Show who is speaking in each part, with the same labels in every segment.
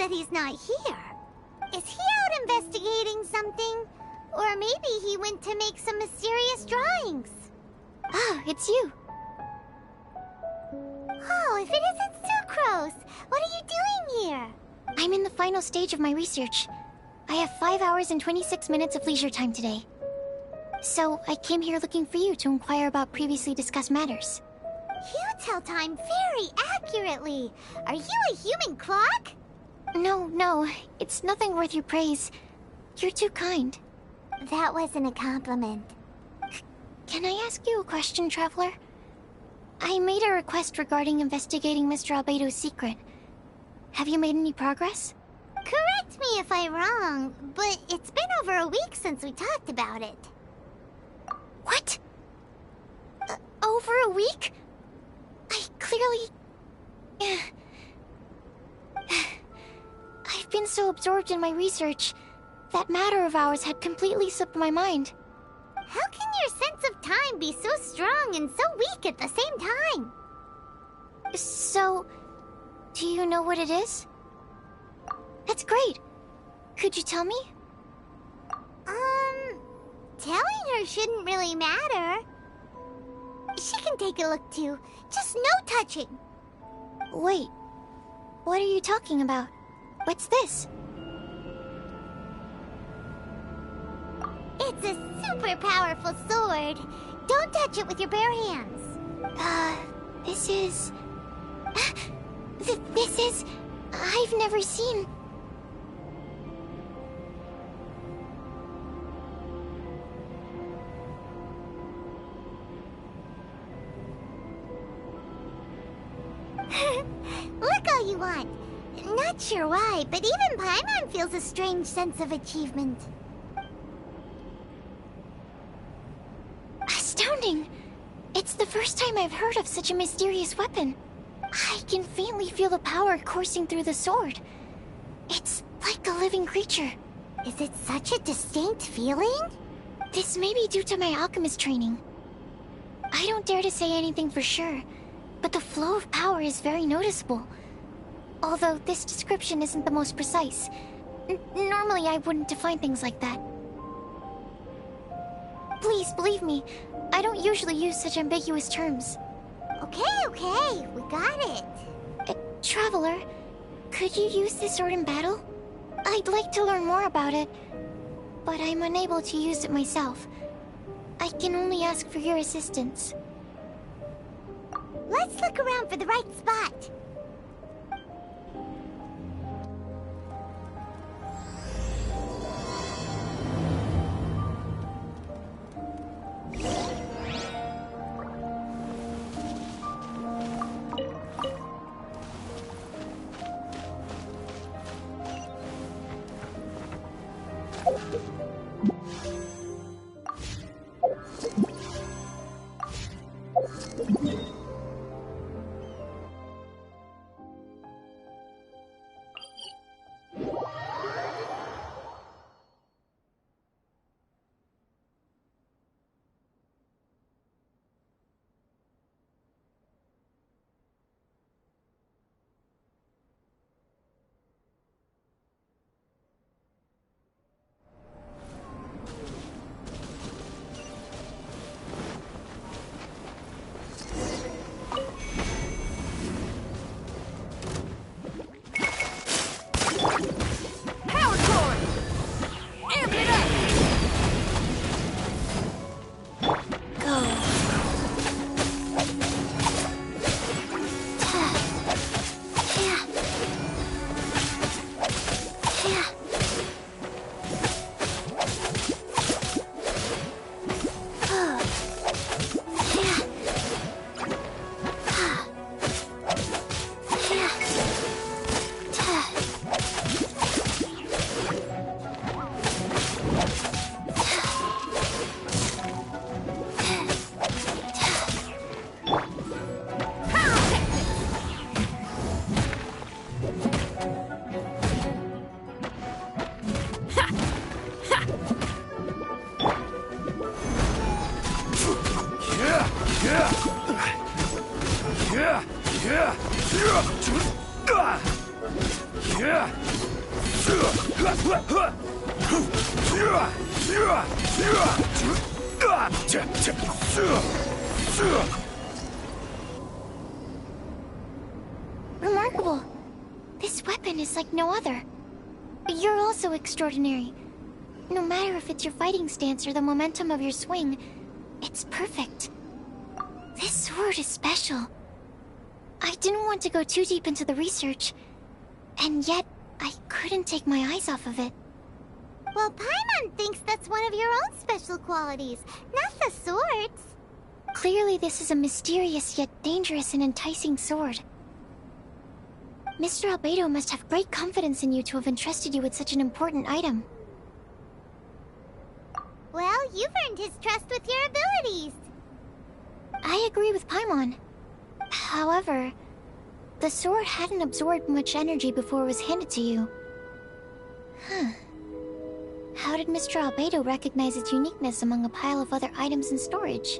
Speaker 1: that he's not here. Is he out investigating something? Or maybe he went to make some mysterious drawings.
Speaker 2: Ah, it's you.
Speaker 1: Oh, if it isn't Sucrose! What are you doing here?
Speaker 2: I'm in the final stage of my research. I have 5 hours and 26 minutes of leisure time today. So, I came here looking for you to inquire about previously discussed matters.
Speaker 1: You tell time very accurately. Are you a human clock?
Speaker 2: No, it's nothing worth your praise. You're too kind.
Speaker 1: That wasn't a compliment.
Speaker 2: Can I ask you a question, Traveler? I made a request regarding investigating Mr. Albedo's secret. Have you made any progress?
Speaker 1: Correct me if I'm wrong, but it's been over a week since we talked about it.
Speaker 2: What? Over a week? I clearly... I've been so absorbed in my research. That matter of ours had completely slipped my mind.
Speaker 1: How can your sense of time be so strong and so weak at the same time?
Speaker 2: So, do you know what it is? That's great. Could you tell me?
Speaker 1: Telling her shouldn't really matter. She can take a look too. Just no touching.
Speaker 2: Wait. What are you talking about? What's this?
Speaker 1: It's a super powerful sword. Don't touch it with your bare hands.
Speaker 2: This is... This is... I've never seen...
Speaker 1: Look all you want. Not sure why, but even Paimon feels a strange sense of achievement.
Speaker 2: Astounding! It's the first time I've heard of such a mysterious weapon. I can faintly feel the power coursing through the sword. It's like a living creature.
Speaker 1: Is it such a distinct feeling?
Speaker 2: This may be due to my alchemist training. I don't dare to say anything for sure, but the flow of power is very noticeable. Although this description isn't the most precise. Normally I wouldn't define things like that. Please, believe me, I don't usually use such ambiguous terms.
Speaker 1: Okay, we got it.
Speaker 2: Traveler, could you use this sword in battle? I'd like to learn more about it, but I'm unable to use it myself. I can only ask for your assistance.
Speaker 1: Let's look around for the right spot.
Speaker 2: Remarkable. This weapon is like no other. You're also extraordinary. No matter if it's your fighting stance or the momentum of your swing, it's perfect. This sword is special. I didn't want to go too deep into the research, and yet I couldn't take my eyes off of it.
Speaker 1: Well, Paimon thinks that's one of your own special qualities, not the sword's.
Speaker 2: Clearly this is a mysterious yet dangerous and enticing sword. Mr. Albedo must have great confidence in you to have entrusted you with such an important item.
Speaker 1: Well, you've earned his trust with your abilities.
Speaker 2: I agree with Paimon. However, the sword hadn't absorbed much energy before it was handed to you. Huh. How did Mr. Albedo recognize its uniqueness among a pile of other items in storage?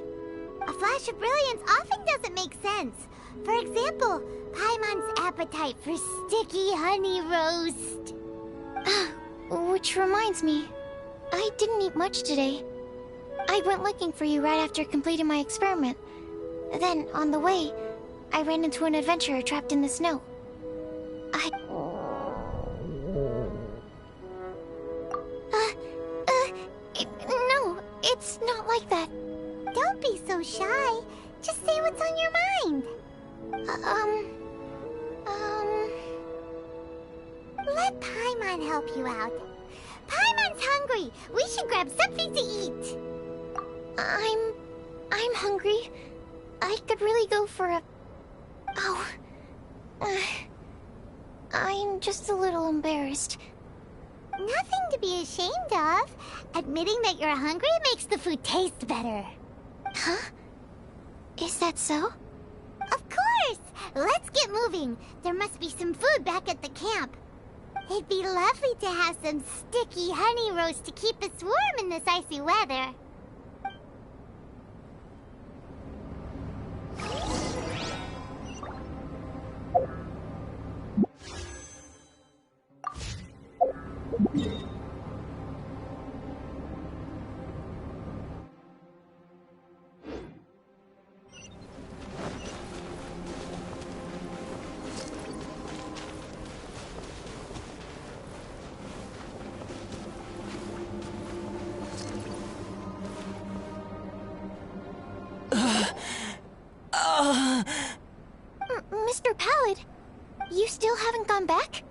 Speaker 1: A flash of brilliance often doesn't make sense. For example, Paimon's appetite for sticky honey roast.
Speaker 2: Which reminds me, I didn't eat much today. I went looking for you right after completing my experiment. Then, on the way, I ran into an adventurer trapped in the snow. No, it's not like that.
Speaker 1: Don't be so shy. Just say what's on your mind. Let Paimon help you out. Paimon's hungry. We should grab something to eat.
Speaker 2: I'm hungry. I could really go for a... Oh. I'm just a little embarrassed.
Speaker 1: Nothing to be ashamed of. Admitting that you're hungry makes the food taste better.
Speaker 2: Huh? Is that so?
Speaker 1: Of course! Let's get moving. There must be some food back at the camp. It'd be lovely to have some sticky honey roast to keep us warm in this icy weather.
Speaker 2: Mr. Pallid, you still haven't gone back?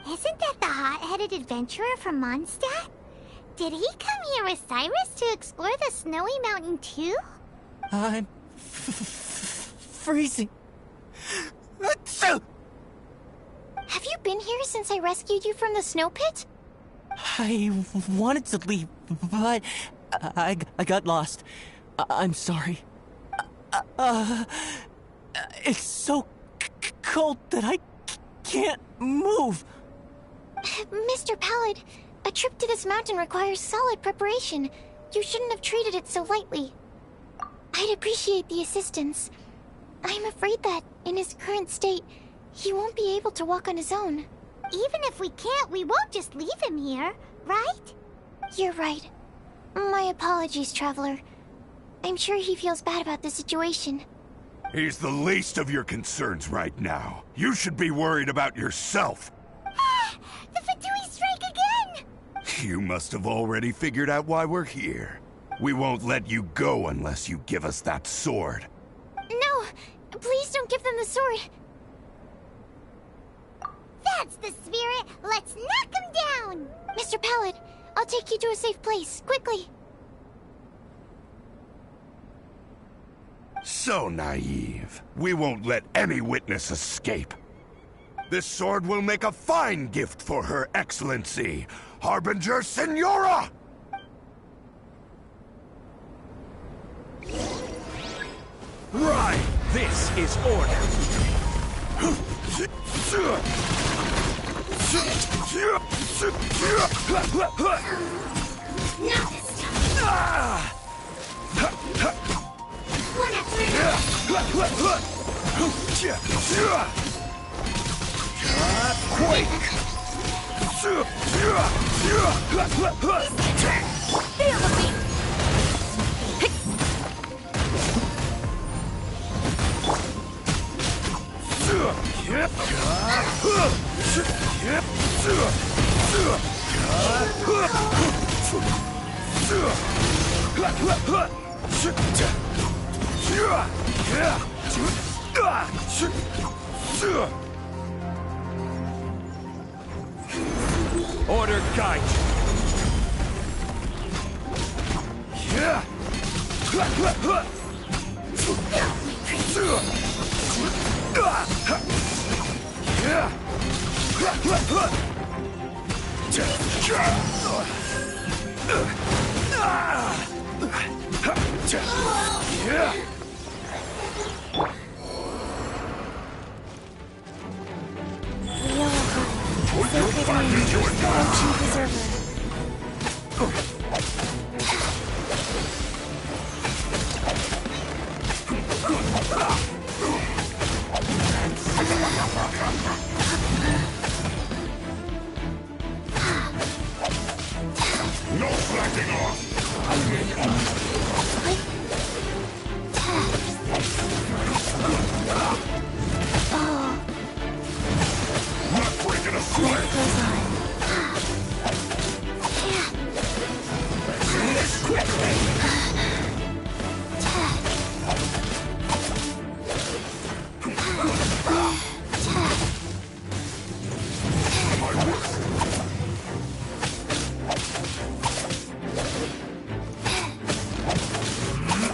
Speaker 1: Isn't that the hot-headed adventurer from Mondstadt? Did he come here with Cyrus to explore the snowy mountain too?
Speaker 3: I'm freezing.
Speaker 2: Have you been here since I rescued you from the snow pit?
Speaker 3: I wanted to leave, but I got lost. I'm sorry. It's so cold that I can't move.
Speaker 2: Mr. Pallid, a trip to this mountain requires solid preparation. You shouldn't have treated it so lightly. I'd appreciate the assistance. I'm afraid that, in his current state, he won't be able to walk on his own.
Speaker 1: Even if we can't, we won't just leave him here, right?
Speaker 2: You're right. My apologies, Traveler. I'm sure he feels bad about the situation.
Speaker 4: He's the least of your concerns right now. You should be worried about yourself.
Speaker 1: The Fatui strike again!
Speaker 4: You must have already figured out why we're here. We won't let you go unless you give us that sword.
Speaker 2: No! Please don't give them the sword!
Speaker 1: That's the spirit! Let's knock him down!
Speaker 2: Mr. Pallid, I'll take you to a safe place, quickly!
Speaker 4: So naive. We won't let any witness escape. This sword will make a fine gift for Her Excellency, Harbinger Signora!
Speaker 5: Right! This is order!
Speaker 2: Now this time! One after
Speaker 4: Quake!
Speaker 2: Feel the beat!
Speaker 5: Order guide.
Speaker 4: No slacking off! Not breaking a sweat!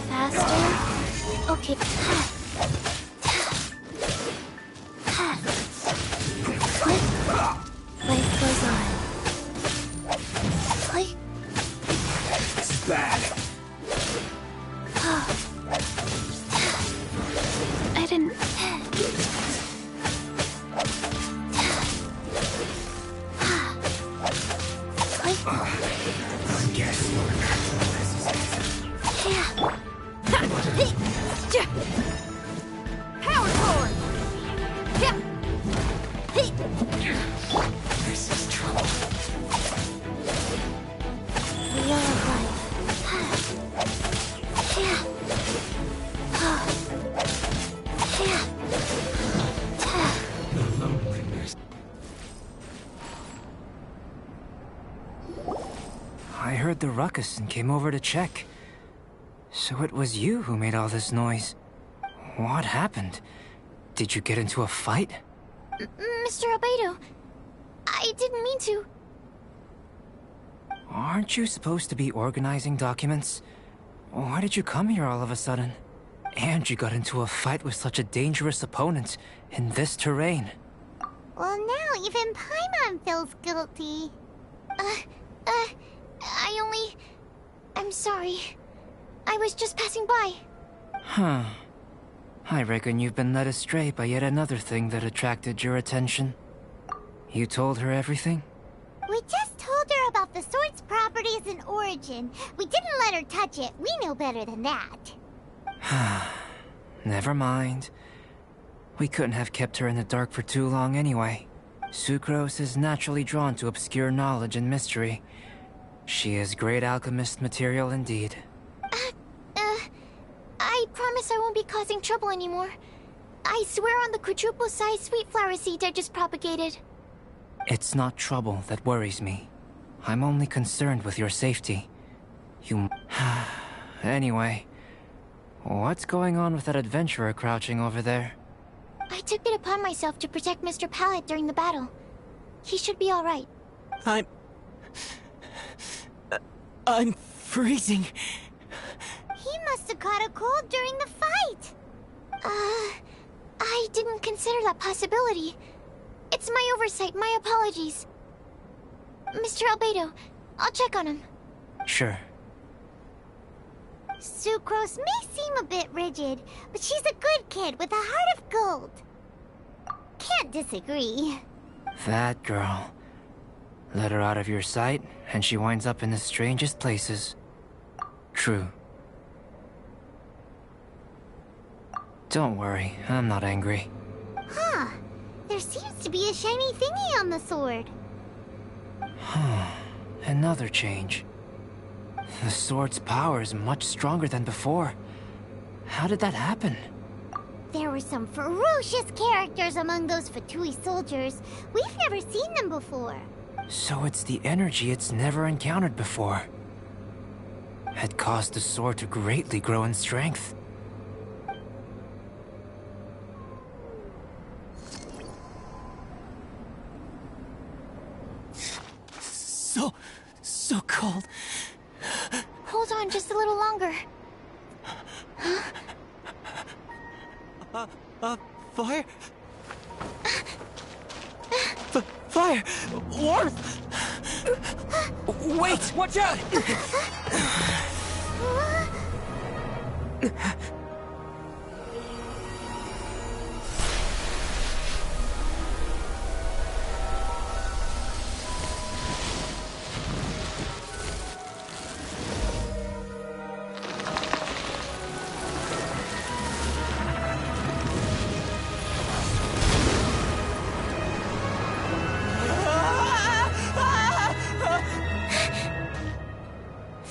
Speaker 2: Faster? Okay. Life goes on.
Speaker 5: This is bad.
Speaker 2: I didn't...
Speaker 1: Power forward!
Speaker 5: This is trouble.
Speaker 2: We are alive.
Speaker 6: I heard the ruckus and came over to check. So it was you who made all this noise. What happened? Did you get into a fight?
Speaker 2: Mr. Albedo, I didn't mean to.
Speaker 6: Aren't you supposed to be organizing documents? Why did you come here all of a sudden? And you got into a fight with such a dangerous opponent in this terrain.
Speaker 1: Well, now even Paimon feels guilty.
Speaker 2: I'm sorry. I was just passing by.
Speaker 6: Huh. I reckon you've been led astray by yet another thing that attracted your attention. You told her everything?
Speaker 1: We just told her about the sword's properties and origin. We didn't let her touch it. We know better than that.
Speaker 6: Never mind. We couldn't have kept her in the dark for too long anyway. Sucrose is naturally drawn to obscure knowledge and mystery. She is great alchemist material indeed.
Speaker 2: I promise I won't be causing trouble anymore. I swear on the quadruple-sized sweet flower seed I just propagated.
Speaker 6: It's not trouble that worries me. I'm only concerned with your safety. You... Anyway, what's going on with that adventurer crouching over there?
Speaker 2: I took it upon myself to protect Mr. Pallet during the battle. He should be alright.
Speaker 3: I'm freezing.
Speaker 1: He must have caught a cold during the fight.
Speaker 2: I didn't consider that possibility. It's my oversight, my apologies. Mr. Albedo, I'll check on him.
Speaker 6: Sure.
Speaker 1: Sucrose may seem a bit rigid, but she's a good kid with a heart of gold. Can't disagree.
Speaker 6: That girl. Let her out of your sight, and she winds up in the strangest places. True. Don't worry, I'm not angry.
Speaker 1: Huh. There seems to be a shiny thingy on the sword.
Speaker 6: Another change. The sword's power is much stronger than before. How did that happen?
Speaker 1: There were some ferocious characters among those Fatui soldiers. We've never seen them before.
Speaker 6: So it's the energy it's never encountered before. It caused the sword to greatly grow in strength.
Speaker 3: So cold.
Speaker 2: Hold on just a little longer.
Speaker 3: Fire? Fire! Warmth!
Speaker 6: Wait! Watch out!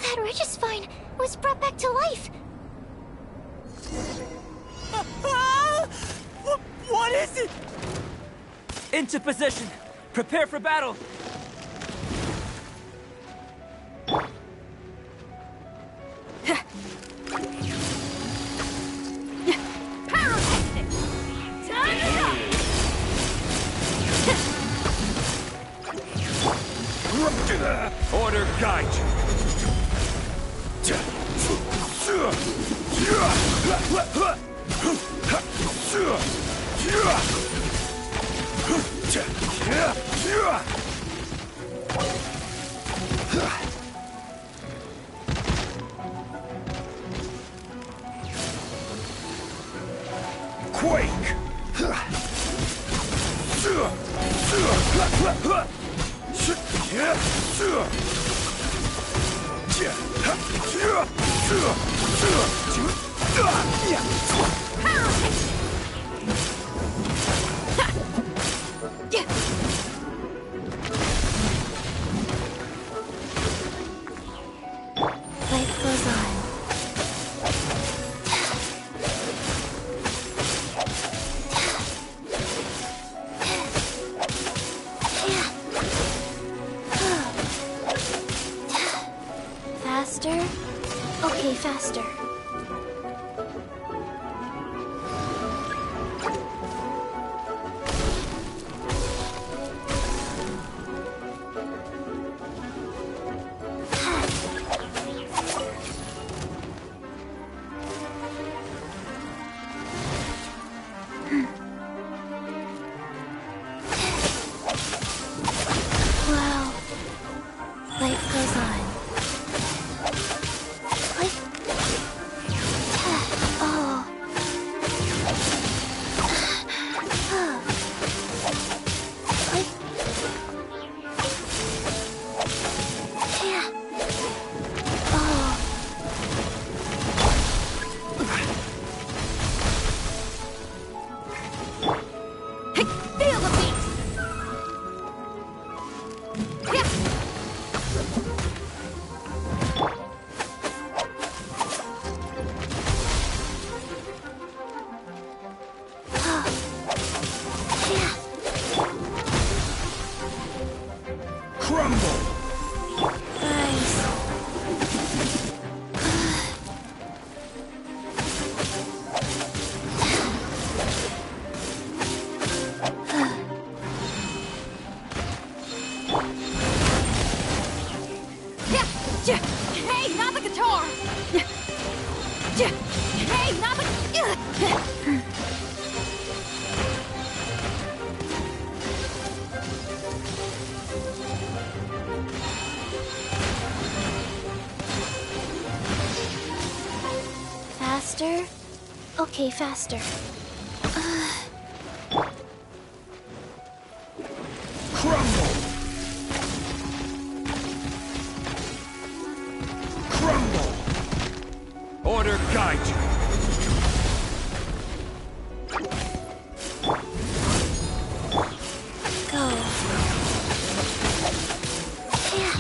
Speaker 2: That Regis-Vine was brought back to life.
Speaker 3: What is it?
Speaker 6: Into position! Prepare for battle!
Speaker 5: Order guide you.
Speaker 4: Quake!
Speaker 2: Life goes on. Faster? Okay, faster. Wow. Life goes on. Life. Oh. Life. Yeah. Oh. Hey, feel the beat.
Speaker 4: Crumble!
Speaker 2: Nice.
Speaker 7: Hey, not the guitar! Hey, not the...
Speaker 2: Faster? Okay, faster.
Speaker 4: Crumble! Crumble!
Speaker 5: Order guide you.
Speaker 2: Go. Yeah.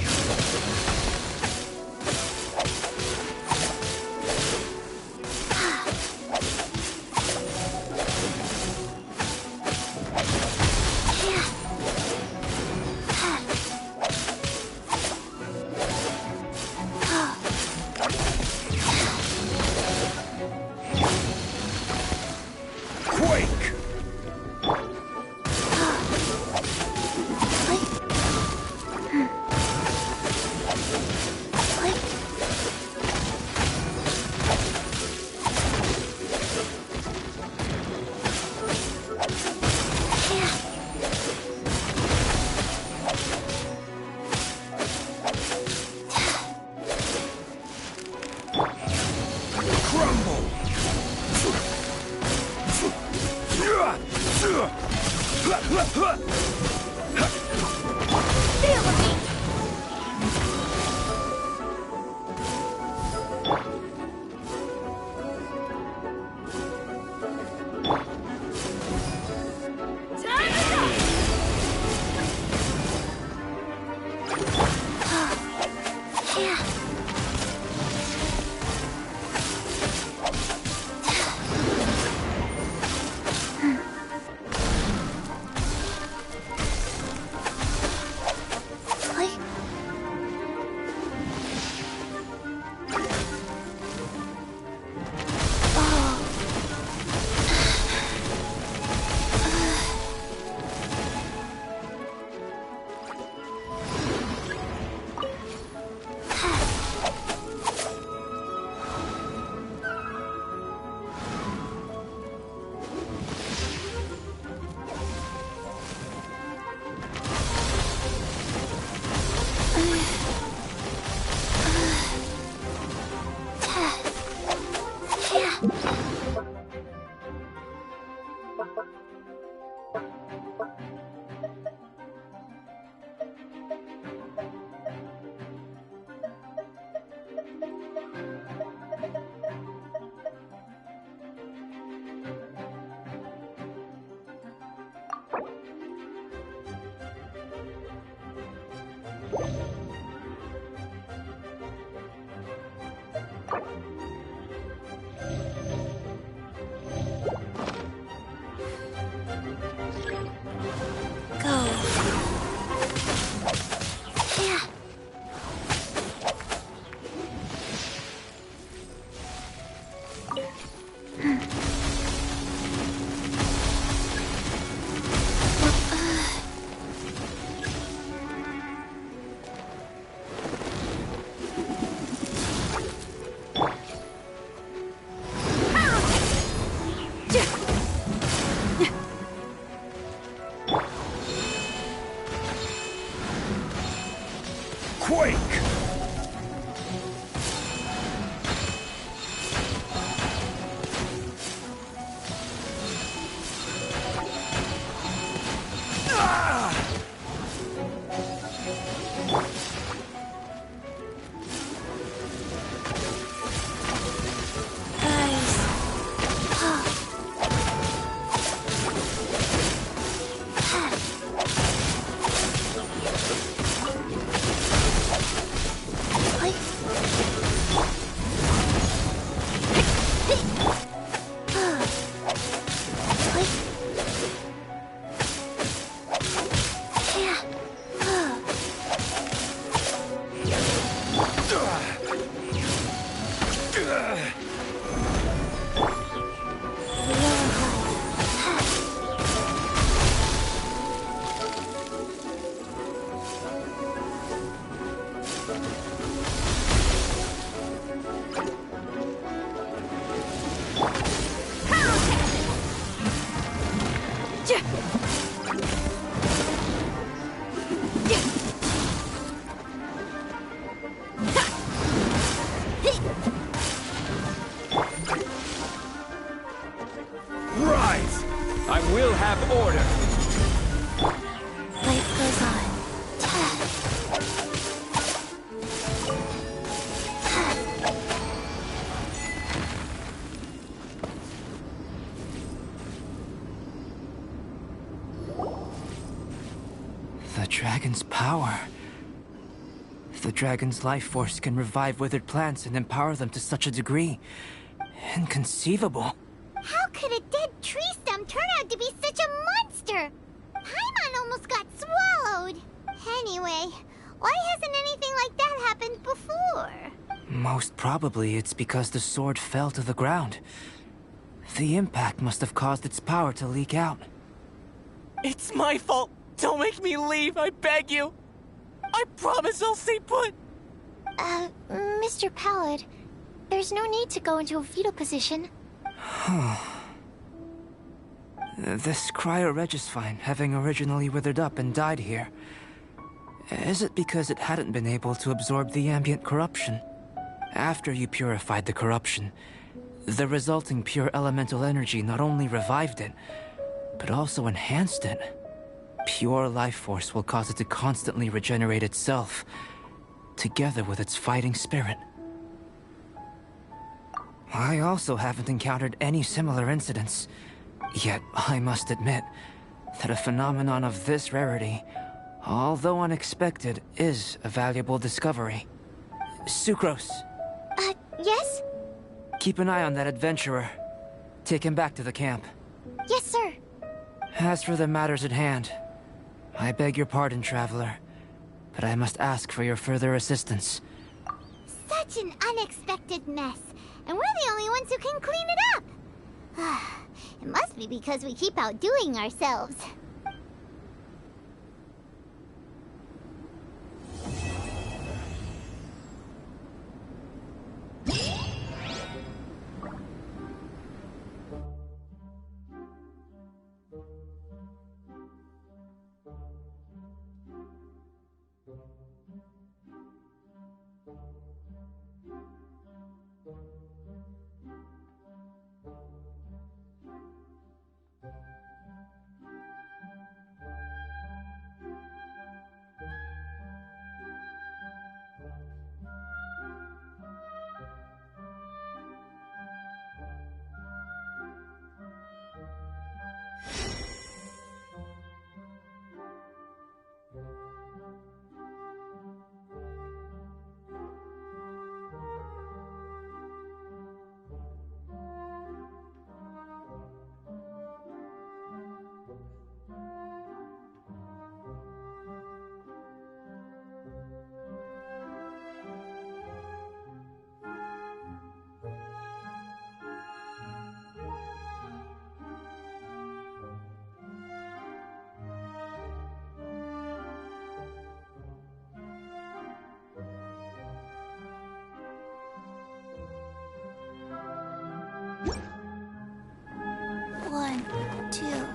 Speaker 6: dragon's power. The dragon's life force can revive withered plants and empower them to such a degree. Inconceivable.
Speaker 1: How could a dead tree stem turn out to be such a monster? Paimon almost got swallowed. Anyway, why hasn't anything like that happened before?
Speaker 6: Most probably it's because the sword fell to the ground. The impact must have caused its power to leak out.
Speaker 3: It's my fault. Don't make me leave, I beg you. I promise I'll stay put.
Speaker 2: Mr. Pallid, there's no need to go into a fetal position.
Speaker 6: This cryoregisvine, having originally withered up and died here, is it because it hadn't been able to absorb the ambient corruption? After you purified the corruption, the resulting pure elemental energy not only revived it, but also enhanced it. pure life force will cause it to constantly regenerate itself, together with its fighting spirit. I also haven't encountered any similar incidents, yet I must admit that a phenomenon of this rarity, although unexpected, is a valuable discovery. Sucrose,
Speaker 2: Yes?
Speaker 6: keep an eye on that adventurer. Take him back to the camp.
Speaker 2: Yes, sir.
Speaker 6: As for the matters at hand, I beg your pardon, Traveler, but I must ask for your further assistance.
Speaker 1: Such an unexpected mess, and we're the only ones who can clean it up. It must be because we keep outdoing ourselves.
Speaker 2: One, two.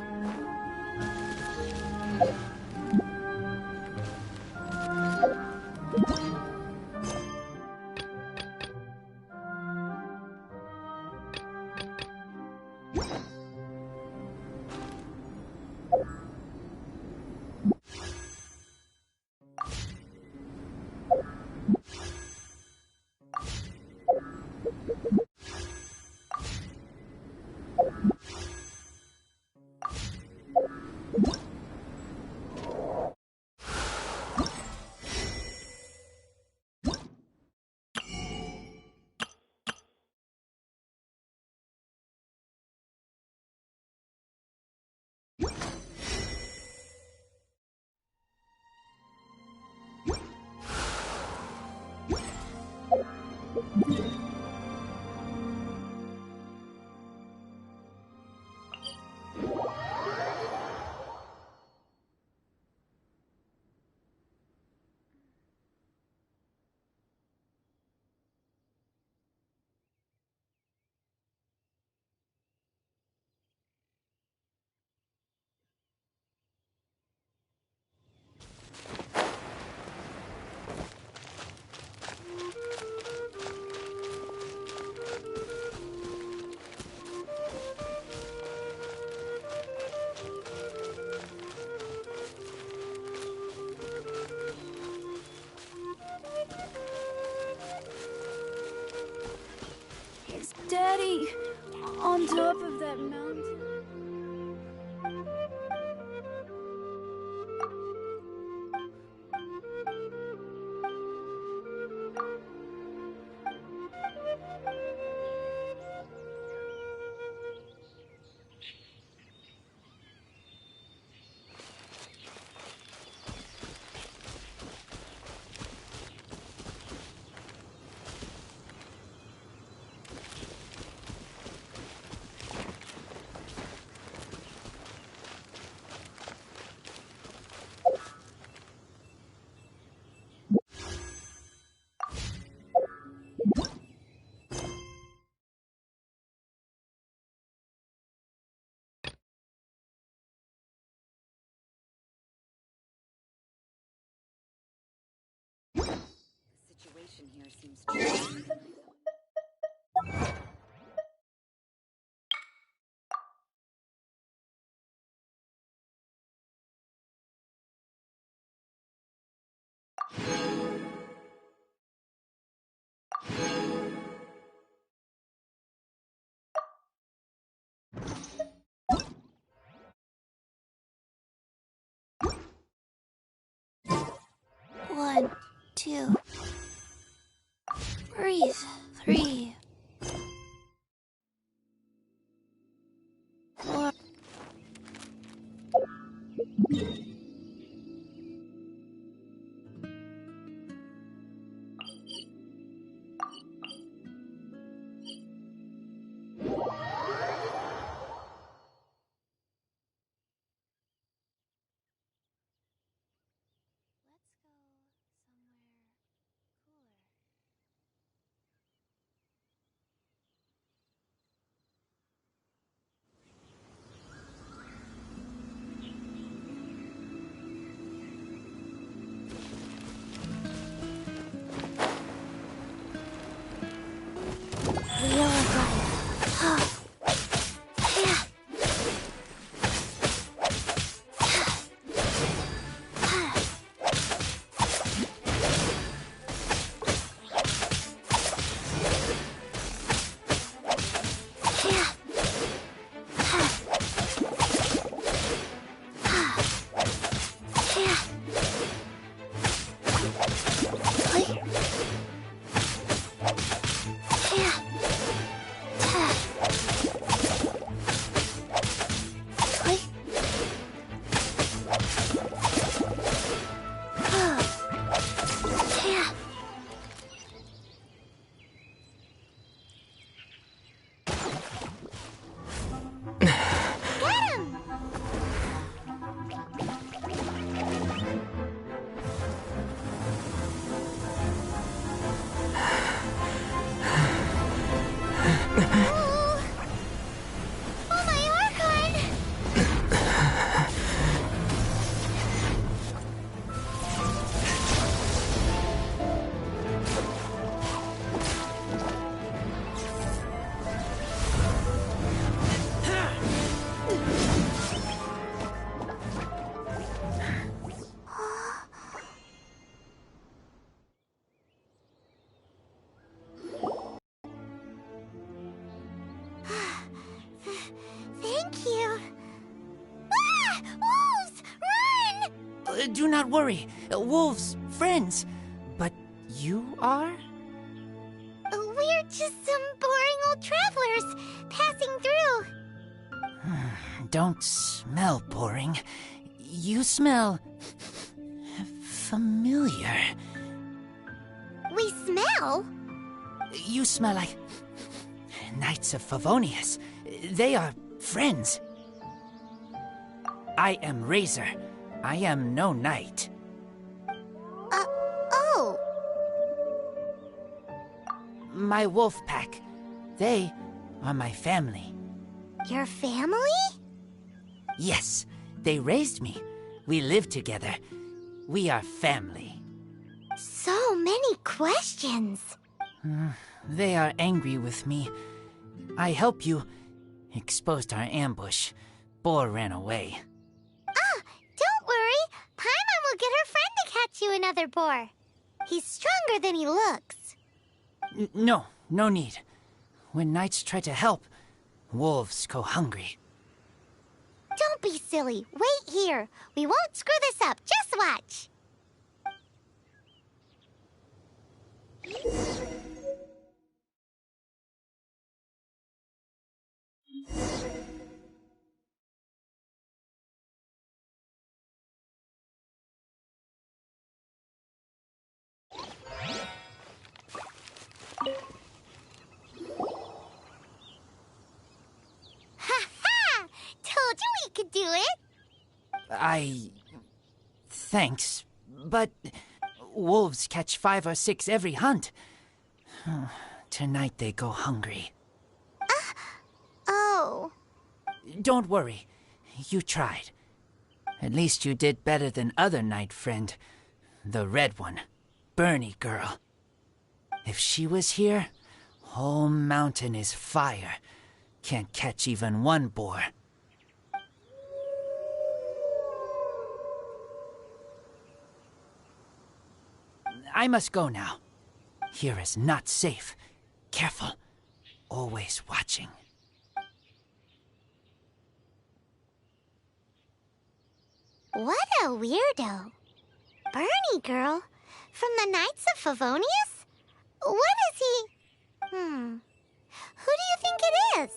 Speaker 7: Daddy, on top of that mountain.
Speaker 8: Situation here seems
Speaker 2: 2. Breathe. 3. 4. Wheel of life. Yeah.
Speaker 1: Thank you. Ah! Wolves! Run!
Speaker 3: Do not worry. Wolves, friends. But you are?
Speaker 1: We're just some boring old travelers passing through.
Speaker 3: Don't smell boring. You smell familiar.
Speaker 1: We smell?
Speaker 3: You smell like Knights of Favonius. They are friends. I am Razor. I am no knight.
Speaker 1: Oh.
Speaker 3: My wolf pack. They are my family.
Speaker 1: Your family?
Speaker 3: Yes, they raised me. We live together. We are family.
Speaker 1: So many questions.
Speaker 3: They are angry with me. I help you. Exposed our ambush. Boar ran away.
Speaker 1: Don't worry. Paimon will get her friend to catch you another boar. He's stronger than he looks.
Speaker 3: No need. When knights try to help, wolves go hungry.
Speaker 1: Don't be silly. Wait here. We won't screw this up. Just watch. Ha-ha! Told you we could do it.
Speaker 3: Thanks, but wolves catch 5 or 6 every hunt. Tonight they go hungry.
Speaker 1: Oh.
Speaker 3: Don't worry. You tried. At least you did better than other knight friend. The red one. Bernie girl. If she was here, whole mountain is fire. Can't catch even one boar. I must go now. Here is not safe. Careful. Always watching.
Speaker 1: What a weirdo. Bernie girl. From the Knights of Favonius? What is he? Who do you think it is?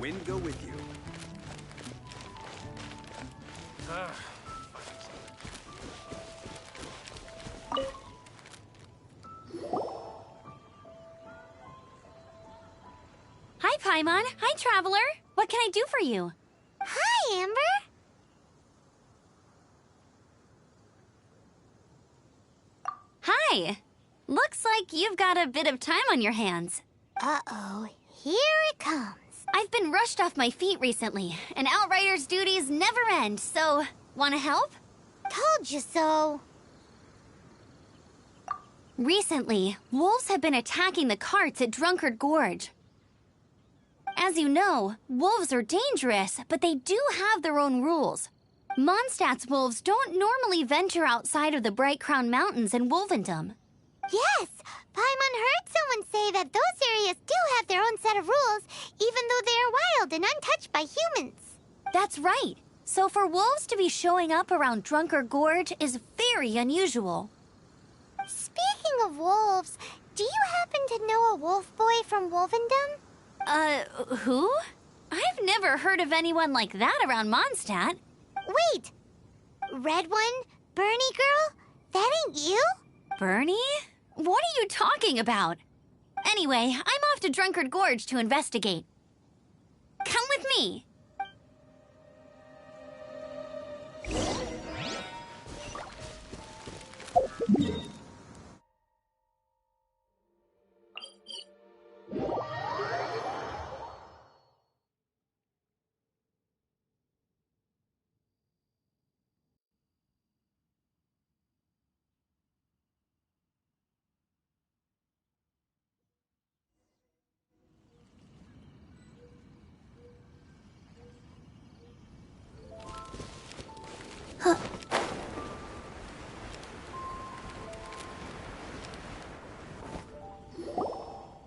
Speaker 5: Wind go with you.
Speaker 9: Hi, Paimon. Hi, Traveler. What can I do for you?
Speaker 1: Hi, Amber.
Speaker 9: Hi. Looks like you've got a bit of time on your hands.
Speaker 1: Uh-oh, here it comes.
Speaker 9: I've been rushed off my feet recently, and Outrider's duties never end, so wanna help?
Speaker 1: Told you so.
Speaker 9: Recently, wolves have been attacking the carts at Drunkard Gorge. As you know, wolves are dangerous, but they do have their own rules. Mondstadt's wolves don't normally venture outside of the Bright Crown Mountains in Wolvendom.
Speaker 1: Yes, Paimon heard someone say that those areas do have their own set of rules, even though they are wild and untouched by humans.
Speaker 9: That's right. So for wolves to be showing up around Drunkard Gorge is very unusual.
Speaker 1: Speaking of wolves, do you happen to know a wolf boy from Wolvendom?
Speaker 9: Who? I've never heard of anyone like that around Mondstadt.
Speaker 1: Wait! Red one? Bernie girl? That ain't you?
Speaker 9: Bernie? What are you talking about? Anyway, I'm off to Drunkard Gorge to investigate. Come with me!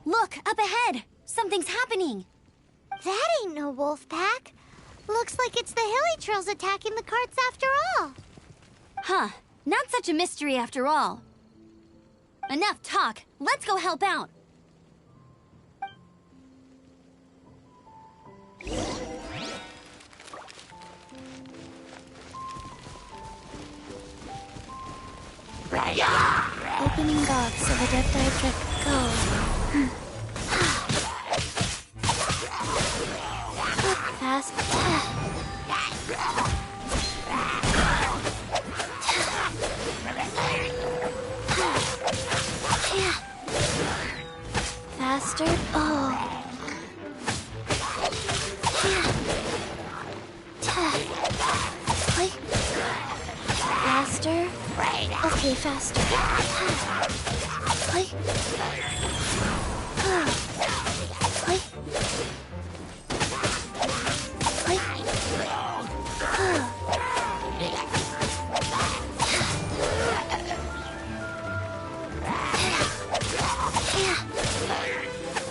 Speaker 9: Look, up ahead! Something's happening!
Speaker 1: That ain't no wolf pack. Looks like it's the Hilly Trolls attacking the carts after all.
Speaker 9: Huh. Not such a mystery after all. Enough talk. Let's go help out.
Speaker 2: Opening dogs of Adepti Trip. Go. Fast. Faster. Oh. Faster. Okay, faster.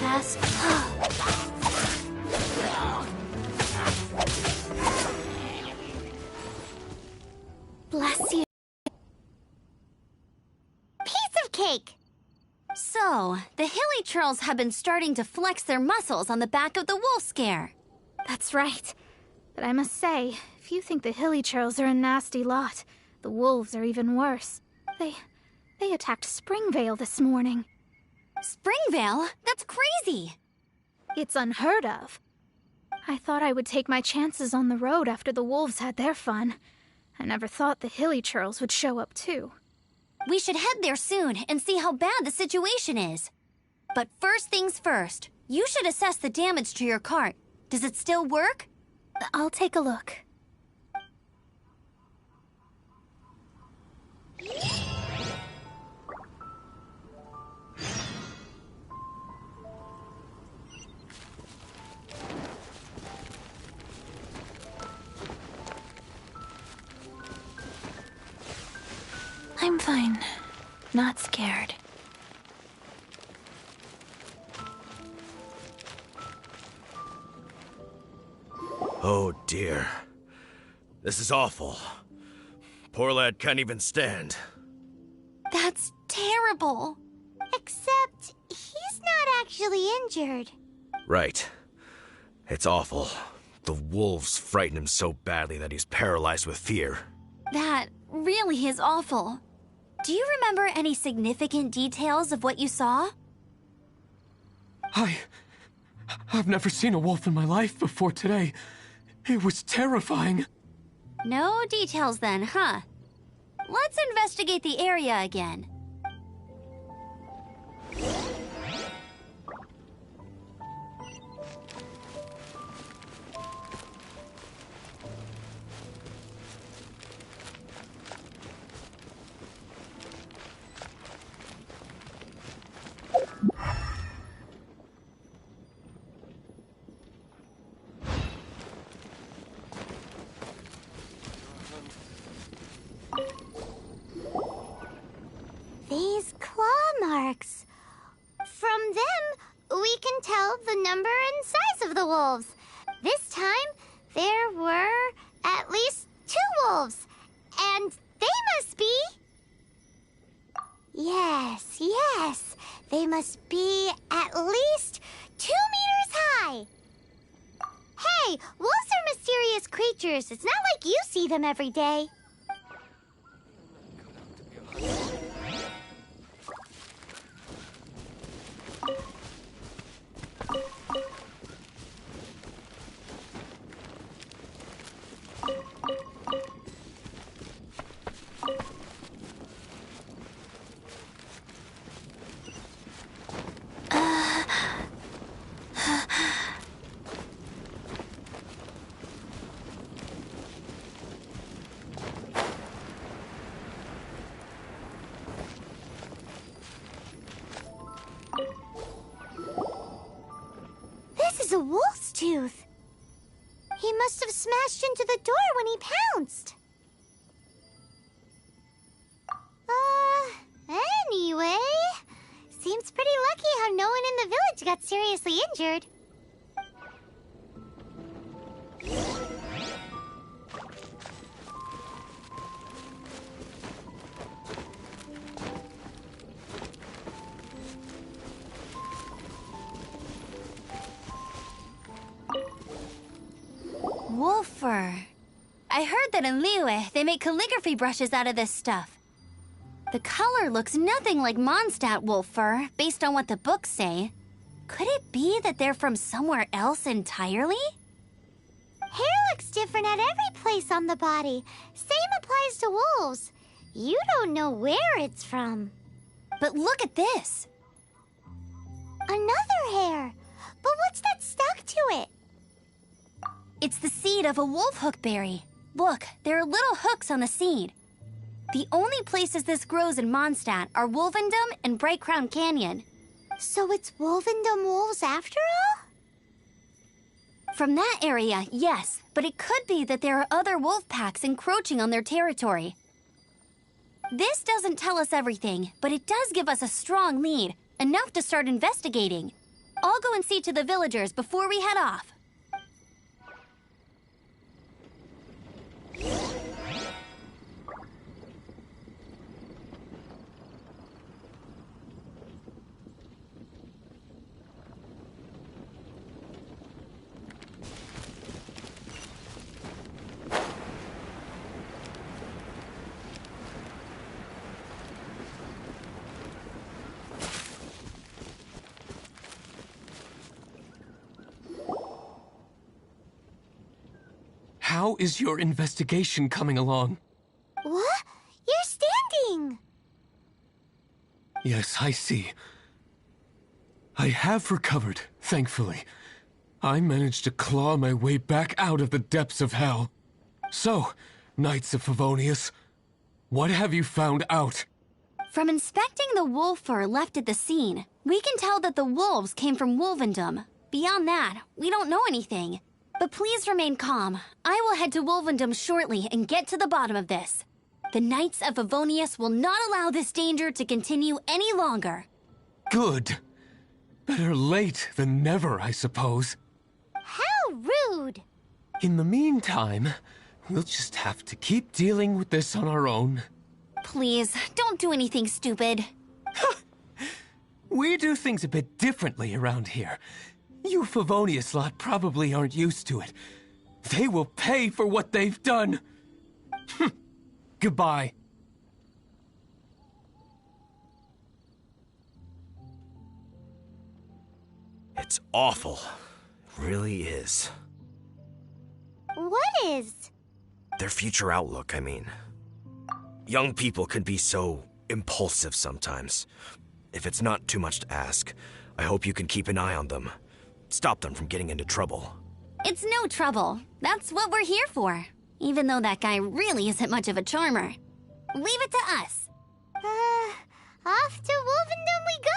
Speaker 2: Fast. Bless you.
Speaker 1: Piece of cake!
Speaker 9: So, the Hilly Trolls have been starting to flex their muscles on the back of the wolf scare.
Speaker 7: That's right. But I must say, if you think the Hilly Trolls are a nasty lot, the wolves are even worse. They
Speaker 10: They attacked Springvale this morning.
Speaker 9: Springvale? That's crazy!
Speaker 10: It's unheard of. I thought I would take my chances on the road after the wolves had their fun. I never thought the hilly churls would show up too.
Speaker 9: We should head there soon and see how bad the situation is. But first things first, you should assess the damage to your cart. Does it still work?
Speaker 10: I'll take a look. I'm fine. Not scared.
Speaker 11: Oh dear. This is awful. Poor lad can't even stand.
Speaker 9: That's terrible.
Speaker 1: Except, he's not actually injured.
Speaker 11: Right. It's awful. The wolves frighten him so badly that he's paralyzed with fear.
Speaker 9: That really is awful. Do you remember any significant details of what you saw?
Speaker 12: I've never seen a wolf in my life before today. It was terrifying.
Speaker 9: No details then, huh? Let's investigate the area again.
Speaker 1: These claw marks. From them, we can tell the number and size of the wolves. This time, there were at least 2 wolves. And they must be... Yes. They must be at least 2 meters high. Hey, wolves are mysterious creatures. It's not like you see them every day. This is a wolf's tooth. He must have smashed into the door when he pounced. Anyway, seems pretty lucky how no one in the village got seriously injured.
Speaker 9: Wolf fur. I heard that in Liyue, they make calligraphy brushes out of this stuff. The color looks nothing like Mondstadt wolf fur, based on what the books say. Could it be that they're from somewhere else entirely?
Speaker 1: Hair looks different at every place on the body. Same applies to wolves. You don't know where it's from.
Speaker 9: But look at this.
Speaker 1: Another hair. But what's that stuck to it?
Speaker 9: It's the seed of a wolf hookberry. Look, there are little hooks on the seed. The only places this grows in Mondstadt are Wolvendom and Bright Crown Canyon.
Speaker 1: So it's Wolvendom wolves after all?
Speaker 9: From that area, yes, but it could be that there are other wolf packs encroaching on their territory. This doesn't tell us everything, but it does give us a strong lead, enough to start investigating. I'll go and see to the villagers before we head off.
Speaker 12: how is your investigation coming along?
Speaker 1: What? You're standing!
Speaker 12: Yes, I see. I have recovered, thankfully. I managed to claw my way back out of the depths of hell. So, Knights of Favonius, what have you found out?
Speaker 9: From inspecting the wolf fur left at the scene, we can tell that the wolves came from Wolvendom. Beyond that, we don't know anything. But please remain calm. I will head to Wolvendom shortly and get to the bottom of this. The Knights of Favonius will not allow this danger to continue any longer.
Speaker 12: Good. Better late than never, I suppose.
Speaker 1: How rude!
Speaker 12: In the meantime, we'll just have to keep dealing with this on our own.
Speaker 9: Please, don't do anything stupid.
Speaker 12: We do things a bit differently around here. You Favonius lot probably aren't used to it. They will pay for what they've done. Goodbye.
Speaker 11: It's awful. It really is.
Speaker 1: What is?
Speaker 11: Their future outlook, I mean. Young people can be so impulsive sometimes. If it's not too much to ask, I hope you can keep an eye on them. Stop them from getting into trouble.
Speaker 9: It's no trouble. That's what we're here for. Even though that guy really isn't much of a charmer. Leave it to us.
Speaker 1: Off to Wolvendom we go!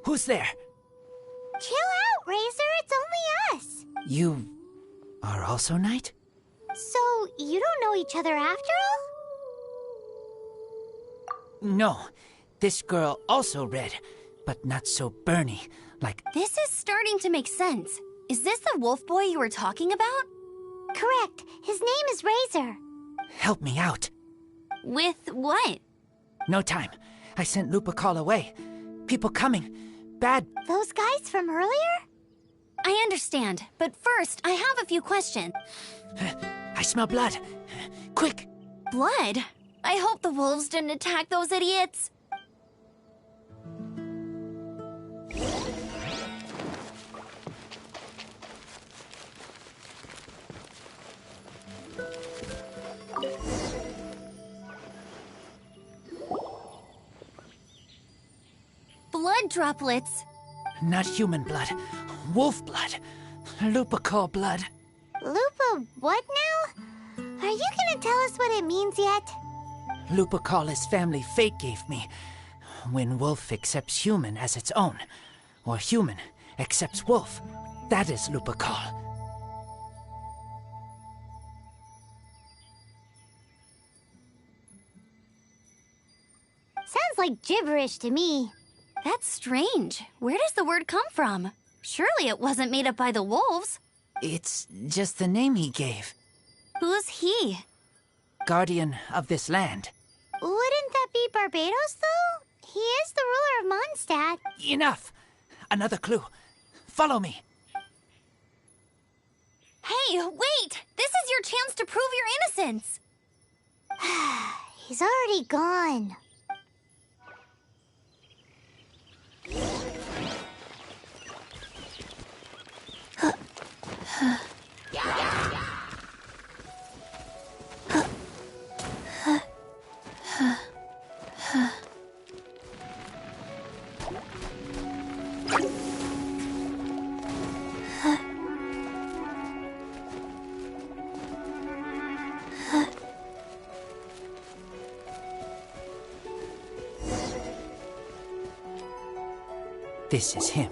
Speaker 3: Who's there?
Speaker 1: Chill out, Razor. It's only us.
Speaker 3: You are also Knight?
Speaker 1: So, you don't know each other after all?
Speaker 3: No. This girl also red, but not so burny, like...
Speaker 9: This is starting to make sense. Is this the wolf boy you were talking about?
Speaker 1: Correct. His name is Razor.
Speaker 3: Help me out.
Speaker 9: With what?
Speaker 3: No time. I sent Lupercal away. People coming. Bad...
Speaker 1: Those guys from earlier?
Speaker 9: I understand, but first, I have a few questions.
Speaker 3: I smell blood. Quick!
Speaker 9: Blood? I hope the wolves didn't attack those idiots. Blood droplets.
Speaker 3: Not human blood. Wolf blood. Lupercal blood.
Speaker 1: Lupa what now? Are you gonna tell us what it means yet?
Speaker 3: Lupercal is family fate gave me. When wolf accepts human as its own, or human accepts wolf, that is Lupercal.
Speaker 1: Sounds like gibberish to me.
Speaker 9: That's strange. Where does the word come from? Surely it wasn't made up by the wolves.
Speaker 3: It's just the name he gave.
Speaker 9: Who's he?
Speaker 3: Guardian of this land.
Speaker 1: Wouldn't that be Barbados, though? He is the ruler of Mondstadt.
Speaker 3: Enough! Another clue. Follow me.
Speaker 9: Hey, wait! This is your chance to prove your innocence!
Speaker 1: He's already gone.
Speaker 3: This is him.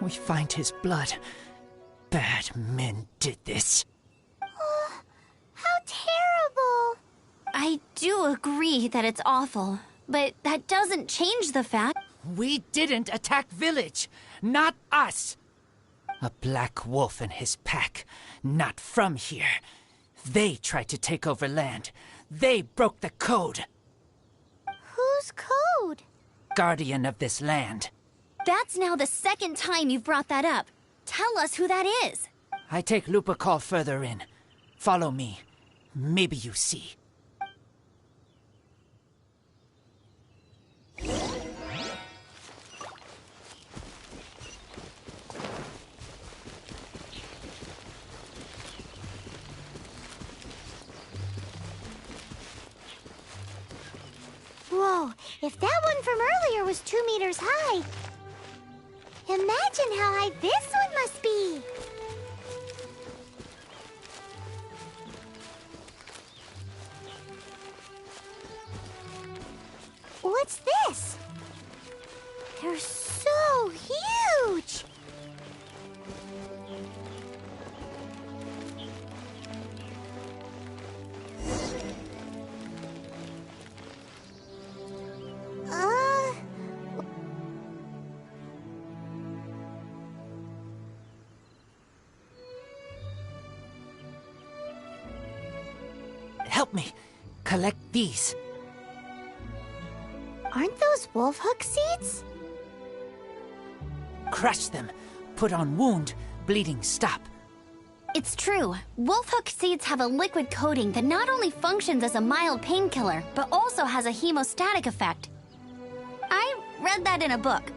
Speaker 3: We find his blood. Bad men did this.
Speaker 1: How terrible!
Speaker 9: I do agree that it's awful, but that doesn't change the fact...
Speaker 3: We didn't attack village. Not us. A black wolf and his pack. Not from here. They tried to take over land. They broke the code.
Speaker 1: Whose code?
Speaker 3: Guardian of this land.
Speaker 9: That's now the second time you've brought that up. Tell us who that is.
Speaker 3: I take Lupa call further in. Follow me. Maybe you see.
Speaker 1: Whoa, if that one from earlier was 2 meters high, imagine how high this one must be. What's this? They're so huge!
Speaker 3: Help me. Collect these.
Speaker 1: Aren't those wolf hook seeds?
Speaker 3: Crush them. Put on wound. Bleeding stop.
Speaker 9: It's true. Wolfhook seeds have a liquid coating that not only functions as a mild painkiller, but also has a hemostatic effect. I read that in a book.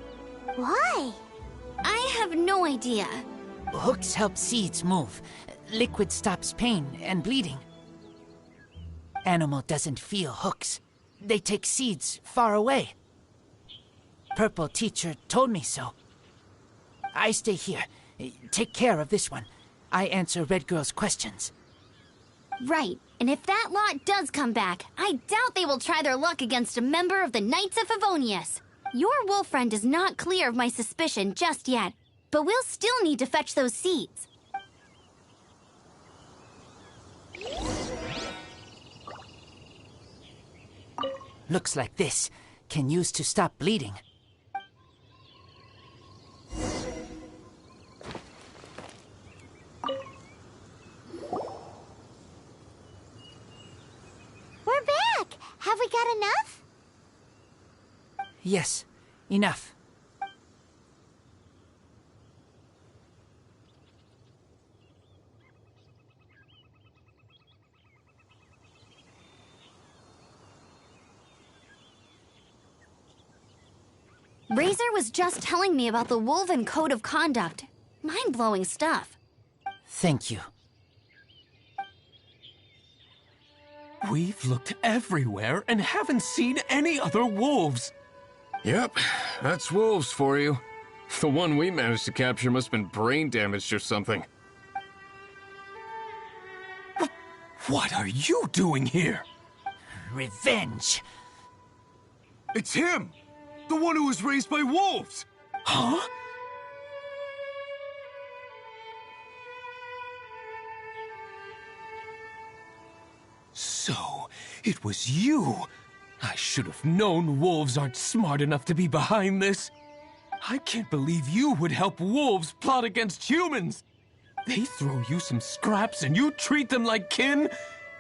Speaker 1: Why?
Speaker 9: I have no idea.
Speaker 3: Hooks help seeds move. Liquid stops pain and bleeding. Animal doesn't feel hooks. They take seeds far away. Purple teacher told me so. I stay here. Take care of this one. I answer Red Girl's questions.
Speaker 9: Right, and if that lot does come back, I doubt they will try their luck against a member of the Knights of Favonius. Your wolf friend is not clear of my suspicion just yet, but we'll still need to fetch those seeds.
Speaker 3: Looks like this. Can use to stop bleeding.
Speaker 1: We're back! Have we got enough?
Speaker 3: Yes, enough.
Speaker 9: Razor was just telling me about the Wolven Code of Conduct. Mind-blowing stuff.
Speaker 3: Thank you.
Speaker 12: We've looked everywhere and haven't seen any other wolves.
Speaker 5: Yep, that's wolves for you. The one we managed to capture must have been brain damaged or something.
Speaker 12: What are you doing here?
Speaker 3: Revenge.
Speaker 5: It's him! The one who was raised by wolves!
Speaker 12: Huh? So, it was you. I should have known wolves aren't smart enough to be behind this. I can't believe you would help wolves plot against humans. They throw you some scraps and you treat them like kin?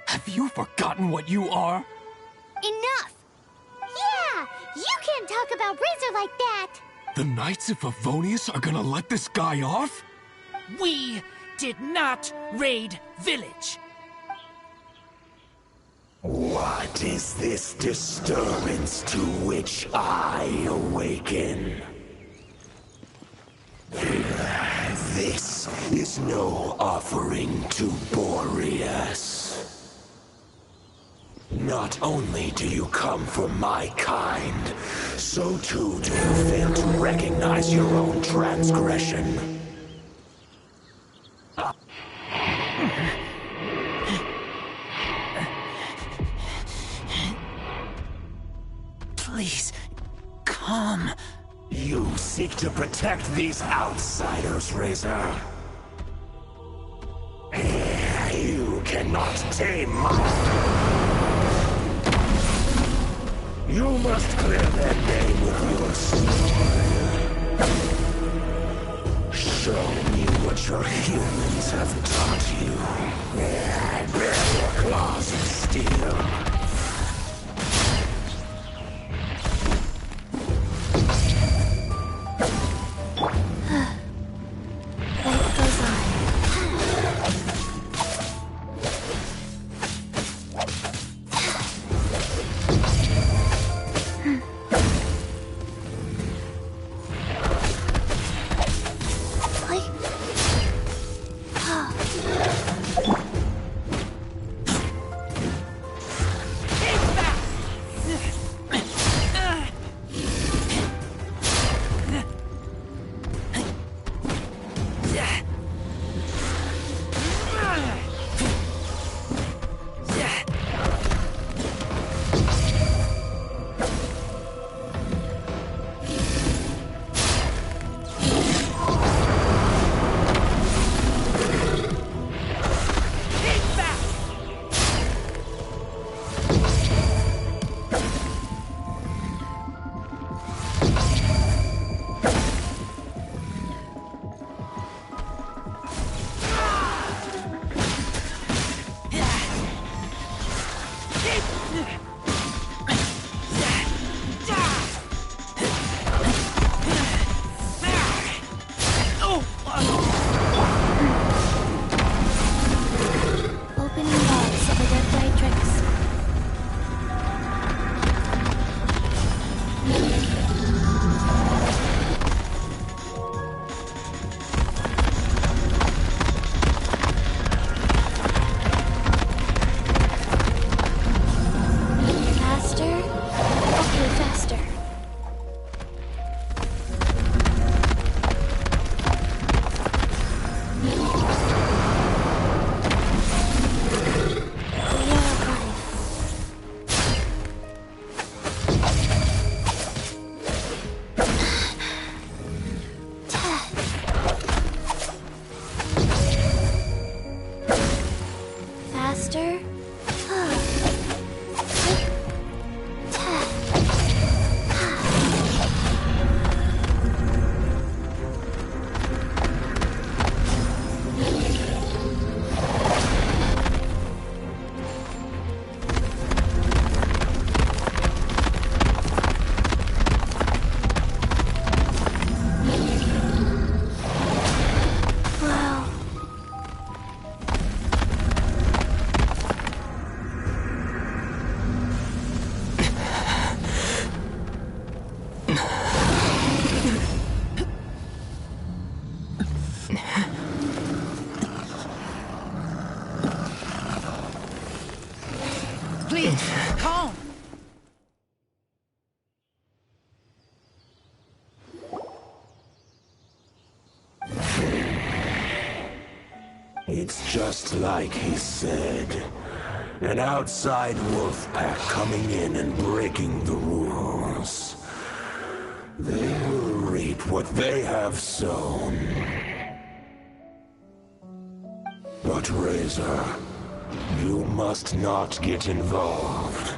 Speaker 12: Have you forgotten what you are?
Speaker 1: Enough! Yeah! You can't talk about Razor like that!
Speaker 12: The Knights of Favonius are gonna let this guy off?
Speaker 3: We did not raid village.
Speaker 4: What is this disturbance to which I awaken? This is no offering to Boreas. Not only do you come from my kind, so too do you fail to recognize your own transgression.
Speaker 3: Please, come.
Speaker 4: You seek to protect these outsiders, Razor. You cannot tame my... You must clear their name with your sword. Show me what your humans have taught you. Bear your claws of steel.
Speaker 3: Calm!
Speaker 4: It's just like he said. An outside wolf pack coming in and breaking the rules. They will reap what they have sown. But Razor, you must not get involved.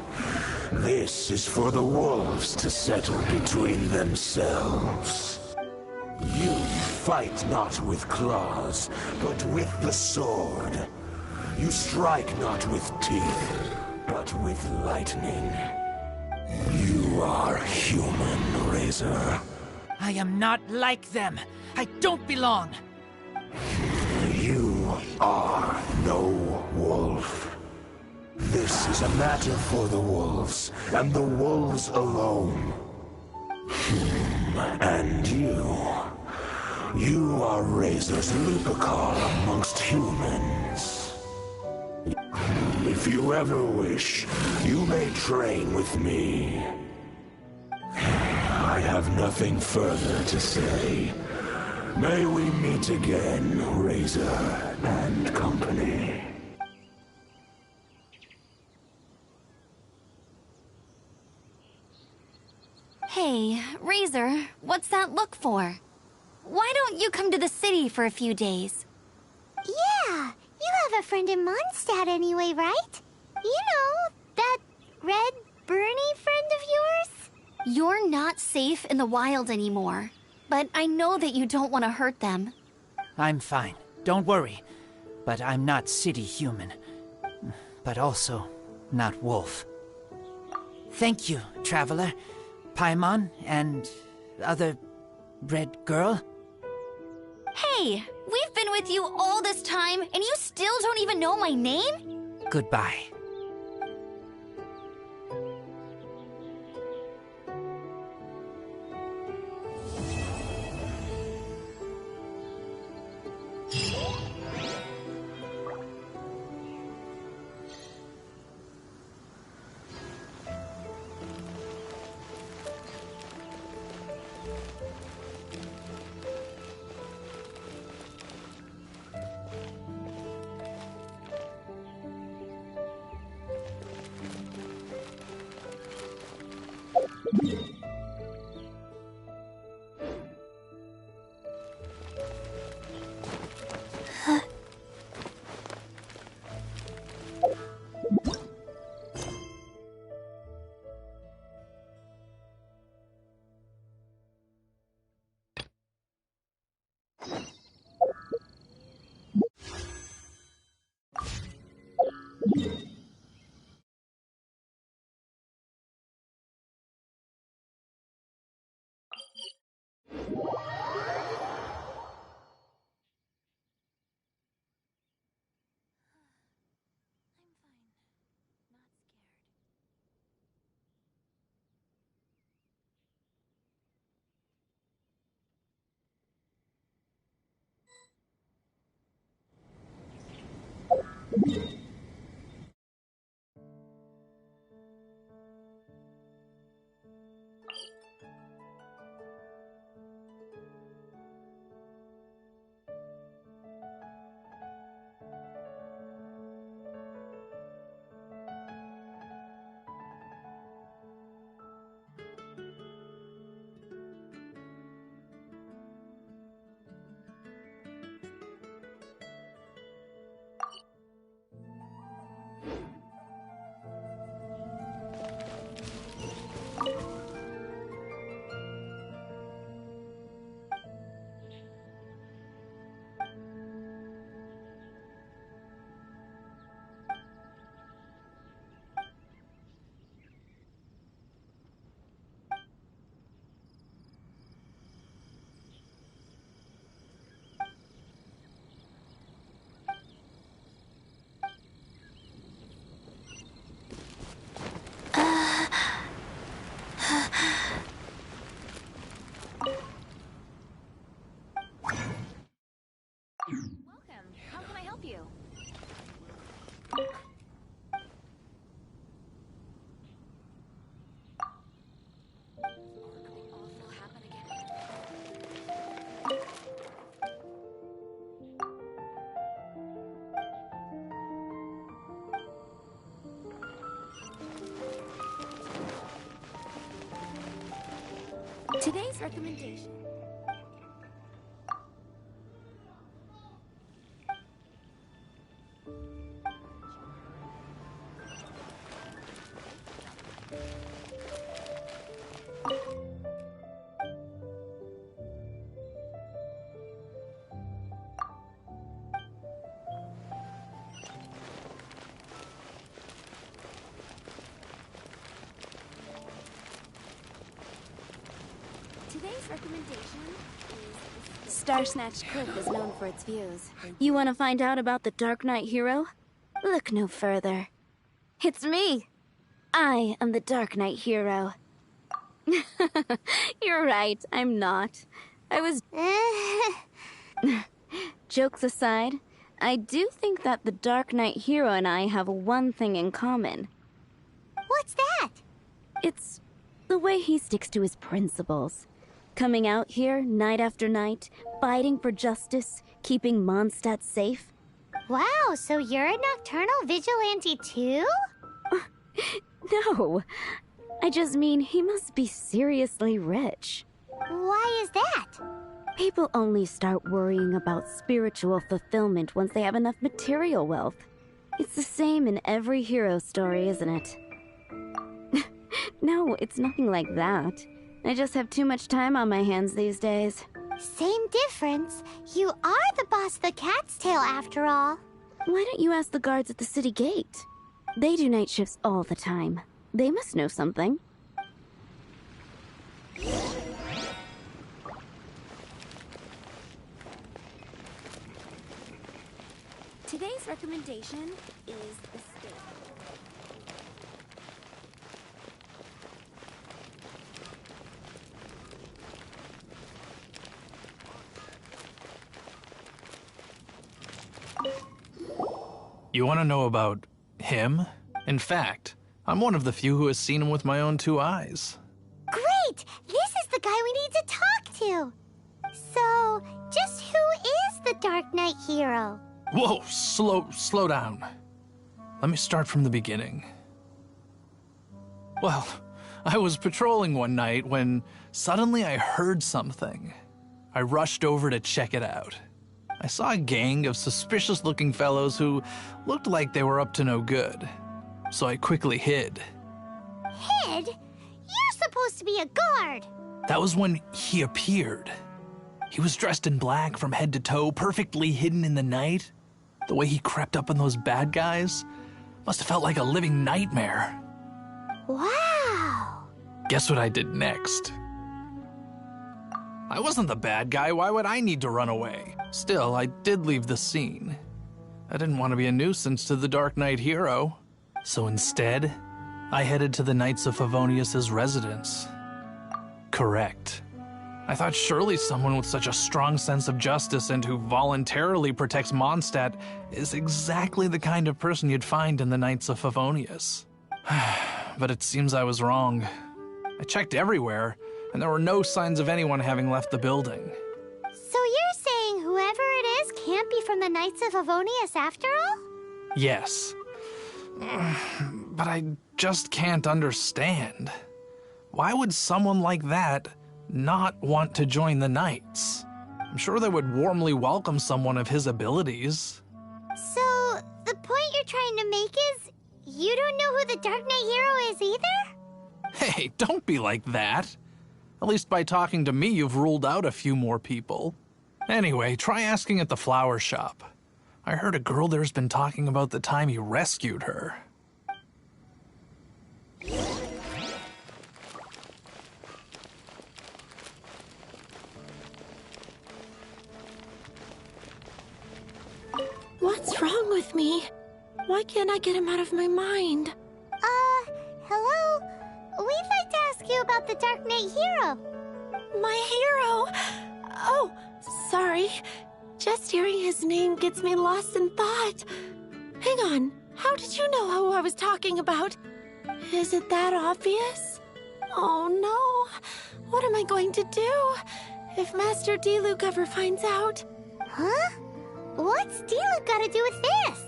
Speaker 4: This is for the wolves to settle between themselves. You fight not with claws, but with the sword. You strike not with teeth, but with lightning. You are human, Razor.
Speaker 3: I am not like them. I don't belong.
Speaker 4: You are no wolf. This is a matter for the wolves, and the wolves alone. And you. You are Razor's Lupicar amongst humans. If you ever wish, you may train with me. I have nothing further to say. May we meet again, Razor and company.
Speaker 9: Hey, Razor, what's that look for? Why don't you come to the city for a few days?
Speaker 1: Yeah, you have a friend in Mondstadt anyway, right? You know, that red Bernie friend of yours?
Speaker 9: You're not safe in the wild anymore, but I know that you don't want to hurt them.
Speaker 3: I'm fine. Don't worry. But I'm not city human. But also not wolf. Thank you, traveler. Paimon and other red girl.
Speaker 9: Hey, we've been with you all this time, and you still don't even know my name?
Speaker 3: Goodbye.
Speaker 8: Welcome. How can I help you? Something awful happen again?
Speaker 7: Today's recommendation. Today's recommendation is... Star Snatch Cliff is known for its views. You want to find out about the Dark Knight hero? Look no further. It's me. I am the Dark Knight hero. You're right, I'm not. I was... Jokes aside, I do think that the Dark Knight hero and I have one thing in common.
Speaker 1: What's that?
Speaker 7: It's the way he sticks to his principles. Coming out here night after night, fighting for justice, keeping Mondstadt safe.
Speaker 1: Wow, so you're a nocturnal vigilante too?
Speaker 7: No. I just mean he must be seriously rich.
Speaker 1: Why is that?
Speaker 7: People only start worrying about spiritual fulfillment once they have enough material wealth. It's the same in every hero story, isn't it? No, it's nothing like that. I just have too much time on my hands these days.
Speaker 1: Same difference. You are the boss of the Cat's Tail after all.
Speaker 7: Why don't you ask the guards at the city gate? They do night shifts all the time. They must know something. Today's recommendation is the steak.
Speaker 13: You want to know about him? In fact, I'm one of the few who has seen him with my own 2 eyes.
Speaker 1: Great! This is the guy we need to talk to. So, just who is the Dark Knight hero?
Speaker 13: Whoa, slow down. Let me start from the beginning. Well, I was patrolling one night when suddenly I heard something. I rushed over to check it out. I saw a gang of suspicious-looking fellows who looked like they were up to no good. So I quickly hid.
Speaker 1: Hid? You're supposed to be a guard.
Speaker 13: That was when he appeared. He was dressed in black from head to toe, perfectly hidden in the night. The way he crept up on those bad guys must have felt like a living nightmare.
Speaker 1: Wow.
Speaker 13: Guess what I did next? I wasn't the bad guy. Why would I need to run away? Still, I did leave the scene. I didn't want to be a nuisance to the Dark Knight hero. So instead, I headed to the Knights of Favonius' residence. Correct. I thought surely someone with such a strong sense of justice and who voluntarily protects Mondstadt is exactly the kind of person you'd find in the Knights of Favonius. But it seems I was wrong. I checked everywhere, and there were no signs of anyone having left the building.
Speaker 1: So you're saying whoever it is can't be from the Knights of Favonius after all?
Speaker 13: Yes. But I just can't understand. Why would someone like that not want to join the Knights? I'm sure they would warmly welcome someone of his abilities.
Speaker 1: So, the point you're trying to make is you don't know who the Dark Knight hero is either?
Speaker 13: Hey, don't be like that. At least by talking to me, you've ruled out a few more people. Anyway, try asking at the flower shop. I heard a girl there's been talking about the time you rescued her.
Speaker 14: What's wrong with me? Why can't I get him out of my mind?
Speaker 1: Hello? We'd like to ask you about the Dark Knight hero.
Speaker 14: My hero? Oh, sorry. Just hearing his name gets me lost in thought. Hang on, how did you know who I was talking about? Is it that obvious? Oh no, what am I going to do if Master Diluc ever finds out?
Speaker 1: Huh? What's Diluc got to do with this?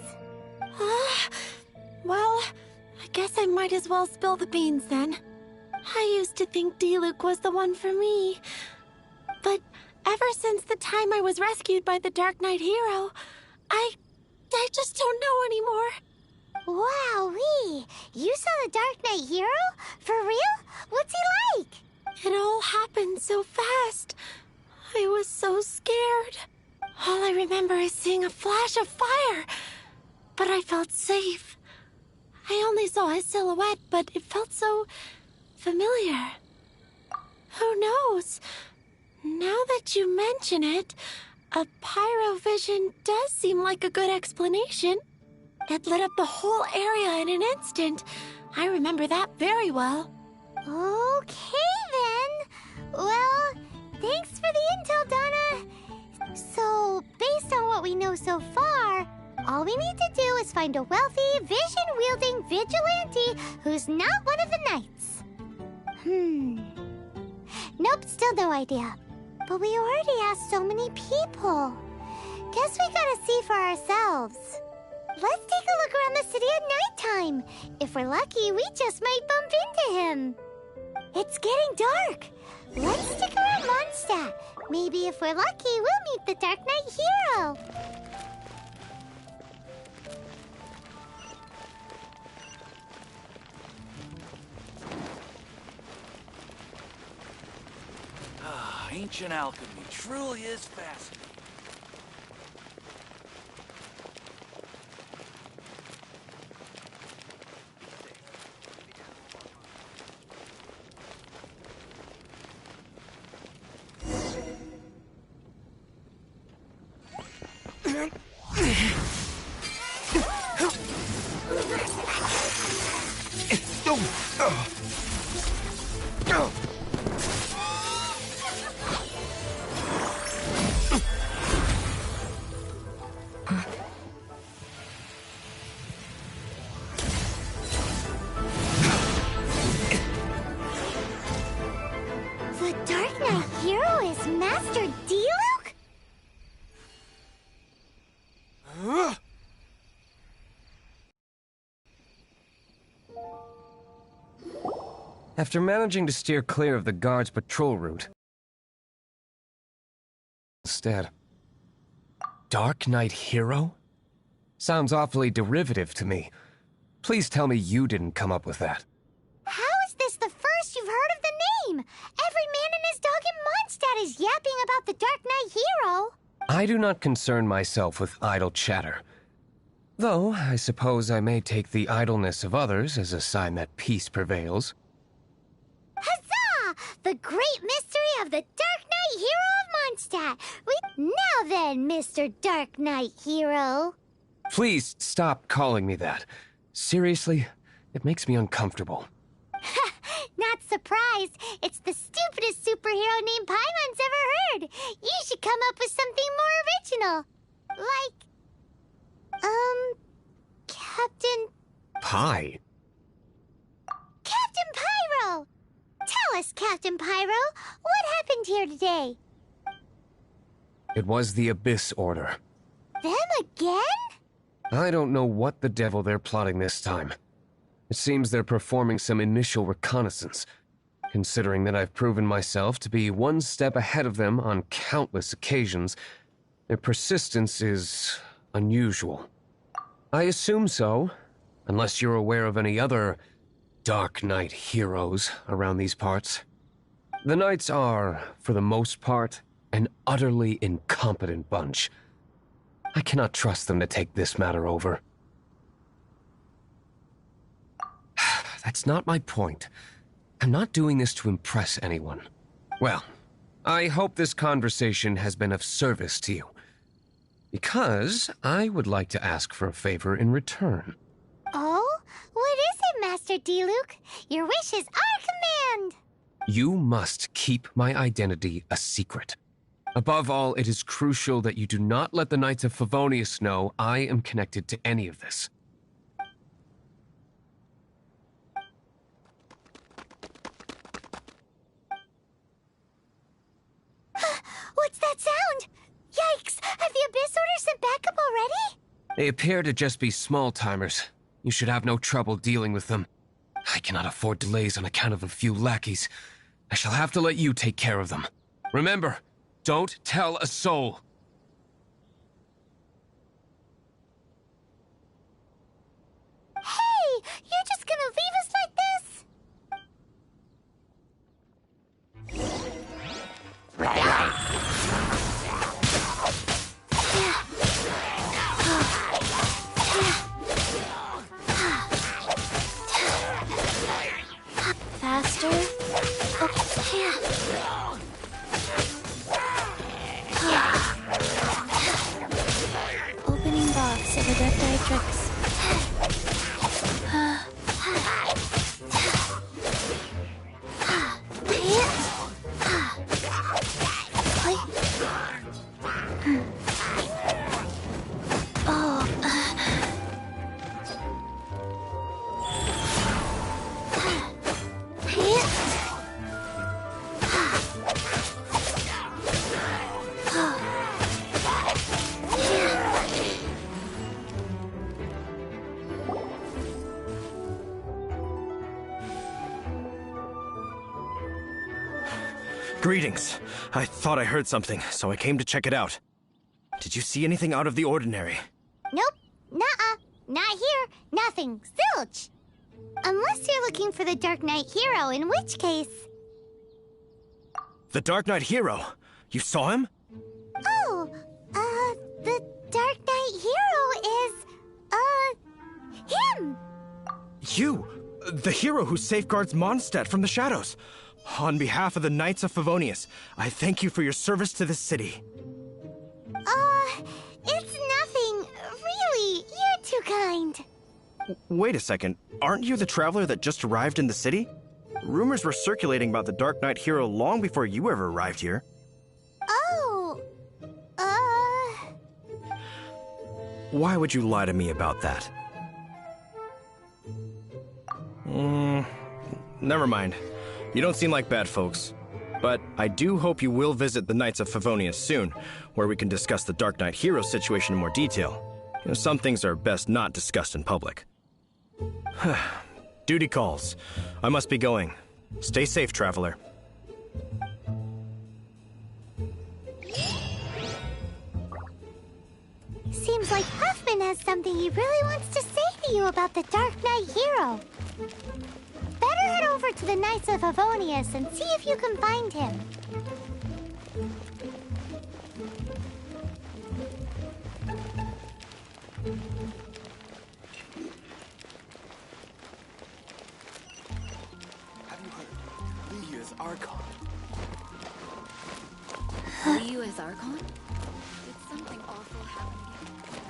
Speaker 14: Well, I guess I might as well spill the beans then. I used to think Diluc was the one for me. But ever since the time I was rescued by the Dark Knight hero, I just don't know anymore.
Speaker 1: Wowee! You saw the Dark Knight hero? For real? What's he like?
Speaker 14: It all happened so fast. I was so scared. All I remember is seeing a flash of fire. But I felt safe. I only saw his silhouette, but it felt so familiar. Who knows? Now that you mention it, a pyrovision does seem like a good explanation. It lit up the whole area in an instant. I remember that very well.
Speaker 1: Okay, then. Well, thanks for the intel, Donna. So, based on what we know so far, all we need to do is find a wealthy, vision-wielding vigilante who's not one of the knights. Nope, still no idea. But we already asked so many people. Guess we gotta see for ourselves. Let's take a look around the city at nighttime. If we're lucky, we just might bump into him. It's getting dark. Let's stick around Mondstadt. Maybe if we're lucky, we'll meet the Dark Knight hero.
Speaker 15: Ancient alchemy truly is fascinating.
Speaker 1: The Dark Knight hero is Master Diluc?
Speaker 16: After managing to steer clear of the guard's patrol route, instead. Dark Knight hero? Sounds awfully derivative to me. Please tell me you didn't come up with that.
Speaker 1: How is this the first you've heard of the name? Every man and his dog in Mondstadt is yapping about the Dark Knight hero.
Speaker 16: I do not concern myself with idle chatter. Though, I suppose I may take the idleness of others as a sign that peace prevails.
Speaker 1: Huzzah! The great mystery of the Dark Knight hero of Mondstadt. Now then, Mr. Dark Knight hero.
Speaker 16: Please stop calling me that. Seriously, it makes me uncomfortable.
Speaker 1: Not surprised. It's the stupidest superhero name Paimon's ever heard. You should come up with something more original. Like, Captain...
Speaker 16: Pie?
Speaker 1: Captain Pyro! Tell us, Captain Pyro, what happened here today?
Speaker 16: It was the Abyss Order.
Speaker 1: Them again?
Speaker 16: I don't know what the devil they're plotting this time. It seems they're performing some initial reconnaissance, considering that I've proven myself to be one step ahead of them on countless occasions. Their persistence is unusual. I assume so, unless you're aware of any other Dark Knight heroes around these parts. The Knights are, for the most part, an utterly incompetent bunch. I cannot trust them to take this matter over. That's not my point. I'm not doing this to impress anyone. Well, I hope this conversation has been of service to you. Because I would like to ask for a favor in return.
Speaker 1: Oh? What is it, Master Diluc? Your wish is our command!
Speaker 16: You must keep my identity a secret. Above all, it is crucial that you do not let the Knights of Favonius know I am connected to any of this.
Speaker 1: What's that sound? Yikes! Have the Abyss Order sent backup already?
Speaker 16: They appear to just be small-timers. You should have no trouble dealing with them. I cannot afford delays on account of a few lackeys. I shall have to let you take care of them. Remember, don't tell a soul.
Speaker 1: Hey! You're just gonna leave us like this?
Speaker 10: Faster. Opening box of Adepti
Speaker 11: Greetings. I thought I heard something, so I came to check it out. Did you see anything out of the ordinary?
Speaker 1: Nope. Nuh-uh. Not here. Nothing. Zilch. Unless you're looking for the Dark Knight hero, in which case...
Speaker 11: The Dark Knight hero? You saw him?
Speaker 1: Oh, the Dark Knight hero is, him!
Speaker 11: You! The hero who safeguards Mondstadt from the shadows. On behalf of the Knights of Favonius, I thank you for your service to this city.
Speaker 1: It's nothing. Really, you're too kind.
Speaker 11: Wait a second. Aren't you the traveler that just arrived in the city? Rumors were circulating about the Dark Knight hero long before you ever arrived here.
Speaker 1: Oh,
Speaker 11: Why would you lie to me about that? Never mind. You don't seem like bad folks. But I do hope you will visit the Knights of Favonius soon, where we can discuss the Dark Knight hero situation in more detail. Some things are best not discussed in public. Duty calls. I must be going. Stay safe, traveler.
Speaker 1: seems like Huffman has something he really wants to say to you about the Dark Knight hero. Better head over to the Knights of Favonius and see if you can find him.
Speaker 15: Have you heard? Lee is Archon.
Speaker 8: Lee is Archon? Did something awful happen again?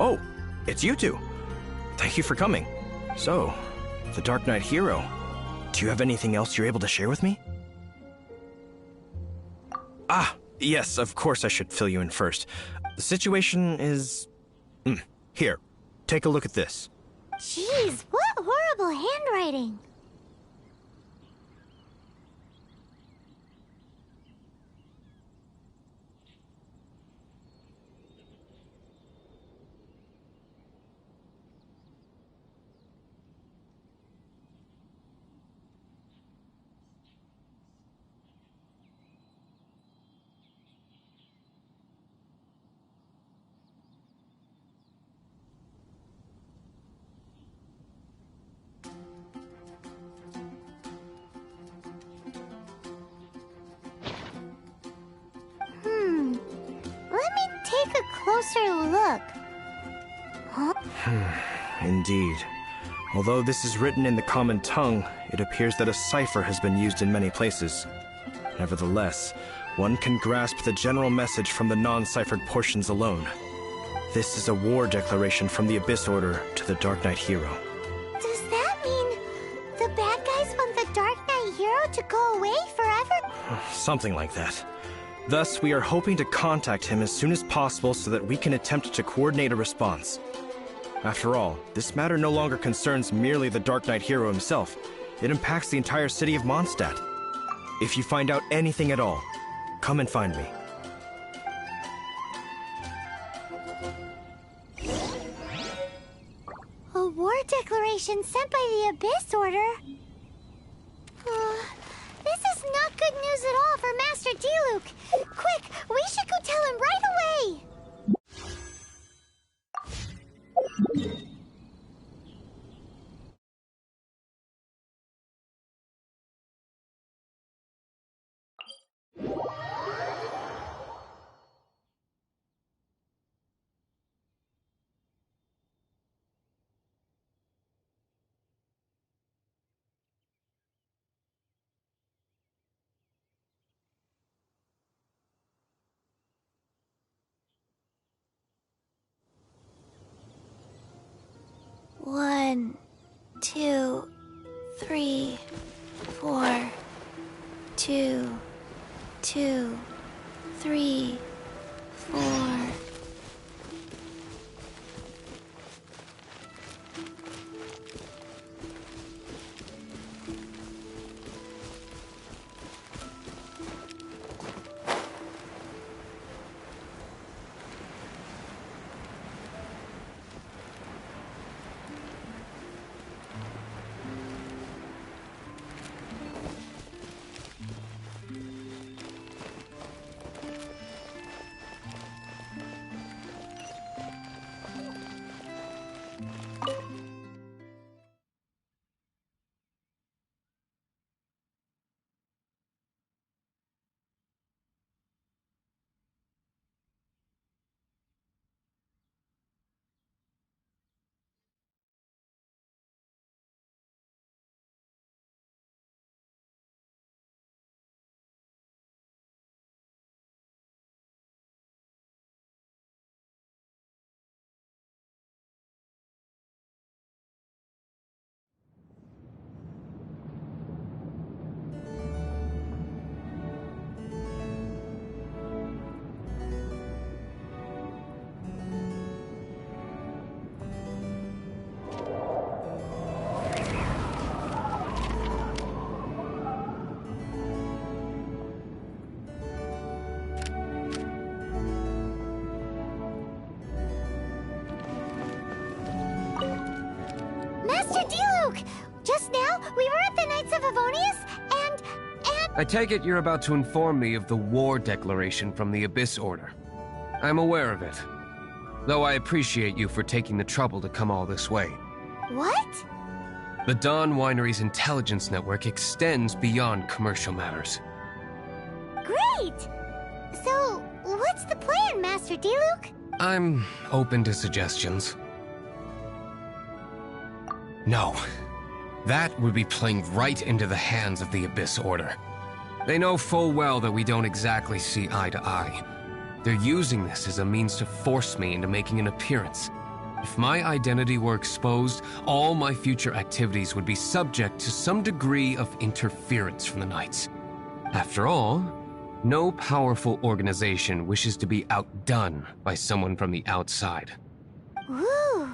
Speaker 11: Oh, it's you two. Thank you for coming. So, the Dark Knight hero. Do you have anything else you're able to share with me? Ah, yes, of course I should fill you in first. The situation is... Here, take a look at this.
Speaker 1: Jeez, what horrible handwriting. Let me take a closer look. Huh?
Speaker 11: Indeed. Although this is written in the common tongue, it appears that a cipher has been used in many places. Nevertheless, one can grasp the general message from the non-ciphered portions alone. This is a war declaration from the Abyss Order to the Dark Knight hero.
Speaker 1: Does that mean the bad guys want the Dark Knight hero to go away forever?
Speaker 11: Something like that. Thus, we are hoping to contact him as soon as possible so that we can attempt to coordinate a response. After all, this matter no longer concerns merely the Dark Knight hero himself. It impacts the entire city of Mondstadt. If you find out anything at all, come and find me.
Speaker 1: A war declaration sent by the Abyss Order? This is not good news at all for Master Diluc. Quick, we should go tell him right away! One, 2, 3, 4,
Speaker 2: 2, 2, 3, 4.
Speaker 1: Master Diluc! Just now, we were at the Knights of Avonius, and...
Speaker 16: I take it you're about to inform me of the war declaration from the Abyss Order. I'm aware of it, though I appreciate you for taking the trouble to come all this way.
Speaker 1: What?
Speaker 16: The Dawn Winery's intelligence network extends beyond commercial matters.
Speaker 1: Great! So, what's the plan, Master Diluc?
Speaker 16: I'm open to suggestions. No. That would be playing right into the hands of the Abyss Order. They know full well that we don't exactly see eye to eye. They're using this as a means to force me into making an appearance. If my identity were exposed, all my future activities would be subject to some degree of interference from the Knights. After all, no powerful organization wishes to be outdone by someone from the outside.
Speaker 1: Ooh,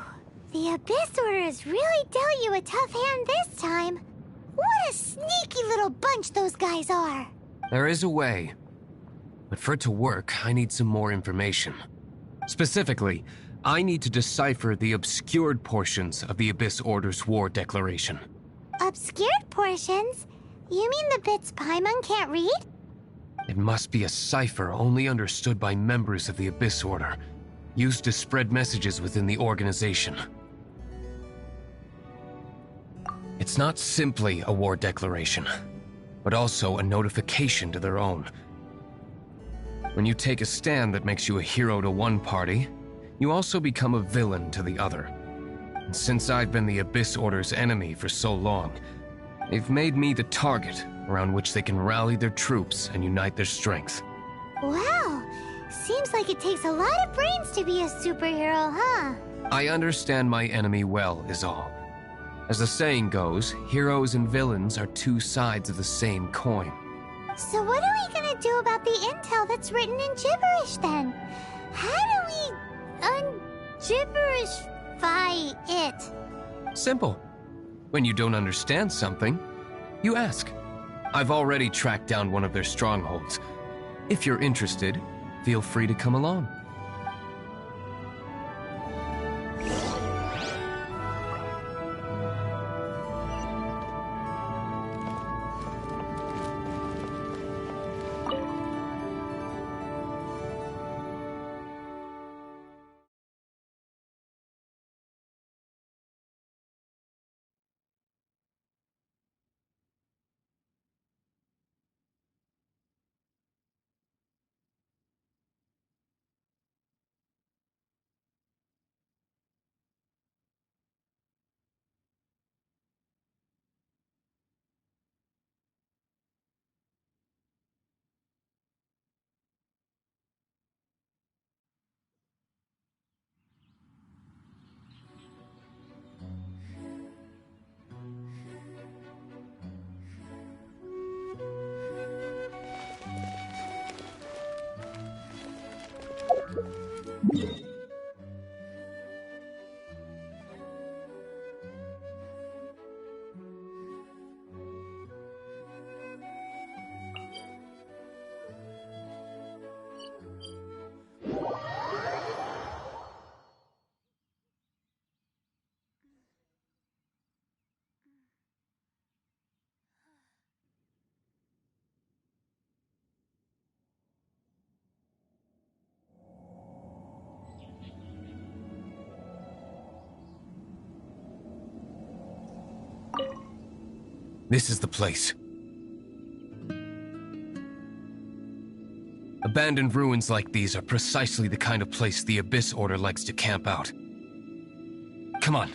Speaker 1: the Abyss Order has really dealt you a tough hand this time. What a sneaky little bunch those guys are.
Speaker 16: There is a way. But for it to work, I need some more information. Specifically, I need to decipher the obscured portions of the Abyss Order's war declaration.
Speaker 1: Obscured portions? You mean the bits Paimon can't read?
Speaker 16: It must be a cipher only understood by members of the Abyss Order, used to spread messages within the organization. It's not simply a war declaration, but also a notification to their own. When you take a stand that makes you a hero to one party, you also become a villain to the other. And since I've been the Abyss Order's enemy for so long, they've made me the target around which they can rally their troops and unite their strength.
Speaker 1: Wow, seems like it takes a lot of brains to be a superhero, huh?
Speaker 16: I understand my enemy well, is all. As the saying goes, heroes and villains are two sides of the same coin.
Speaker 1: So what are we gonna do about the intel that's written in gibberish then? How do we un-gibberishify it?
Speaker 16: Simple. When you don't understand something, you ask. I've already tracked down one of their strongholds. If you're interested, feel free to come along. This is the place. Abandoned ruins like these are precisely the kind of place the Abyss Order likes to camp out. Come on.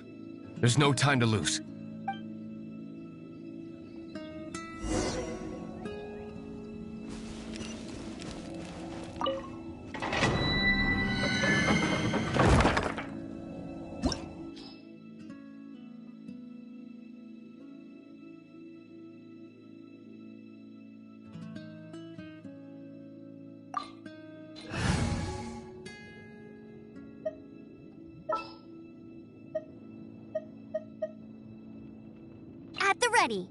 Speaker 16: There's no time to lose.
Speaker 9: At the ready.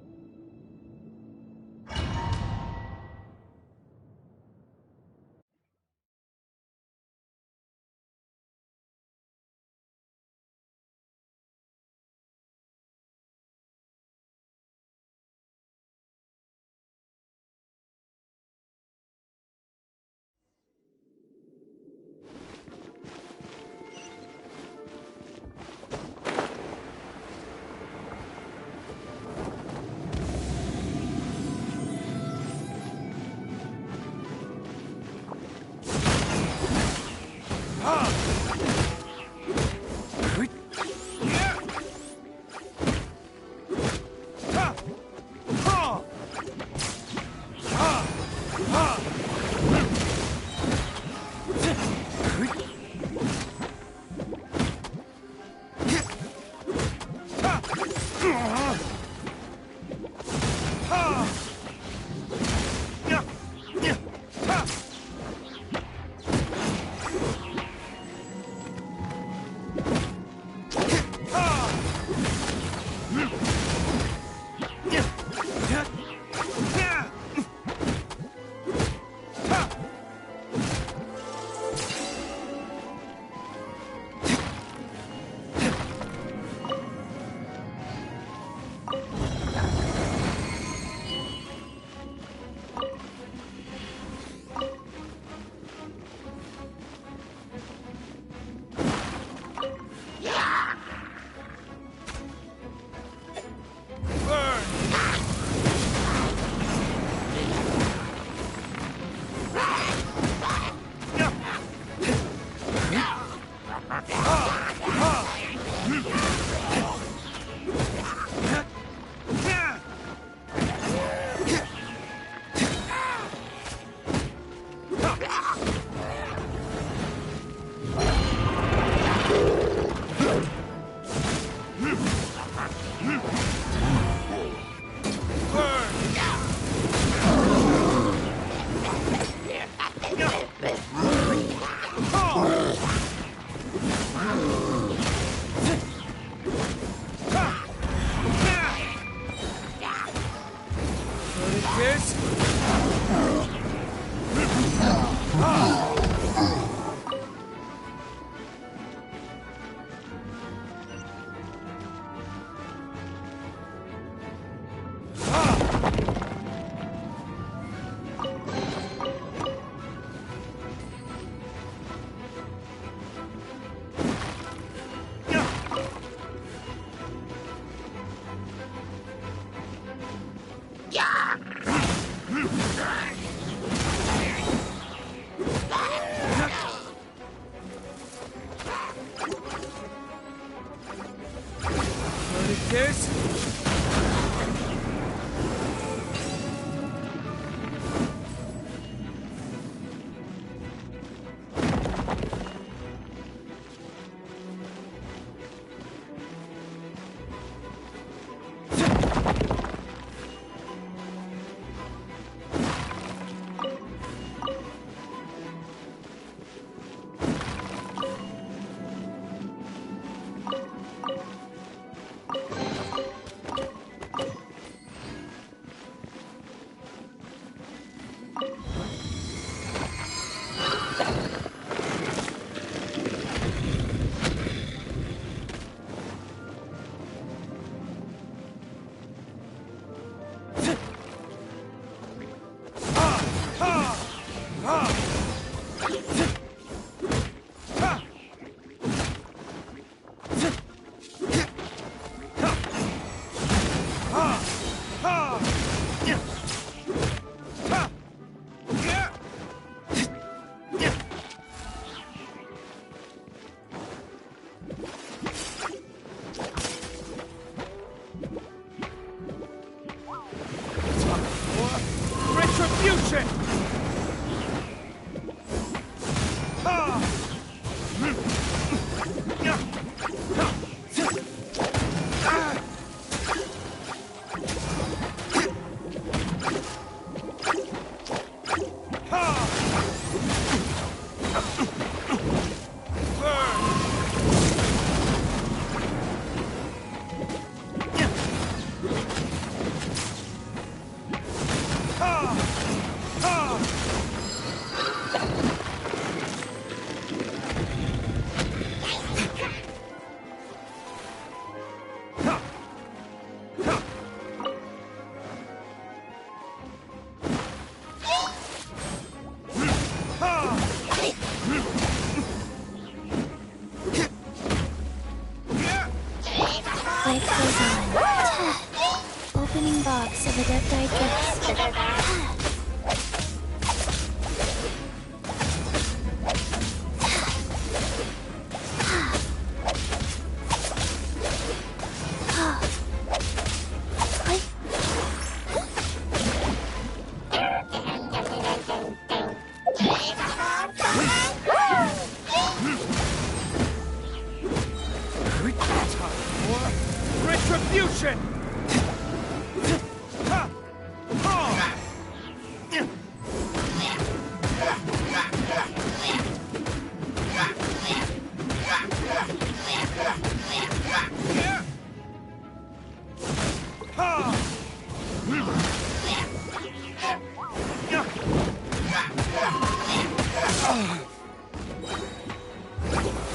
Speaker 17: Retribution!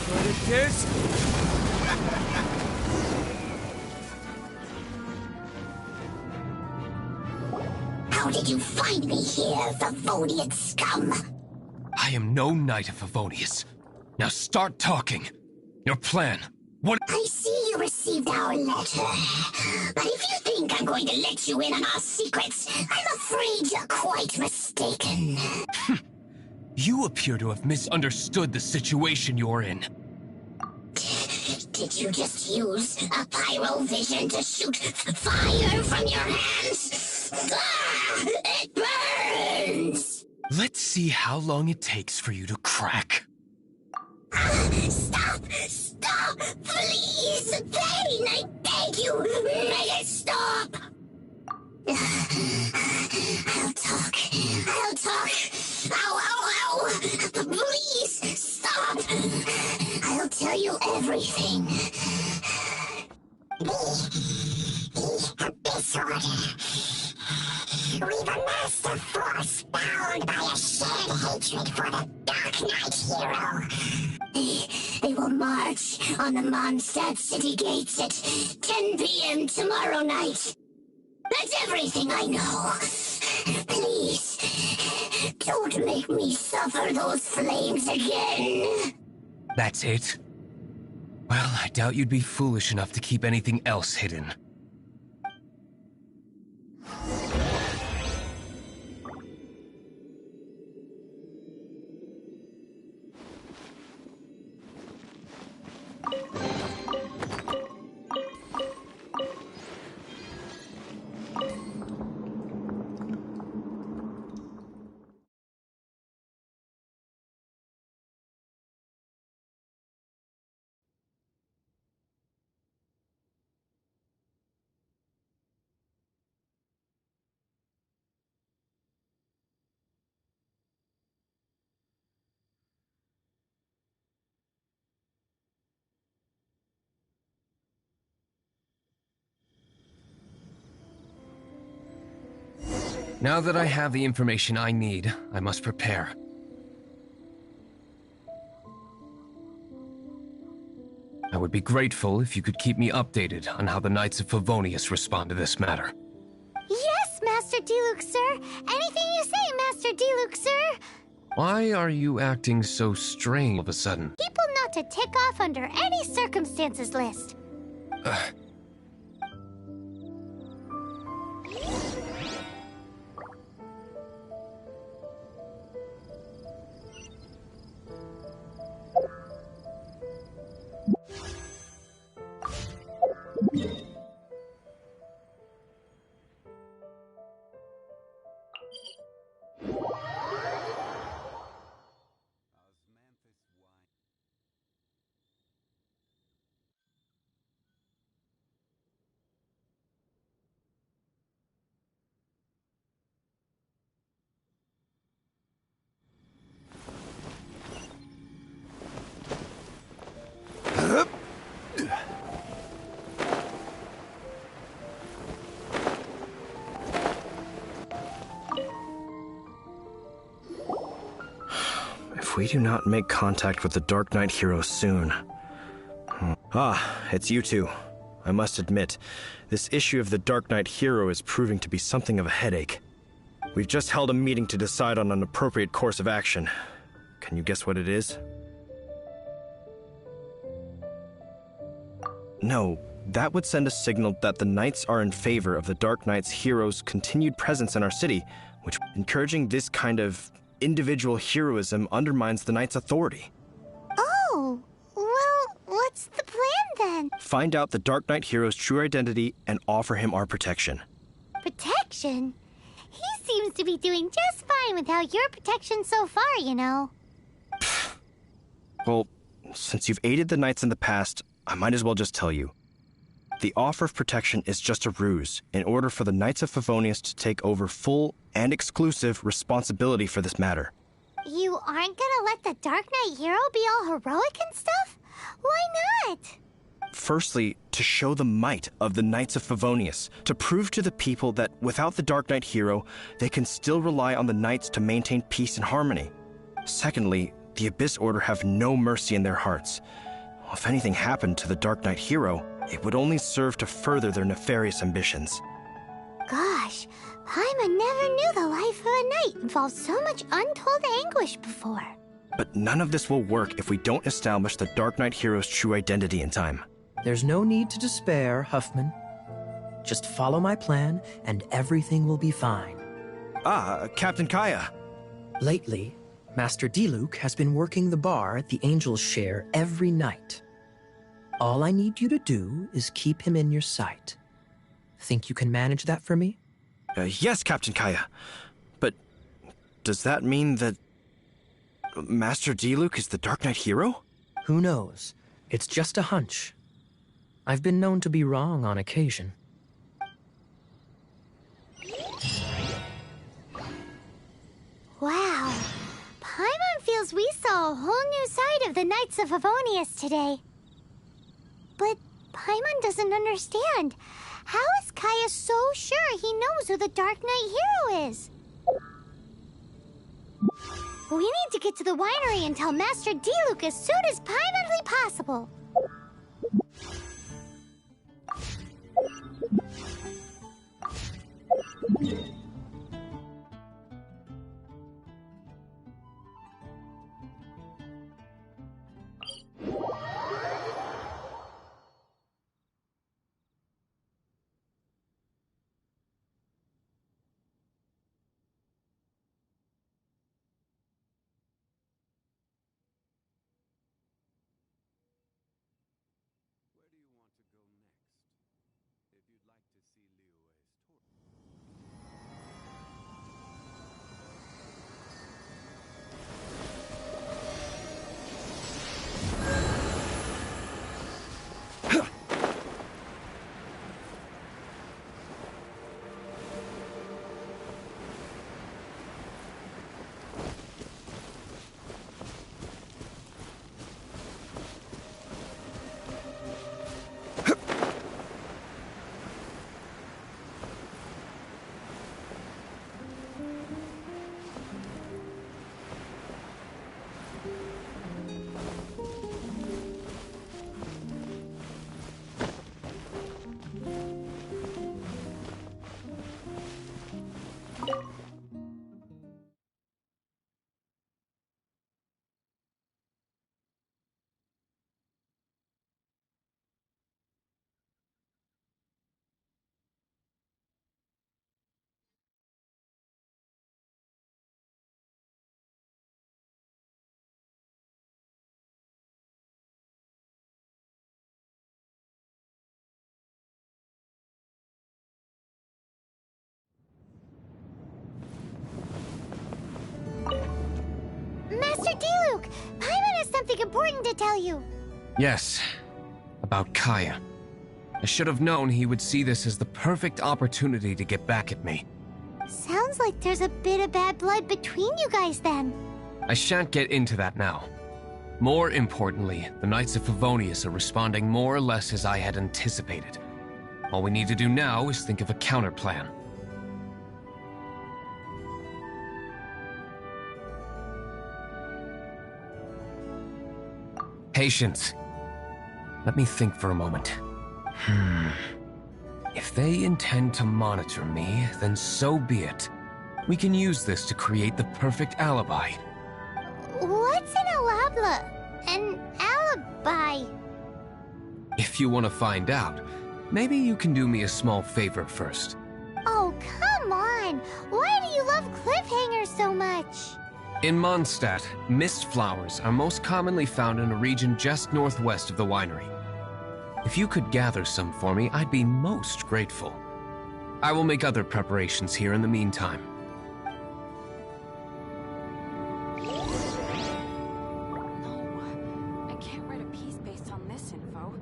Speaker 17: What it is?
Speaker 18: How did you find me here, Favonian scum?
Speaker 12: I am no knight of Favonius. Now start talking. Your plan. What?
Speaker 18: I see you received our letter. But if you think I'm going to let you in on our secrets, I'm afraid you're quite mistaken.
Speaker 12: You appear to have misunderstood the situation you're in.
Speaker 18: Did you just use a pyro vision to shoot fire from your hands? Ah, it burns!
Speaker 12: Let's see how long it takes for you to crack.
Speaker 18: Stop! Stop! Please! Pain! I beg you! Make it stop! I'll talk. I'll talk. Ow, ow, ow! Please! Stop! I'll tell you everything. This order. We've amassed a force bound by a shared hatred for the Dark Knight hero. They will march on the Mondstadt city gates at 10 p.m. tomorrow night. That's everything I know. Please, don't make me suffer those flames again.
Speaker 12: That's it? Well, I doubt you'd be foolish enough to keep anything else hidden. Now that I have the information I need, I must prepare. I would be grateful if you could keep me updated on how the Knights of Favonius respond to this matter.
Speaker 1: Yes, Master Diluc, sir. Anything you say, Master Diluc, sir.
Speaker 12: Why are you acting so strange all of a sudden?
Speaker 1: People not to tick off under any circumstances list.
Speaker 11: If we do not make contact with the Dark Knight hero soon... Ah, it's you two. I must admit, this issue of the Dark Knight hero is proving to be something of a headache. We've just held a meeting to decide on an appropriate course of action. Can you guess what it is? No, that would send a signal that the Knights are in favor of the Dark Knight's heroes' continued presence in our city, which encouraging this kind of individual heroism undermines the Knights' authority.
Speaker 1: Oh, well, what's the plan then?
Speaker 11: Find out the Dark Knight hero's true identity and offer him our protection.
Speaker 1: Protection? He seems to be doing just fine without your protection so far, you know.
Speaker 11: Well, since you've aided the Knights in the past, I might as well just tell you. The offer of protection is just a ruse in order for the Knights of Favonius to take over full and exclusive responsibility for this matter.
Speaker 1: You aren't gonna let the Dark Knight hero be all heroic and stuff? Why not?
Speaker 11: Firstly, to show the might of the Knights of Favonius, to prove to the people that without the Dark Knight hero, they can still rely on the Knights to maintain peace and harmony. Secondly, the Abyss Order have no mercy in their hearts. If anything happened to the Dark Knight hero, it would only serve to further their nefarious ambitions.
Speaker 1: Gosh, Paimon never knew the life of a knight involved so much untold anguish before.
Speaker 11: But none of this will work if we don't establish the Dark Knight hero's true identity in time.
Speaker 19: There's no need to despair, Huffman. Just follow my plan, and everything will be fine.
Speaker 11: Ah, Captain Kaya.
Speaker 19: Lately, Master Diluc has been working the bar at the Angel's Share every night. All I need you to do is keep him in your sight. Think you can manage that for me?
Speaker 11: Yes, Captain Kaya. But does that mean that Master Diluc is the Dark Knight hero?
Speaker 19: Who knows? It's just a hunch. I've been known to be wrong on occasion.
Speaker 1: Wow. Paimon feels we saw a whole new side of the Knights of Favonius today. But Paimon doesn't understand. How is Kaya so sure he knows who the Dark Knight hero is? We need to get to the winery and tell Master Diluc as soon as privately possible. Master Diluc, Paimon has something important to tell you.
Speaker 16: Yes, about Kaya. I should have known he would see this as the perfect opportunity to get back at me.
Speaker 1: Sounds like there's a bit of bad blood between you guys then.
Speaker 16: I shan't get into that now. More importantly, the Knights of Favonius are responding more or less as I had anticipated. All we need to do now is think of a counterplan. Patience. Let me think for a moment. If they intend to monitor me, then so be it. We can use this to create the perfect alibi.
Speaker 1: What's an alabla? An alibi?
Speaker 16: If you want to find out, maybe you can do me a small favor first.
Speaker 1: Oh, come on! Why do you love cliffhangers so much?
Speaker 16: In Mondstadt, mist flowers are most commonly found in a region just northwest of the winery. If you could gather some for me, I'd be most grateful. I will make other preparations here in the meantime.
Speaker 8: I can't write a piece based on this info.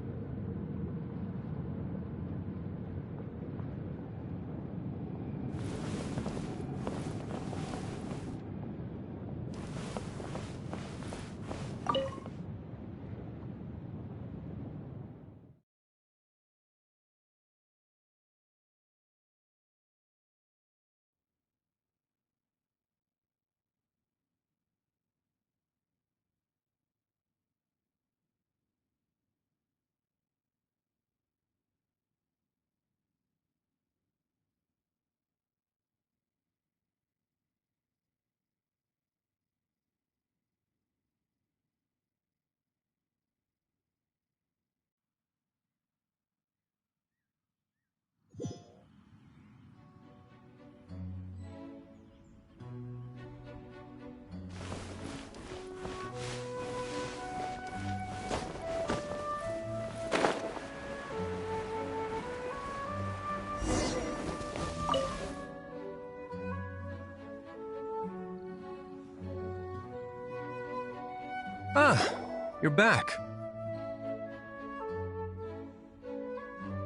Speaker 16: Ah, you're back.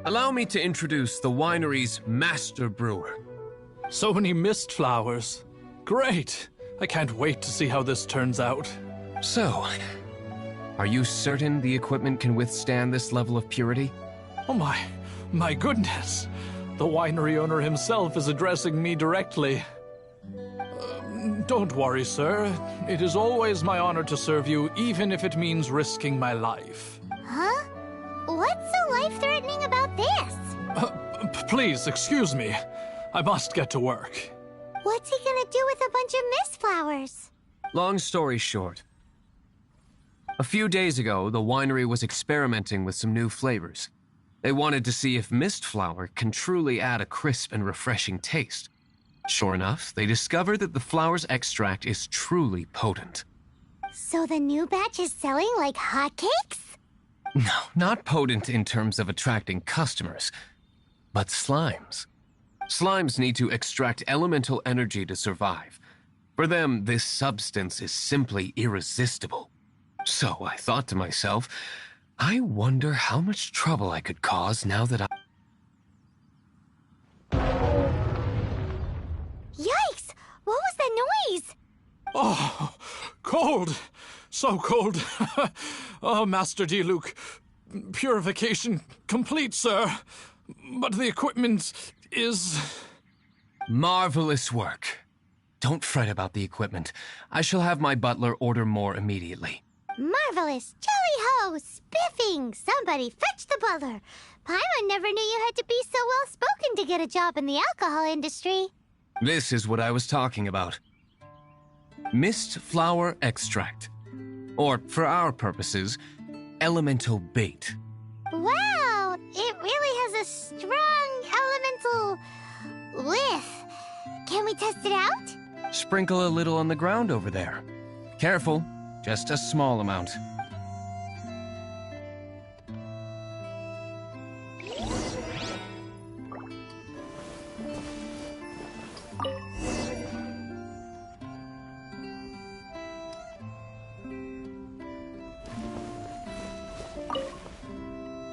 Speaker 16: Allow me to introduce the winery's master brewer.
Speaker 13: So many mist flowers. Great! I can't wait to see how this turns out.
Speaker 16: So, are you certain the equipment can withstand this level of purity?
Speaker 13: Oh my goodness! The winery owner himself is addressing me directly. Don't worry, sir. It is always my honor to serve you, even if it means risking my life.
Speaker 1: Huh? What's so life-threatening about this?
Speaker 13: Please, excuse me. I must get to work.
Speaker 1: What's he gonna do with a bunch of mist flowers?
Speaker 16: Long story short, a few days ago, the winery was experimenting with some new flavors. They wanted to see if mist flower can truly add a crisp and refreshing taste. Sure enough, they discovered that the flower's extract is truly potent.
Speaker 1: So the new batch is selling like hotcakes?
Speaker 16: No, not potent in terms of attracting customers, but slimes. Slimes need to extract elemental energy to survive. For them, this substance is simply irresistible. So I thought to myself, I wonder how much trouble I could cause now that
Speaker 1: Yikes! What was that noise?
Speaker 13: Oh, cold! So cold! Oh, Master Diluc, purification complete, sir. But the equipment is...
Speaker 16: Marvelous work. Don't fret about the equipment. I shall have my butler order more immediately.
Speaker 1: Marvelous! Jolly-ho! Spiffing! Somebody fetch the butler! Paimon never knew you had to be so well-spoken to get a job in the alcohol industry.
Speaker 16: This is what I was talking about. Mist flower extract. Or, for our purposes, elemental bait.
Speaker 1: Wow! It really has a strong elemental whiff. Can we test it out?
Speaker 16: Sprinkle a little on the ground over there. Careful, just a small amount.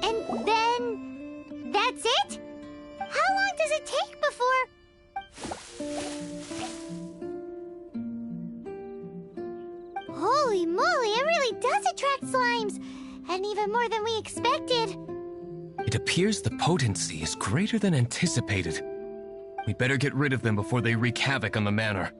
Speaker 1: And then... that's it? How long does it take before... Holy moly, it really does attract slimes! And even more than we expected.
Speaker 16: It appears the potency is greater than anticipated. We better get rid of them before they wreak havoc on the manor.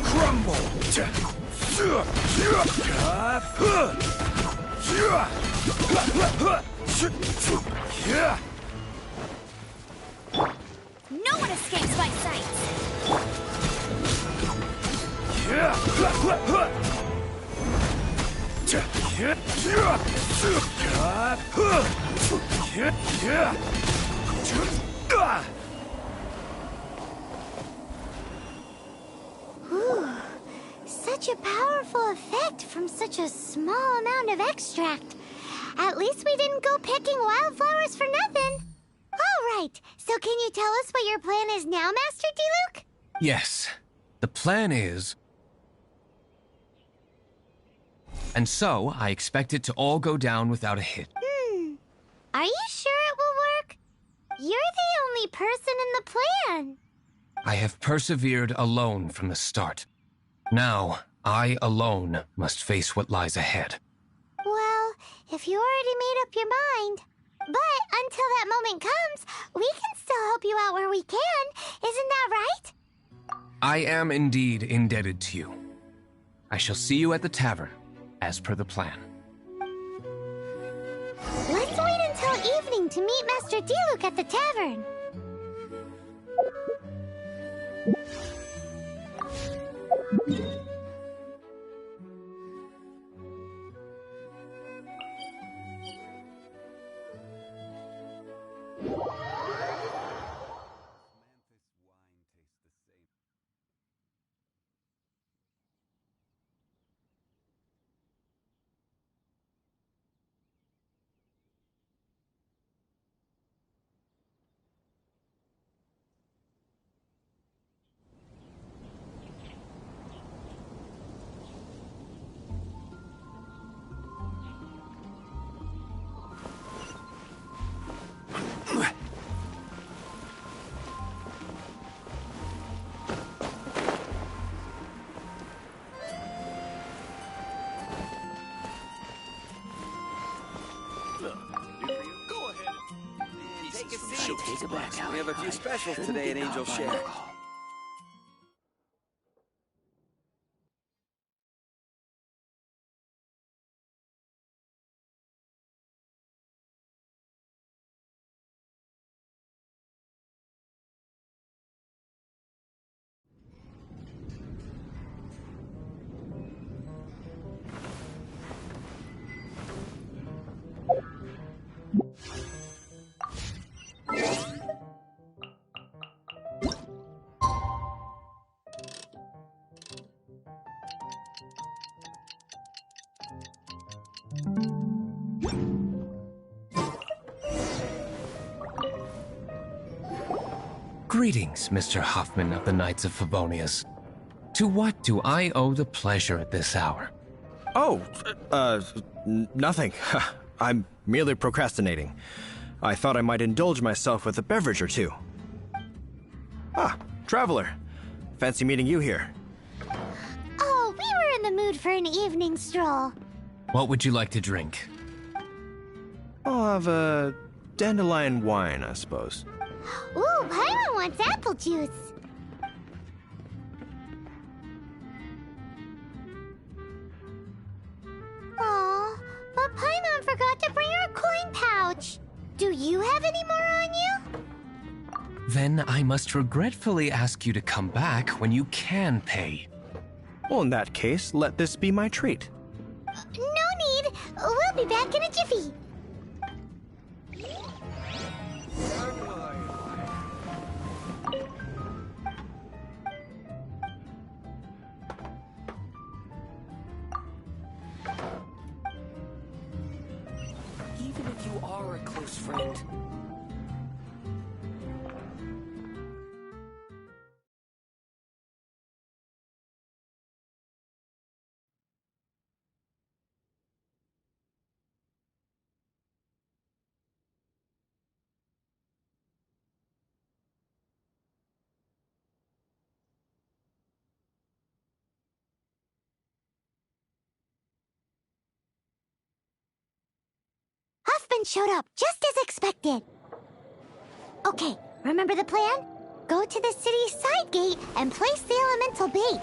Speaker 17: Crumble!
Speaker 9: No one escapes my sight!
Speaker 1: Whew. Such a powerful effect from such a small amount of extract. At least we didn't go picking wildflowers for nothing. All right, so can you tell us what your plan is now, Master Diluc?
Speaker 16: Yes. The plan is... And so, I expect it to all go down without a hit.
Speaker 1: Are you sure it will work? You're the only person in the plan.
Speaker 16: I have persevered alone from the start. Now, I alone must face what lies ahead.
Speaker 1: Well, if you already made up your mind. But until that moment comes, we can still help you out where we can. Isn't that right?
Speaker 16: I am indeed indebted to you. I shall see you at the tavern, as per the plan.
Speaker 1: Let's wait until evening to meet Master Diluc at the tavern.
Speaker 15: We have a few specials today at Angel Share.
Speaker 16: Greetings, Mr. Hoffman of the Knights of Favonius. To what do I owe the pleasure at this hour?
Speaker 11: Oh, nothing. I'm merely procrastinating. I thought I might indulge myself with a beverage or two. Ah, Traveler. Fancy meeting you here.
Speaker 1: Oh, we were in the mood for an evening stroll.
Speaker 16: What would you like to drink?
Speaker 11: I'll have a dandelion wine, I suppose.
Speaker 1: Ooh, Paimon wants apple juice. Aw, but Paimon forgot to bring her coin pouch. Do you have any more on you?
Speaker 16: Then I must regretfully ask you to come back when you can pay.
Speaker 11: Well, in that case, let this be my treat.
Speaker 1: No need. We'll be back in a jiffy.
Speaker 17: Even if you are a close friend,
Speaker 1: friend showed up, just as expected. Okay, remember the plan? Go to the city's side gate and place the elemental bait.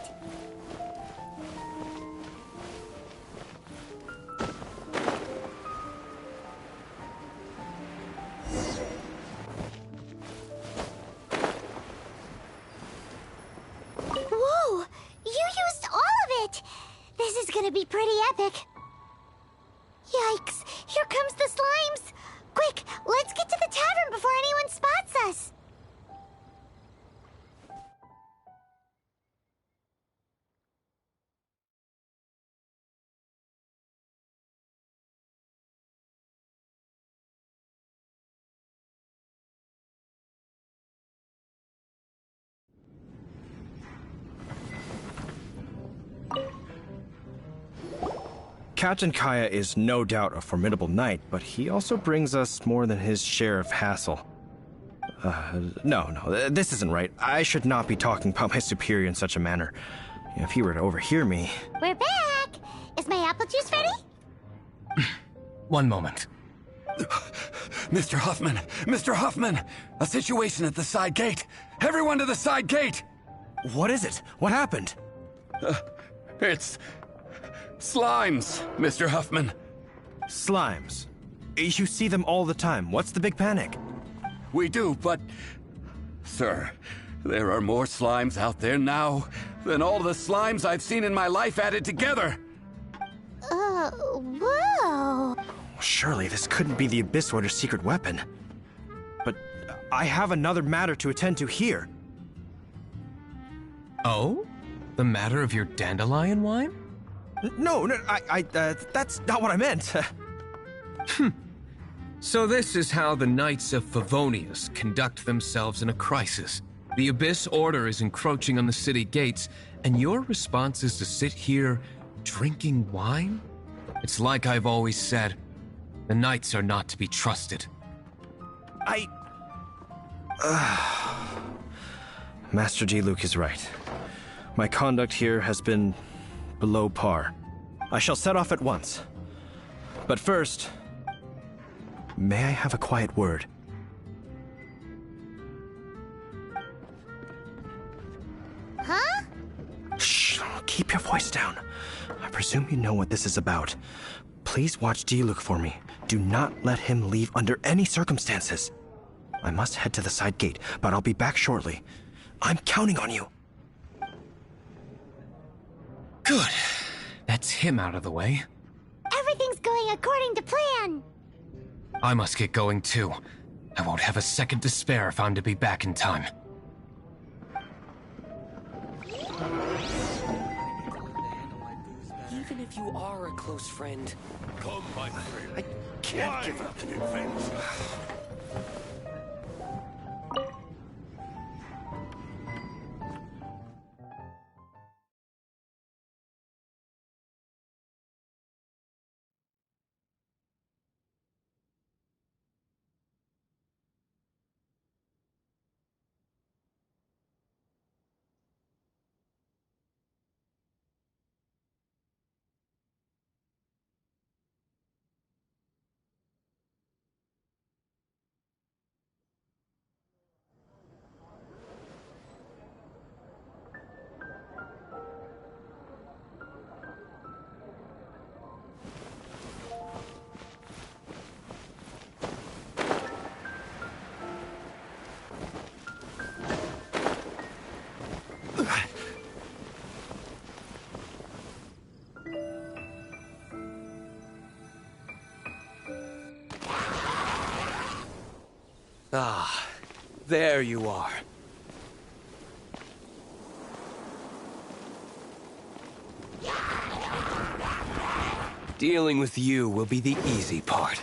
Speaker 1: Whoa! You used all of it! This is gonna be pretty epic. Yikes! Here comes the slimes! Quick, let's get to the tavern before anyone spots us!
Speaker 11: Captain Kaya is no doubt a formidable knight, but he also brings us more than his share of hassle. No, this isn't right. I should not be talking about my superior in such a manner. If he were to overhear me...
Speaker 1: We're back! Is my apple juice ready?
Speaker 12: One moment.
Speaker 20: Mr. Huffman! Mr. Huffman! A situation at the side gate! Everyone to the side gate!
Speaker 11: What is it? What happened?
Speaker 20: It's... slimes, Mr. Huffman.
Speaker 11: Slimes? You see them all the time. What's the big panic?
Speaker 20: We do, but... Sir, there are more slimes out there now than all the slimes I've seen in my life added together!
Speaker 1: Whoa!
Speaker 11: Surely this couldn't be the Abyss Order's secret weapon. But I have another matter to attend to here.
Speaker 12: Oh? The matter of your dandelion wine?
Speaker 11: No, that's not what I meant.
Speaker 16: So this is how the Knights of Favonius conduct themselves in a crisis. The Abyss Order is encroaching on the city gates, and your response is to sit here drinking wine? It's like I've always said, the Knights are not to be trusted.
Speaker 11: Master Diluc is right. My conduct here has been below par. I shall set off at once. But first, may I have a quiet word?
Speaker 1: Huh?
Speaker 11: Shh, keep your voice down. I presume you know what this is about. Please watch Diluc for me. Do not let him leave under any circumstances. I must head to the side gate, but I'll be back shortly. I'm counting on you.
Speaker 16: Good. That's him out of the way.
Speaker 1: Everything's going according to plan.
Speaker 16: I must get going too. I won't have a second to spare if I'm to be back in time.
Speaker 17: Even if you are a close friend,
Speaker 4: come, my friend.
Speaker 17: I can't give up. Ah, there you are. Dealing with you will be the easy part.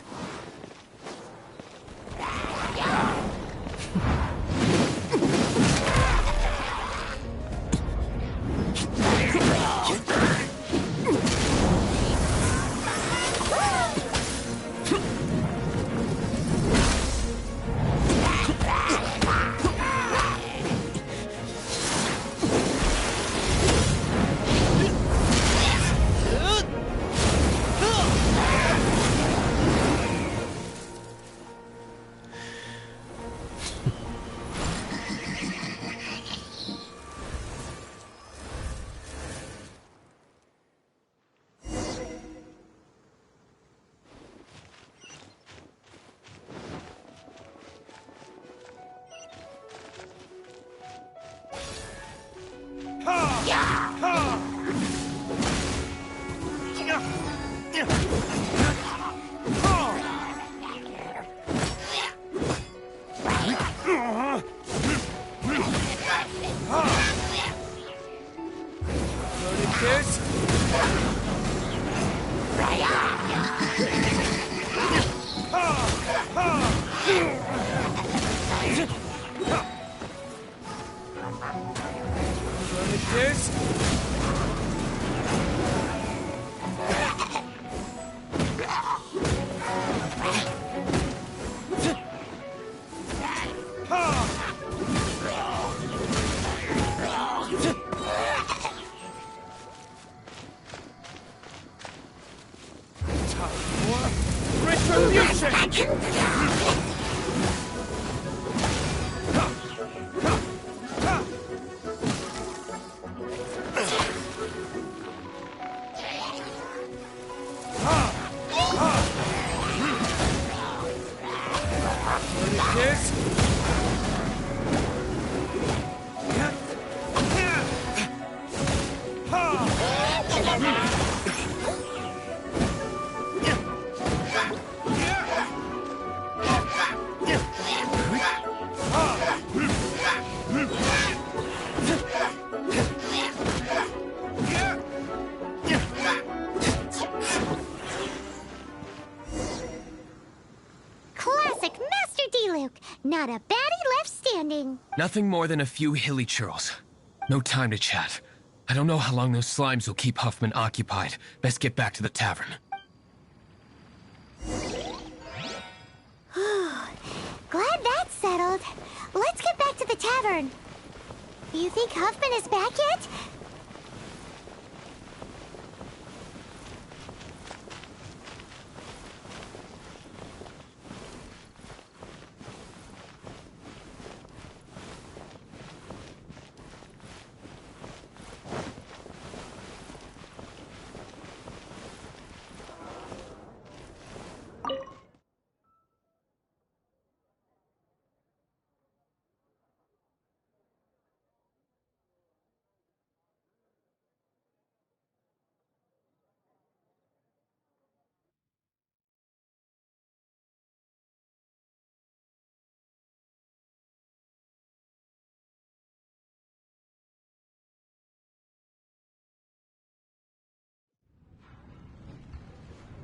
Speaker 1: Not a baddie left standing.
Speaker 16: Nothing more than a few hilly churls. No time to chat. I don't know how long those slimes will keep Huffman occupied. Best get back to the tavern.
Speaker 1: Glad that's settled. Let's get back to the tavern. You think Huffman is back yet?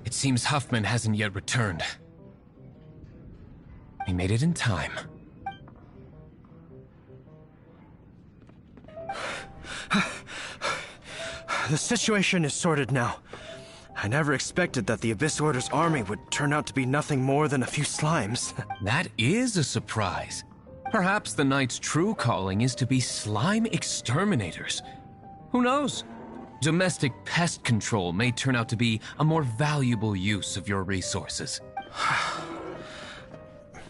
Speaker 16: It seems Huffman hasn't yet returned. We made it in time.
Speaker 11: The situation is sorted now. I never expected that the Abyss Order's army would turn out to be nothing more than a few slimes.
Speaker 16: That is a surprise. Perhaps the Knight's true calling is to be slime exterminators. Who knows? Domestic pest control may turn out to be a more valuable use of your resources.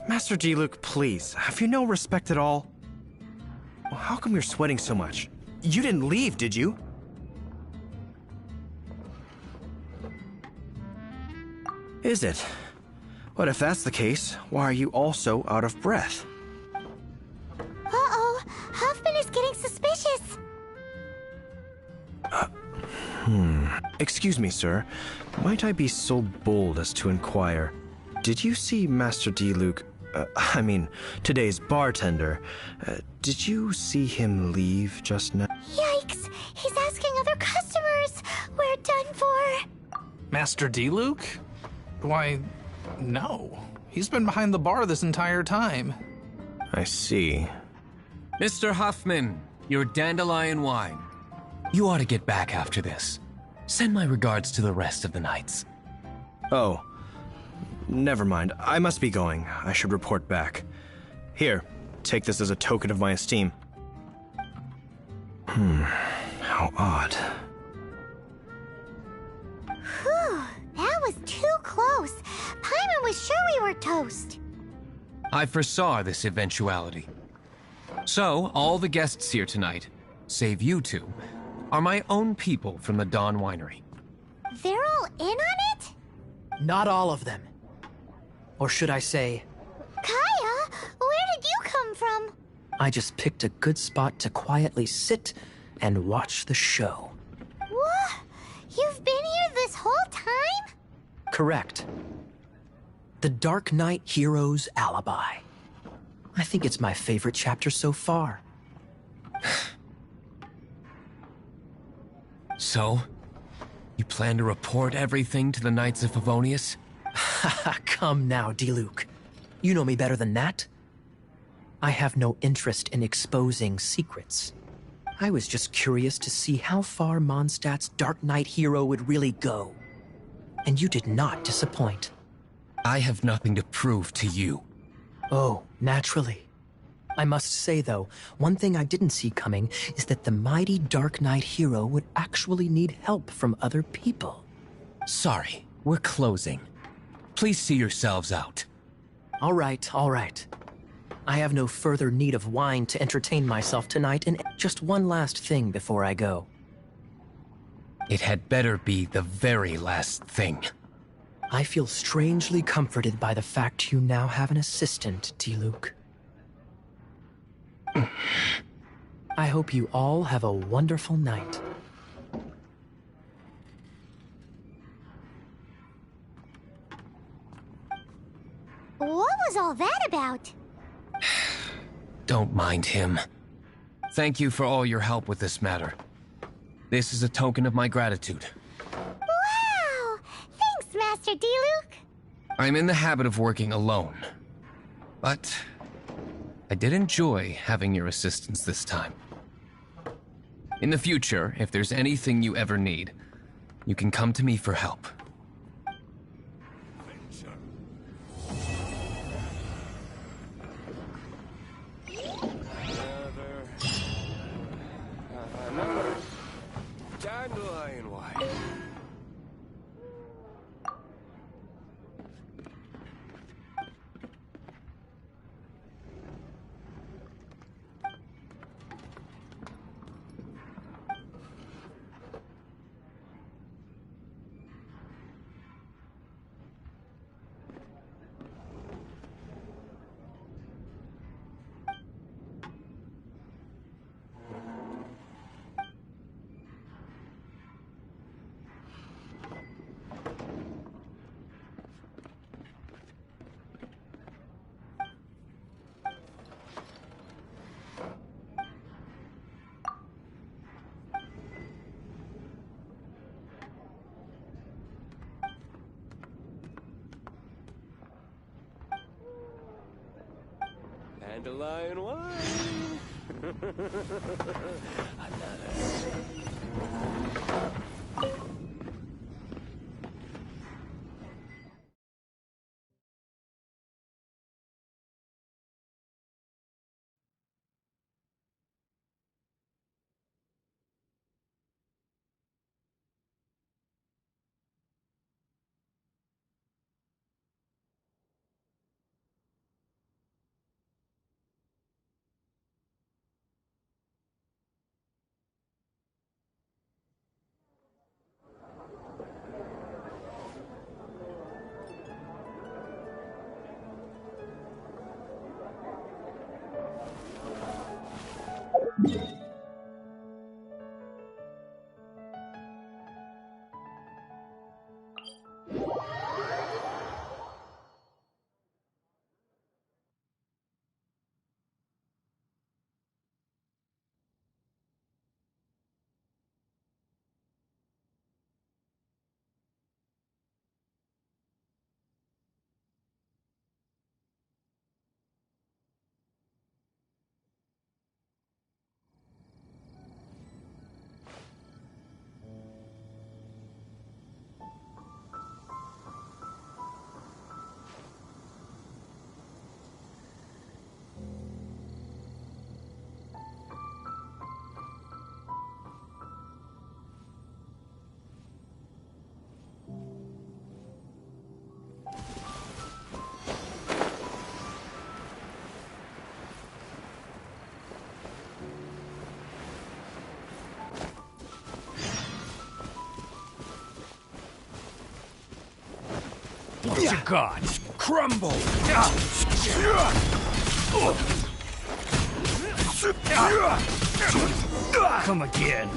Speaker 11: Master Diluc, please, have you no respect at all? Well, how come you're sweating so much? You didn't leave, did you? Is it? But if that's the case, why are you also out of breath?
Speaker 1: Uh-oh, Huffman is getting suspicious.
Speaker 11: Excuse me, sir. Might I be so bold as to inquire, did you see Master Diluc, today's bartender, did you see him leave just now?
Speaker 1: Yikes, he's asking other customers. We're done for.
Speaker 13: Master Diluc? Why, no. He's been behind the bar this entire time.
Speaker 11: I see.
Speaker 16: Mr. Huffman, your dandelion wine. You ought to get back after this. Send my regards to the rest of the knights.
Speaker 11: Oh, never mind. I must be going. I should report back. Here, take this as a token of my esteem. How odd.
Speaker 1: Whew, that was too close. Paimon was sure we were toast.
Speaker 16: I foresaw this eventuality. So, all the guests here tonight, save you two, are my own people from the Dawn Winery.
Speaker 1: They're all in on it?
Speaker 19: Not all of them. Or should I say...
Speaker 1: Kaya, where did you come from?
Speaker 19: I just picked a good spot to quietly sit and watch the show.
Speaker 1: What? You've been here this whole time?
Speaker 19: Correct. The Dark Knight Hero's Alibi. I think it's my favorite chapter so far.
Speaker 16: So, you plan to report everything to the Knights of Favonius?
Speaker 19: Come now, Diluc. You know me better than that. I have no interest in exposing secrets. I was just curious to see how far Mondstadt's Dark Knight hero would really go. And you did not disappoint.
Speaker 16: I have nothing to prove to you.
Speaker 19: Oh, naturally. I must say, though, one thing I didn't see coming is that the mighty Dark Knight hero would actually need help from other people.
Speaker 16: Sorry, we're closing. Please see yourselves out.
Speaker 19: All right, all right. I have no further need of wine to entertain myself tonight, and just one last thing before I go.
Speaker 16: It had better be the very last thing.
Speaker 19: I feel strangely comforted by the fact you now have an assistant, Diluc. I hope you all have a wonderful night.
Speaker 1: What was all that about?
Speaker 16: Don't mind him. Thank you for all your help with this matter. This is a token of my gratitude.
Speaker 1: Wow! Thanks, Master Diluc.
Speaker 16: I'm in the habit of working alone. But I did enjoy having your assistance this time. In the future, if there's anything you ever need, you can come to me for help.
Speaker 4: Another dandelion wine. Dandelion wine.
Speaker 20: Let your gods crumble!
Speaker 21: Come again.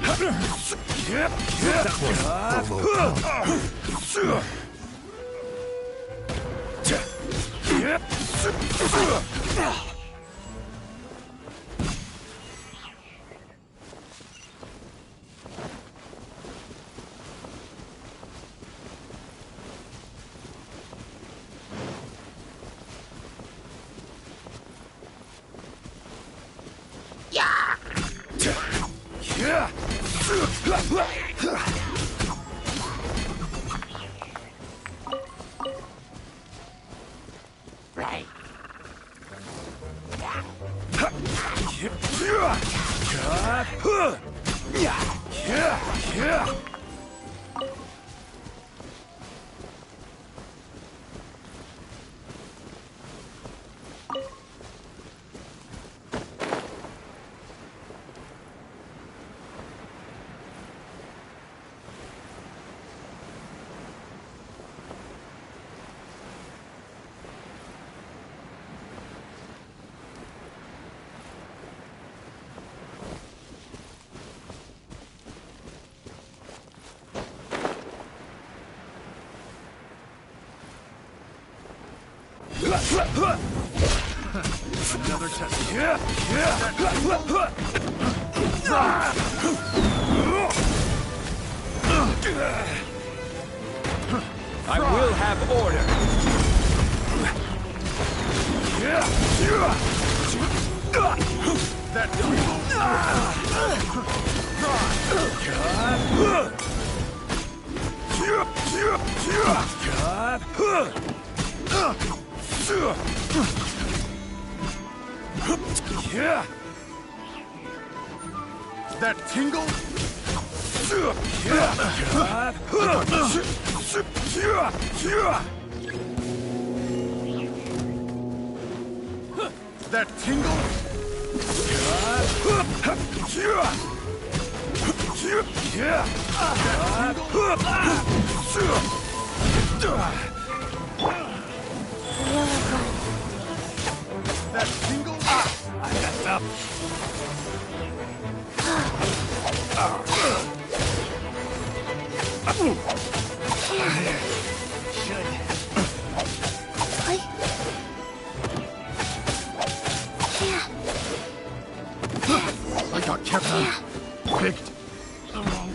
Speaker 21: Another test.
Speaker 20: I will have order.
Speaker 21: That tingle? That tingle? That tingle? I messed up. I got Kevin picked the wrong.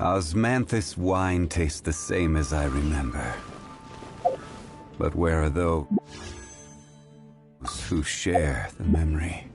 Speaker 20: Osmanthus wine tastes the same as I remember. But where are those who share the memory?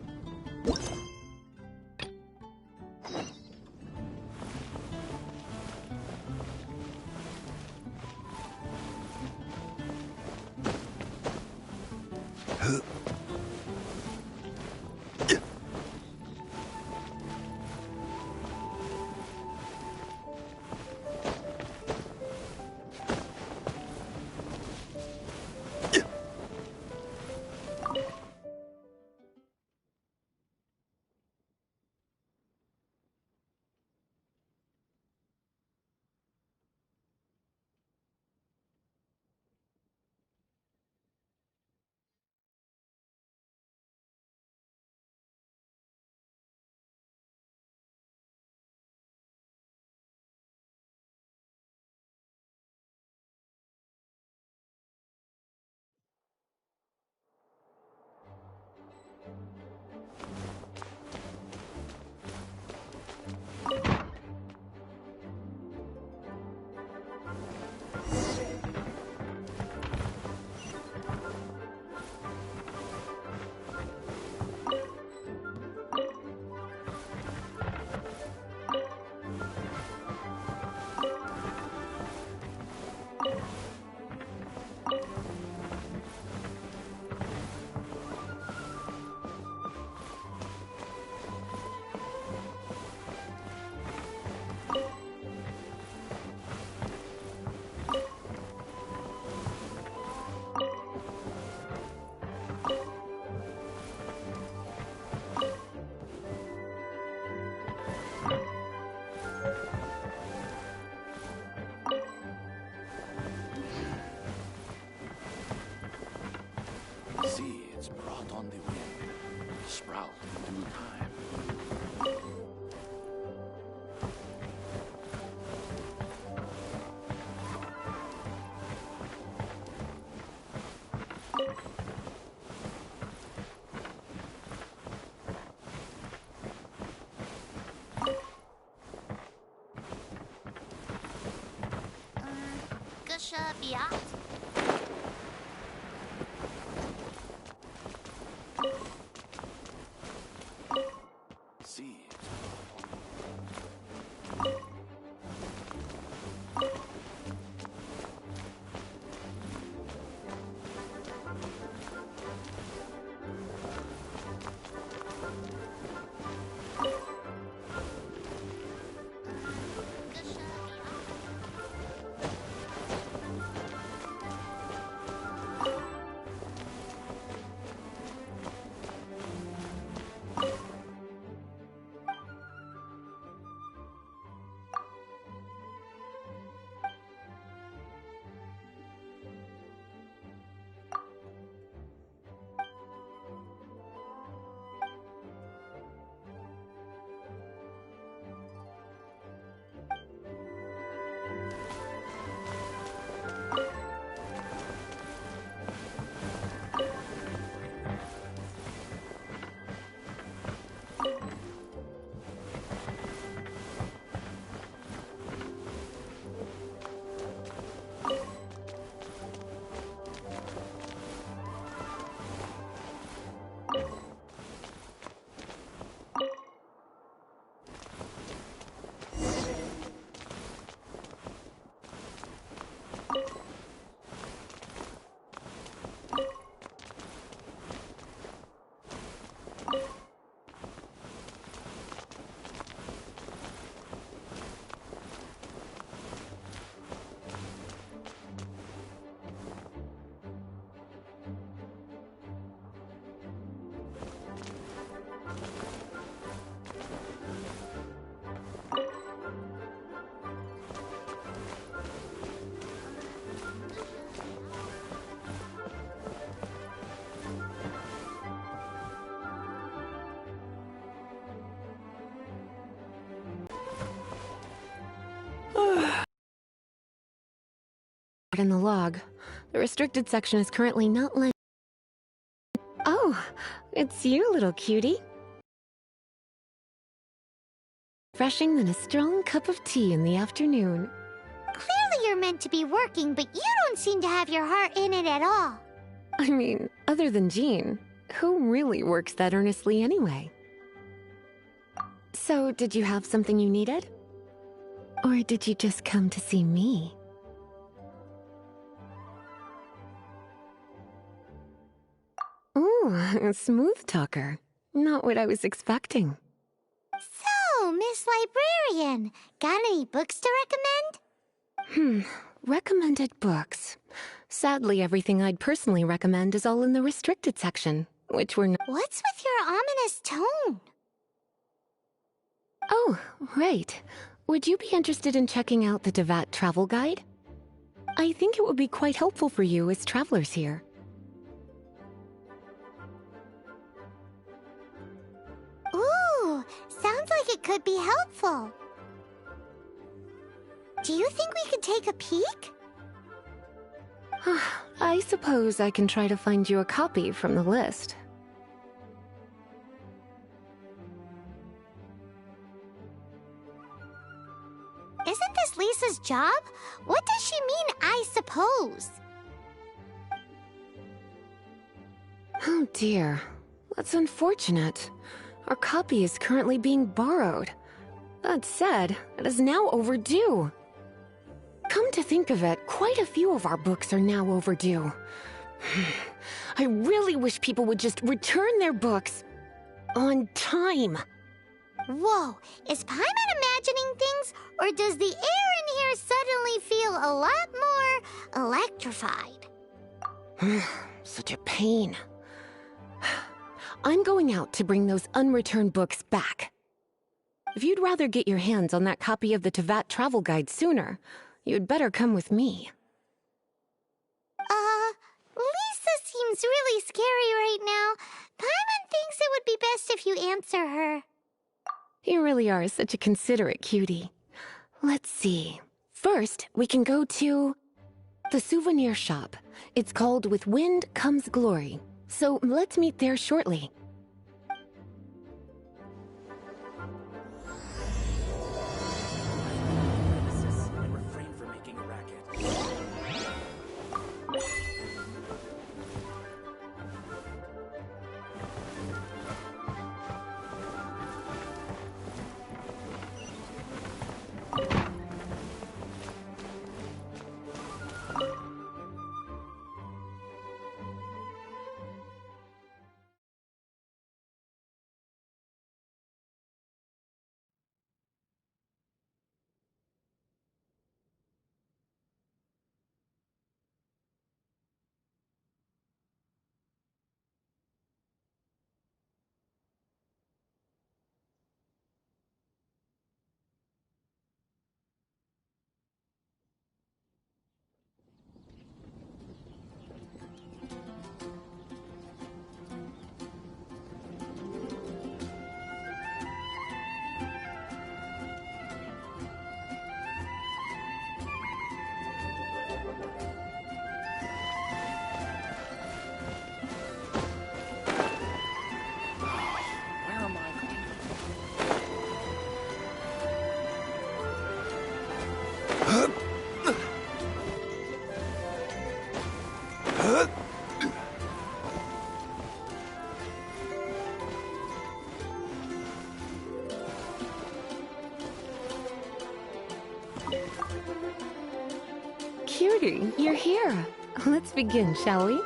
Speaker 21: Seeds brought on the wind, sprout in due time.
Speaker 1: Gusha Biat?
Speaker 21: Seeds.
Speaker 6: In the log, the restricted section is currently not letting. Oh, it's you, little cutie. refreshing than a strong cup of tea in the afternoon.
Speaker 1: Clearly you're meant to be working, but you don't seem to have your heart in it at all.
Speaker 6: I mean, other than Jean, who really works that earnestly anyway? So, did you have something you needed? Or did you just come to see me? Ooh, a smooth talker. Not what I was expecting.
Speaker 1: So, Miss Librarian, got any books to recommend?
Speaker 6: Recommended books. Sadly, everything I'd personally recommend is all in the restricted section, which we're not—
Speaker 1: What's with your ominous tone?
Speaker 6: Oh, right. Would you be interested in checking out the Devat travel guide? I think it would be quite helpful for you as travelers here.
Speaker 1: Ooh, sounds like it could be helpful. Do you think we could take a peek?
Speaker 6: I suppose I can try to find you a copy from the list.
Speaker 1: Isn't this Lisa's job? What does she mean, I suppose?
Speaker 6: Oh dear, that's unfortunate. Our copy is currently being borrowed. That said, it is now overdue. Come to think of it, quite a few of our books are now overdue. I really wish people would just return their books on time.
Speaker 1: Whoa, is Paimon imagining things, or does the air in here suddenly feel a lot more electrified?
Speaker 6: Such a pain. I'm going out to bring those unreturned books back. If you'd rather get your hands on that copy of the Tevat travel guide sooner, you'd better come with me.
Speaker 1: Lisa seems really scary right now. Paimon thinks it would be best if you answer her.
Speaker 6: You really are such a considerate cutie. Let's see. First, we can go to the souvenir shop. It's called With Wind Comes Glory. So let's meet there shortly.
Speaker 21: Refrain from making a racket.
Speaker 6: Cutie, you're here. Let's begin, shall we?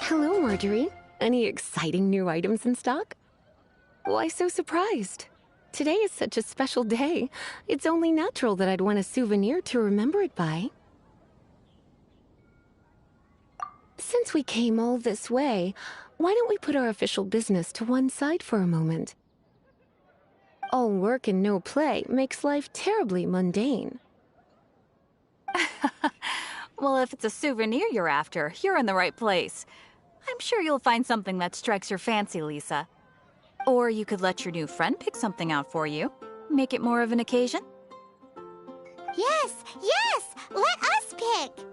Speaker 6: Hello, Marjorie. Any exciting new items in stock? Why so surprised? Today is such a special day. It's only natural that I'd want a souvenir to remember it by. Since we came all this way, why don't we put our official business to one side for a moment? All work and no play makes life terribly mundane.
Speaker 5: Well, if it's a souvenir you're after, you're in the right place. I'm sure you'll find something that strikes your fancy, Lisa. Or you could let your new friend pick something out for you. Make it more of an occasion.
Speaker 1: Yes, yes! Let us pick!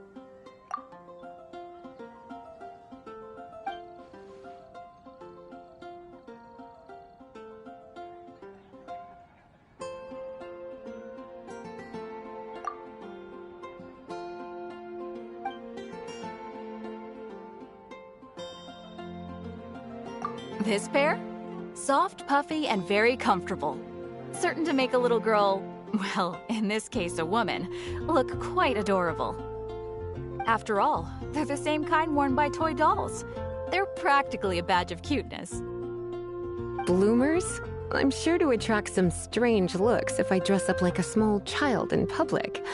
Speaker 5: This pair? Soft, puffy, and very comfortable. Certain to make a little girl, well, in this case a woman, look quite adorable. After all, they're the same kind worn by toy dolls. They're practically a badge of cuteness.
Speaker 6: Bloomers? I'm sure to attract some strange looks if I dress up like a small child in public.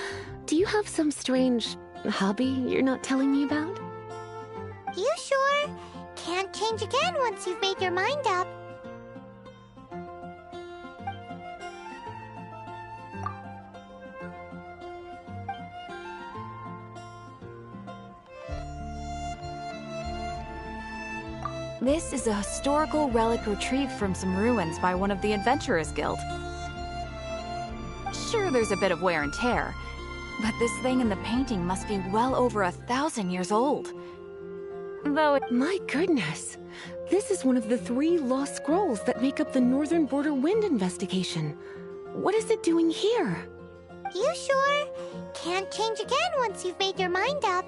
Speaker 6: Do you have some strange hobby you're not telling me about?
Speaker 1: You sure? Can't change again once you've made your mind up.
Speaker 5: This is a historical relic retrieved from some ruins by one of the Adventurers Guild. Sure, there's a bit of wear and tear, but this thing in the painting must be well over 1,000 years old. Though
Speaker 6: my goodness, this is one of the 3 lost scrolls that make up the Northern Border Wind investigation. What is it doing here?
Speaker 1: You sure? Can't change again once you've made your mind up.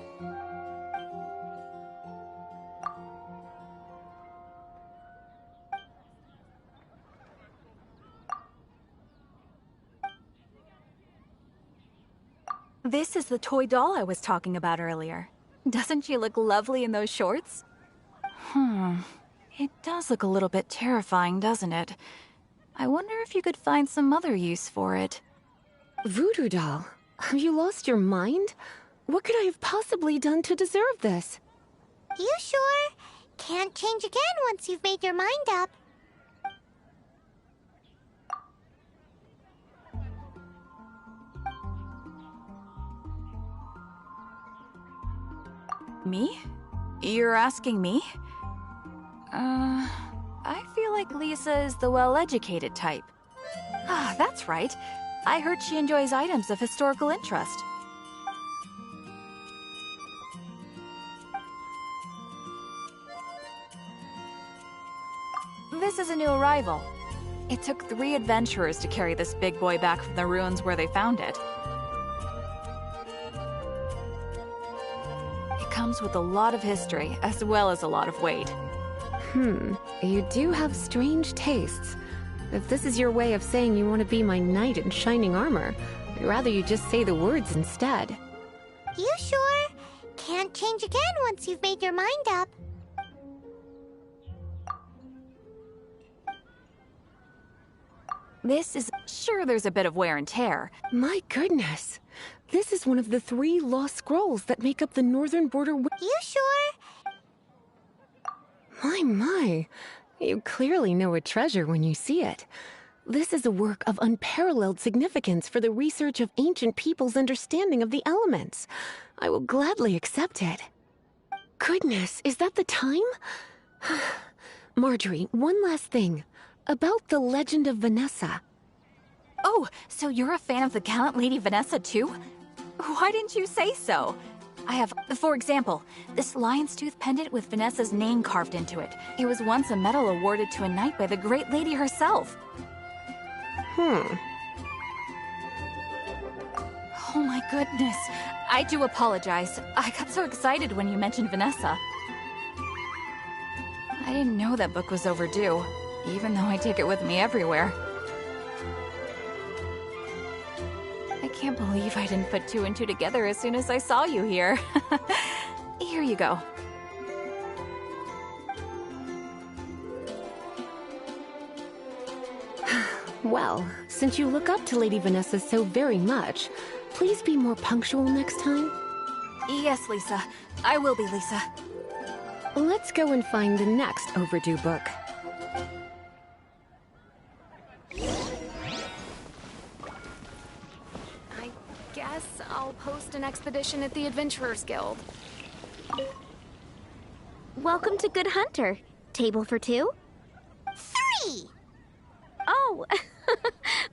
Speaker 5: This is the toy doll I was talking about earlier. Doesn't she look lovely in those shorts? It does look a little bit terrifying, doesn't it? I wonder if you could find some other use for it.
Speaker 6: Voodoo doll? Have you lost your mind? What could I have possibly done to deserve this?
Speaker 1: You sure? Can't change again once you've made your mind up.
Speaker 5: Me? You're asking me? I feel like Lisa is the well-educated type. Ah, that's right. I heard she enjoys items of historical interest. This is a new arrival. It took 3 adventurers to carry this big boy back from the ruins where they found it. It comes with a lot of history, as well as a lot of weight.
Speaker 6: You do have strange tastes. If this is your way of saying you want to be my knight in shining armor, I'd rather you just say the words instead.
Speaker 1: You sure? Can't change again once you've made your mind up.
Speaker 5: This is... Sure, there's a bit of wear and tear.
Speaker 6: My goodness. This is one of the 3 lost scrolls that make up the Northern Border...
Speaker 1: You sure?
Speaker 6: My. You clearly know a treasure when you see it. This is a work of unparalleled significance for the research of ancient people's understanding of the elements. I will gladly accept it. Goodness, is that the time? Marjorie, one last thing. About the legend of Vanessa.
Speaker 5: Oh, so you're a fan of the gallant Lady Vanessa too? Why didn't you say so? I have, for example, this lion's tooth pendant with Vanessa's name carved into it. It was once a medal awarded to a knight by the great lady herself.
Speaker 6: Oh
Speaker 5: my goodness. I do apologize. I got so excited when you mentioned Vanessa. I didn't know that book was overdue, even though I take it with me everywhere. I can't believe I didn't put 2 and 2 together as soon as I saw you here. Here you go.
Speaker 6: Well, since you look up to Lady Vanessa so very much, please be more punctual next time.
Speaker 5: Yes, Lisa. I will be, Lisa.
Speaker 6: Let's go and find the next overdue book.
Speaker 10: I guess I'll post an expedition at the Adventurers Guild.
Speaker 7: Welcome to Good Hunter. Table for 2?
Speaker 1: 3!
Speaker 7: Oh,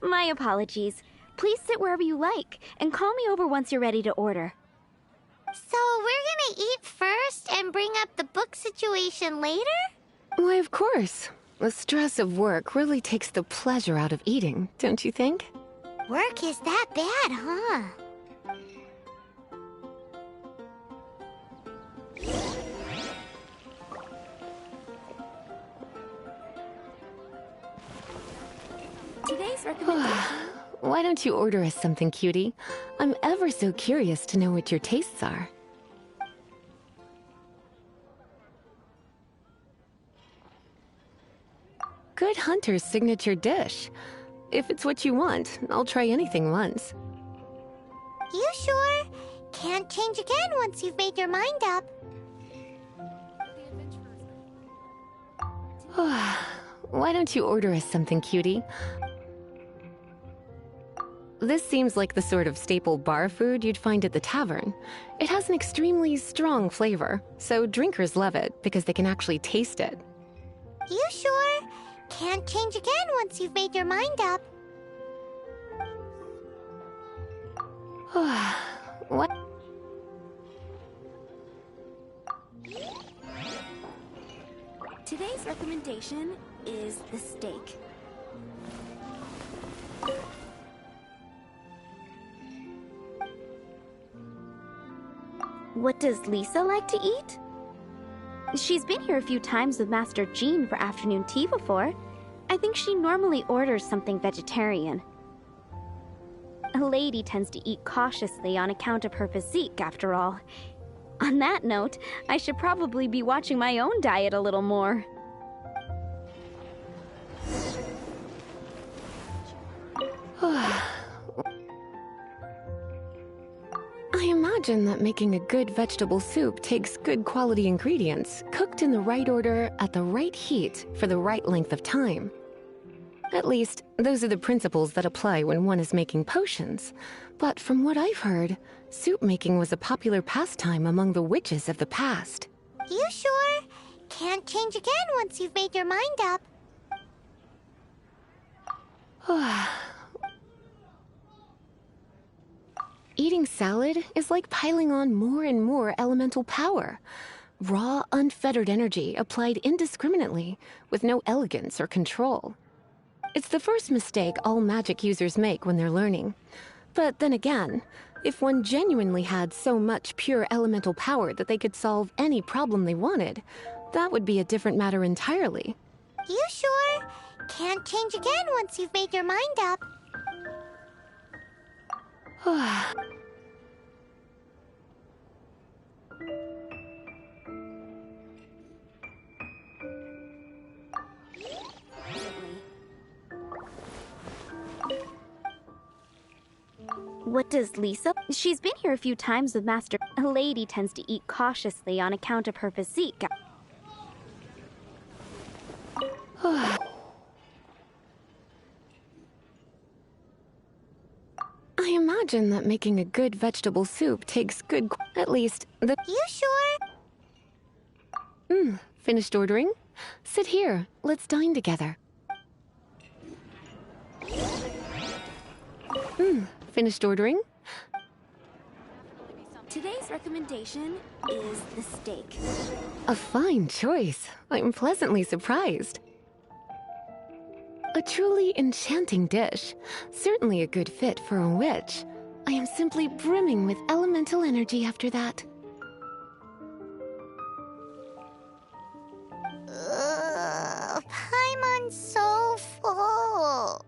Speaker 7: my apologies. Please sit wherever you like, and call me over once you're ready to order.
Speaker 1: So we're gonna eat first and bring up the book situation later?
Speaker 6: Why, of course. The stress of work really takes the pleasure out of eating, don't you think?
Speaker 1: Work is that bad, huh?
Speaker 7: recommendation?
Speaker 6: Why don't you order us something, cutie? I'm ever so curious to know what your tastes are. Good Hunter's signature dish. If it's what you want, I'll try anything once.
Speaker 1: You sure? Can't change again once you've made your mind up.
Speaker 6: Why don't you order us something, cutie? This seems like the sort of staple bar food you'd find at the tavern. It has an extremely strong flavor, so drinkers love it because they can actually taste it.
Speaker 1: You sure? Can't change again once you've made your mind up.
Speaker 6: What?
Speaker 7: Today's recommendation is the steak. What does Lisa like to eat? She's been here a few times with Master Jean for afternoon tea before. I think she normally orders something vegetarian. A lady tends to eat cautiously on account of her physique, after all. On that note, I should probably be watching my own diet a little more.
Speaker 6: I imagine that making a good vegetable soup takes good quality ingredients, cooked in the right order, at the right heat, for the right length of time. At least, those are the principles that apply when one is making potions. But from what I've heard, soup making was a popular pastime among the witches of the past.
Speaker 1: You sure? Can't change again once you've made your mind up.
Speaker 6: Eating salad is like piling on more and more elemental power. Raw, unfettered energy applied indiscriminately, with no elegance or control. It's the first mistake all magic users make when they're learning. But then again, if one genuinely had so much pure elemental power that they could solve any problem they wanted, that would be a different matter entirely.
Speaker 1: You sure? Can't change again once you've made your mind up.
Speaker 7: What does Lisa? She's been here a few times with Master. A lady tends to eat cautiously on account of her physique.
Speaker 6: I imagine that making a good vegetable soup takes good... At least, the...
Speaker 1: You sure?
Speaker 6: Finished ordering? Sit here. Let's dine together. Finished ordering?
Speaker 7: Today's recommendation is the steak.
Speaker 6: A fine choice. I'm pleasantly surprised. A truly enchanting dish. Certainly a good fit for a witch. I am simply brimming with elemental energy after that.
Speaker 1: Paimon's so full.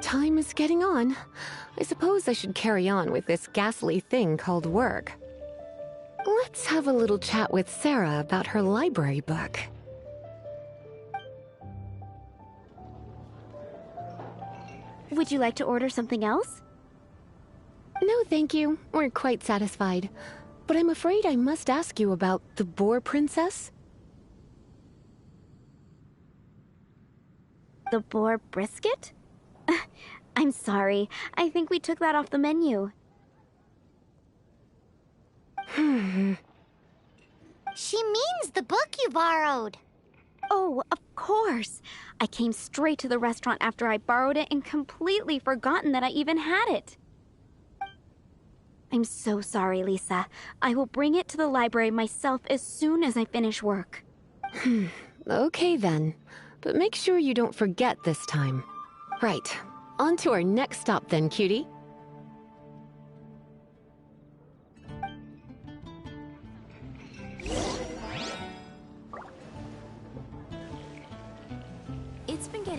Speaker 6: Time is getting on. I suppose I should carry on with this ghastly thing called work. Let's have a little chat with Sarah about her library book.
Speaker 7: Would you like to order something else?
Speaker 6: No, thank you. We're quite satisfied. But I'm afraid I must ask you about the Boar Princess.
Speaker 7: The boar brisket? I'm sorry. I think we took that off the menu.
Speaker 1: She means the book you borrowed.
Speaker 7: Oh, of course. I came straight to the restaurant after I borrowed it and completely forgotten that I even had it. I'm so sorry, Lisa. I will bring it to the library myself as soon as I finish work.
Speaker 6: Okay then. But make sure you don't forget this time. Right. On to our next stop then, cutie.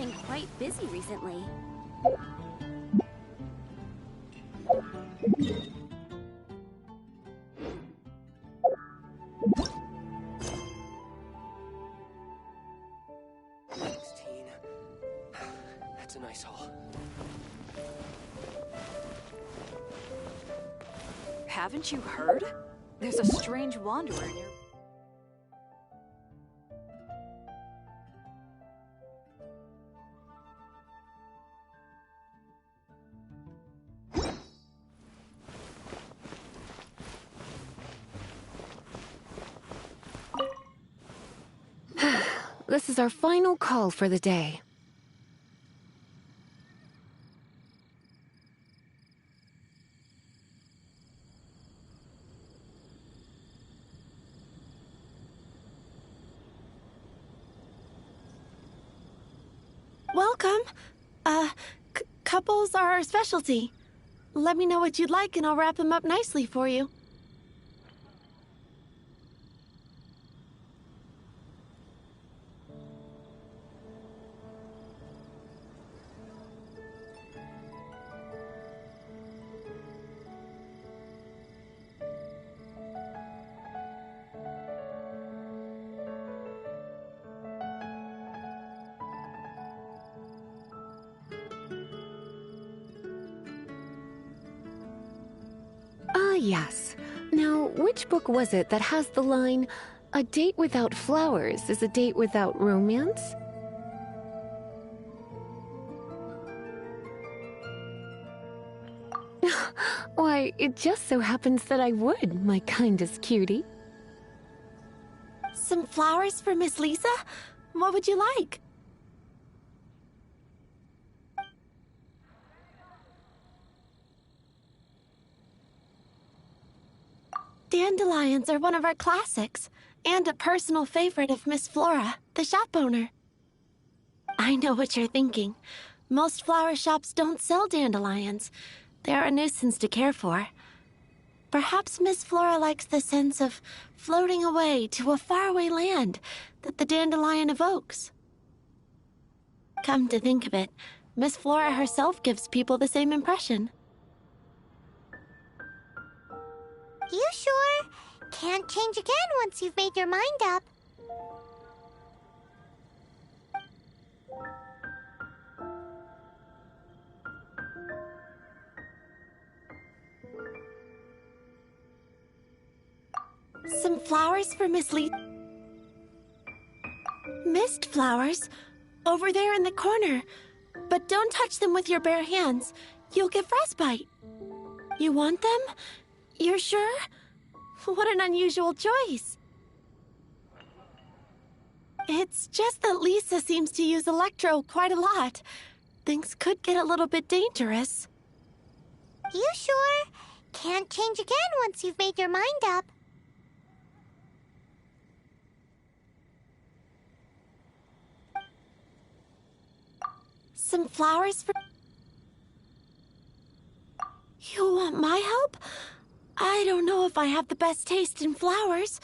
Speaker 7: getting quite busy recently.
Speaker 17: Thanks, Teen. That's a nice haul.
Speaker 5: Haven't you heard? There's a strange wanderer near.
Speaker 6: This is our final call for the day.
Speaker 14: Welcome. Couples are our specialty. Let me know what you'd like and I'll wrap them up nicely for you.
Speaker 6: Yes. Now, which book was it that has the line, "A date without flowers is a date without romance"? Why, it just so happens that I would, my kindest cutie.
Speaker 14: Some flowers for Miss Lisa? What would you like? Dandelions are one of our classics, and a personal favorite of Miss Flora, the shop owner. I know what you're thinking. Most flower shops don't sell dandelions. They're a nuisance to care for. Perhaps Miss Flora likes the sense of floating away to a faraway land that the dandelion evokes. Come to think of it, Miss Flora herself gives people the same impression.
Speaker 1: You sure? Can't change again once you've made your mind up.
Speaker 14: Some flowers for Miss Lee. Mist flowers? Over there in the corner. But don't touch them with your bare hands. You'll get frostbite. You want them? You're sure? What an unusual choice. It's just that Lisa seems to use Electro quite a lot. Things could get a little bit dangerous.
Speaker 1: You sure? Can't change again once you've made your mind up.
Speaker 14: Some flowers for... You want my help? I don't know if I have the best taste in flowers.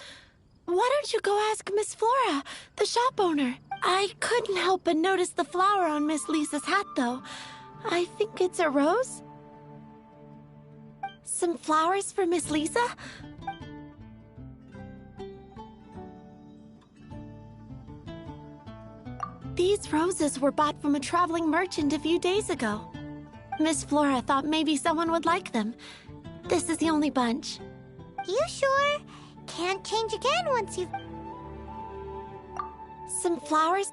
Speaker 14: Why don't you go ask Miss Flora, the shop owner? I couldn't help but notice the flower on Miss Lisa's hat, though. I think it's a rose? Some flowers for Miss Lisa? These roses were bought from a traveling merchant a few days ago. Miss Flora thought maybe someone would like them. This is the only bunch.
Speaker 1: You sure? Can't change again once you've...
Speaker 14: Some flowers...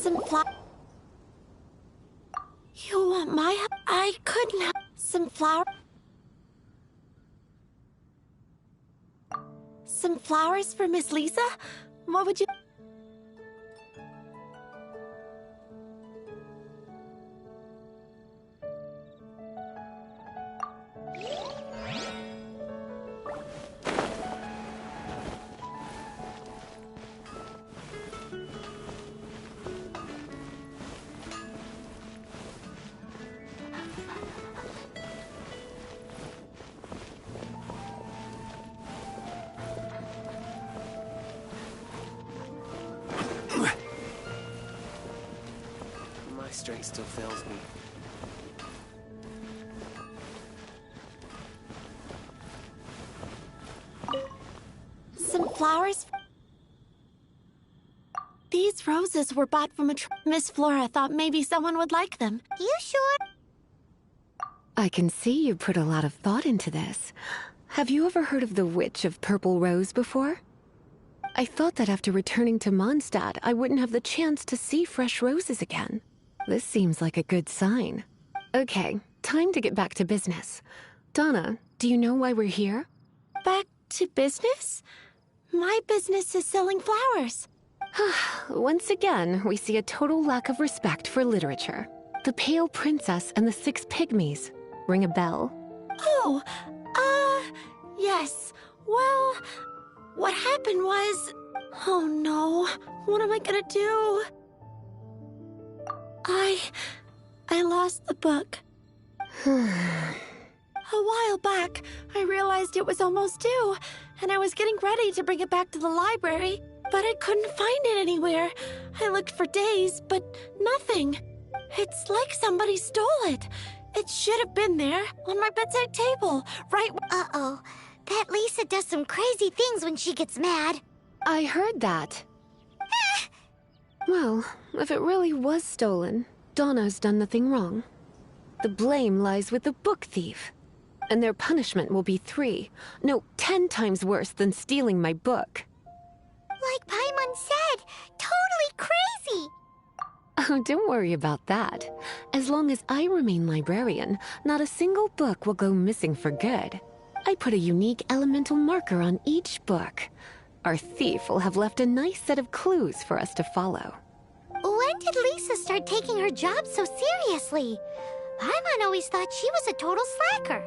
Speaker 14: some You want my help? I couldn't have some flower. Some flowers for Miss Lisa? What would you...
Speaker 17: My strength still fails me.
Speaker 14: Some flowers? These roses were bought from a Miss Flora thought maybe someone would like them.
Speaker 1: You sure?
Speaker 6: I can see you put a lot of thought into this. Have you ever heard of the Witch of Purple Rose before? I thought that after returning to Mondstadt, I wouldn't have the chance to see fresh roses again. This seems like a good sign. Okay, time to get back to business. Donna, do you know why we're here?
Speaker 14: Back to business? My business is selling flowers.
Speaker 6: Once again, we see a total lack of respect for literature. The Pale Princess and the Six Pygmies. Ring a bell?
Speaker 14: Oh, yes. Well, what happened was... Oh no, what am I gonna do? I lost the book. A while back, I realized it was almost due, and I was getting ready to bring it back to the library, but I couldn't find it anywhere. I looked for days, but nothing. It's like somebody stole it. It should have been there, on my bedside table, right...
Speaker 1: Uh-oh. That Lisa does some crazy things when she gets mad.
Speaker 6: I heard that. Well, if it really was stolen, Donna's done nothing wrong. The blame lies with the book thief. And their punishment will be 10 times worse than stealing my book.
Speaker 1: Like Paimon said, totally crazy!
Speaker 6: Oh, don't worry about that. As long as I remain librarian, not a single book will go missing for good. I put a unique elemental marker on each book. Our thief will have left a nice set of clues for us to follow.
Speaker 1: When did Lisa start taking her job so seriously? Paimon always thought she was a total slacker.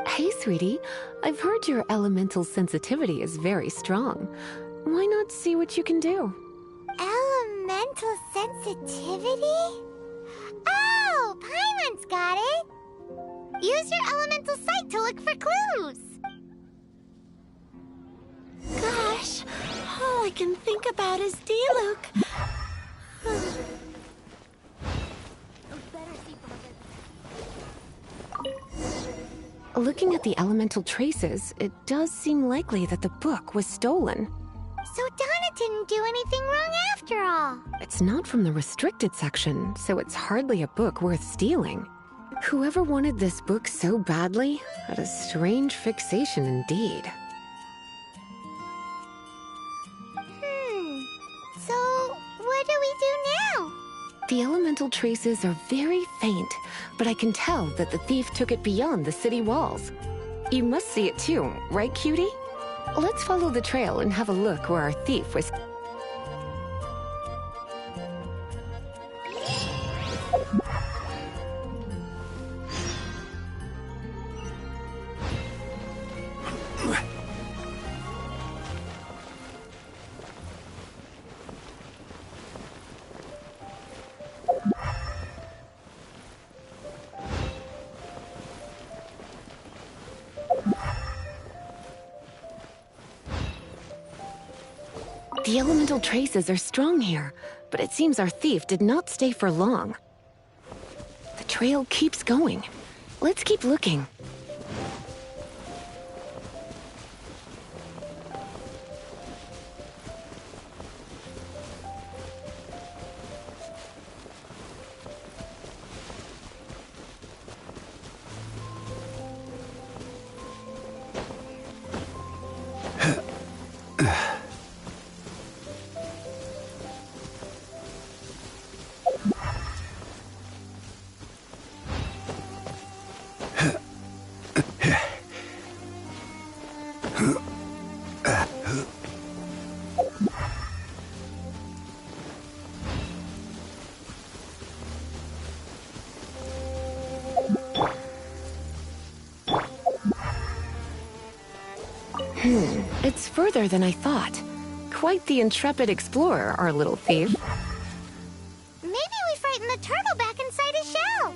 Speaker 6: Hey, sweetie. I've heard your elemental sensitivity is very strong. Why not see what you can do?
Speaker 1: Elemental sensitivity? Oh, Paimon's got it! Use your elemental sight to look for clues!
Speaker 14: Gosh, all I can think about is D-Luke.
Speaker 6: Looking at the elemental traces, it does seem likely that the book was stolen.
Speaker 1: So Donna didn't do anything wrong after all.
Speaker 6: It's not from the restricted section, so it's hardly a book worth stealing. Whoever wanted this book so badly had a strange fixation indeed.
Speaker 1: So what do we do now?
Speaker 6: The elemental traces are very faint, but I can tell that the thief took it beyond the city walls. You must see it too, right, cutie? Let's follow the trail and have a look where our thief was. The elemental traces are strong here, but it seems our thief did not stay for long. The trail keeps going. Let's keep looking. It's further than I thought. Quite the intrepid explorer, our little thief.
Speaker 1: Maybe we frightened the turtle back inside his shell.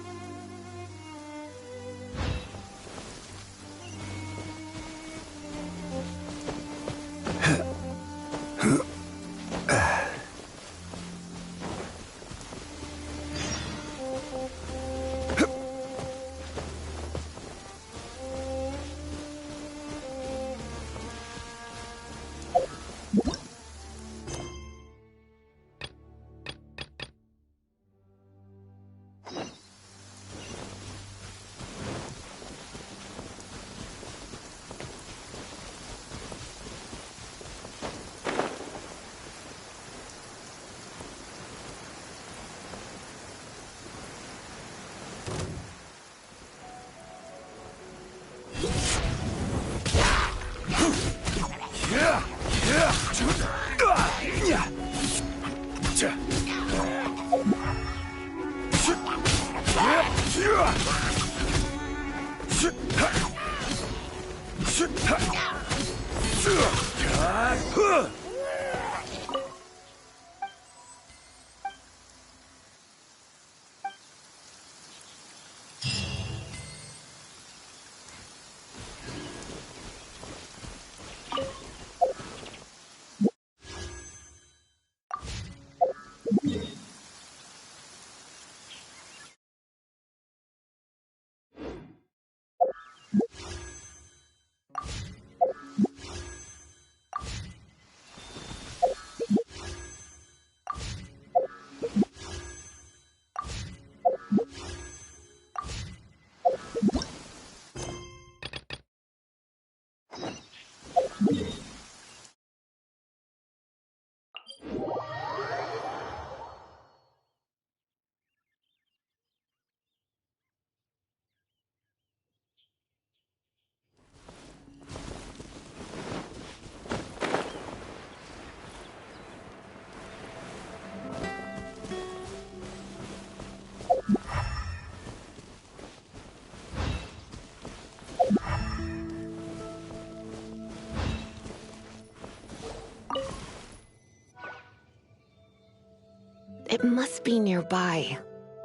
Speaker 6: It must be nearby.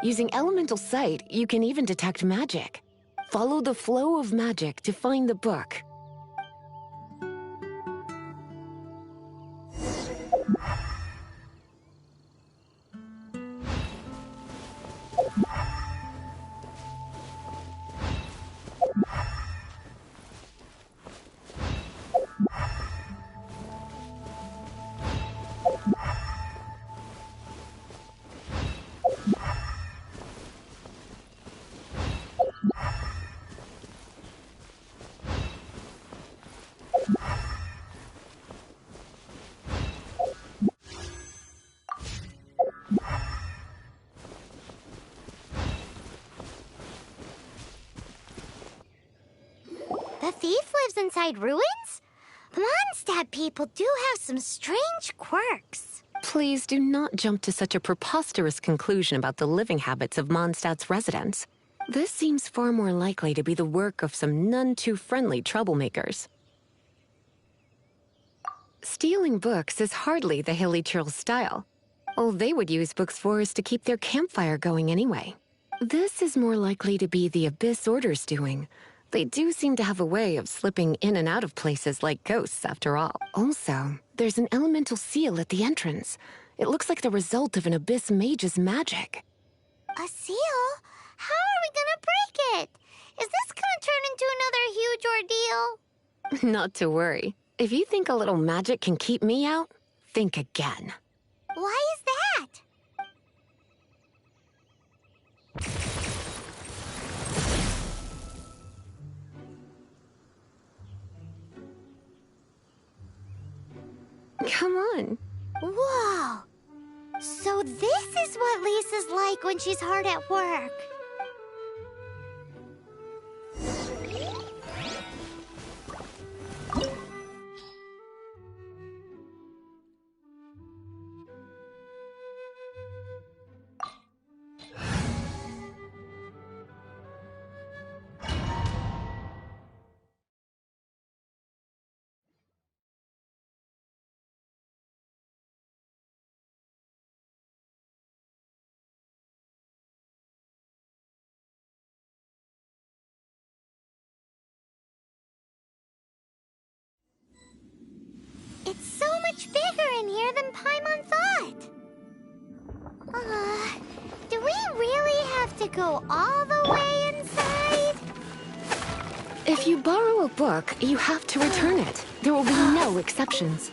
Speaker 6: Using elemental sight, you can even detect magic. Follow the flow of magic to find the book.
Speaker 1: The thief lives inside ruins? Mondstadt people do have some strange quirks.
Speaker 6: Please do not jump to such a preposterous conclusion about the living habits of Mondstadt's residents. This seems far more likely to be the work of some none-too-friendly troublemakers. Stealing books is hardly the Hilly Churl's style. All they would use books for is to keep their campfire going anyway. This is more likely to be the Abyss Order's doing. They do seem to have a way of slipping in and out of places like ghosts, after all. Also, there's an elemental seal at the entrance. It looks like the result of an Abyss mage's magic.
Speaker 1: A seal? How are we gonna break it? Is this gonna turn into another huge ordeal?
Speaker 6: Not to worry. If you think a little magic can keep me out, think again.
Speaker 1: Why is that?
Speaker 6: Come on.
Speaker 1: Whoa! So this is what Lisa's like when she's hard at work. in here than Paimon thought. Do we really have to go all the way inside?
Speaker 6: If you borrow a book, you have to return it. There will be no exceptions.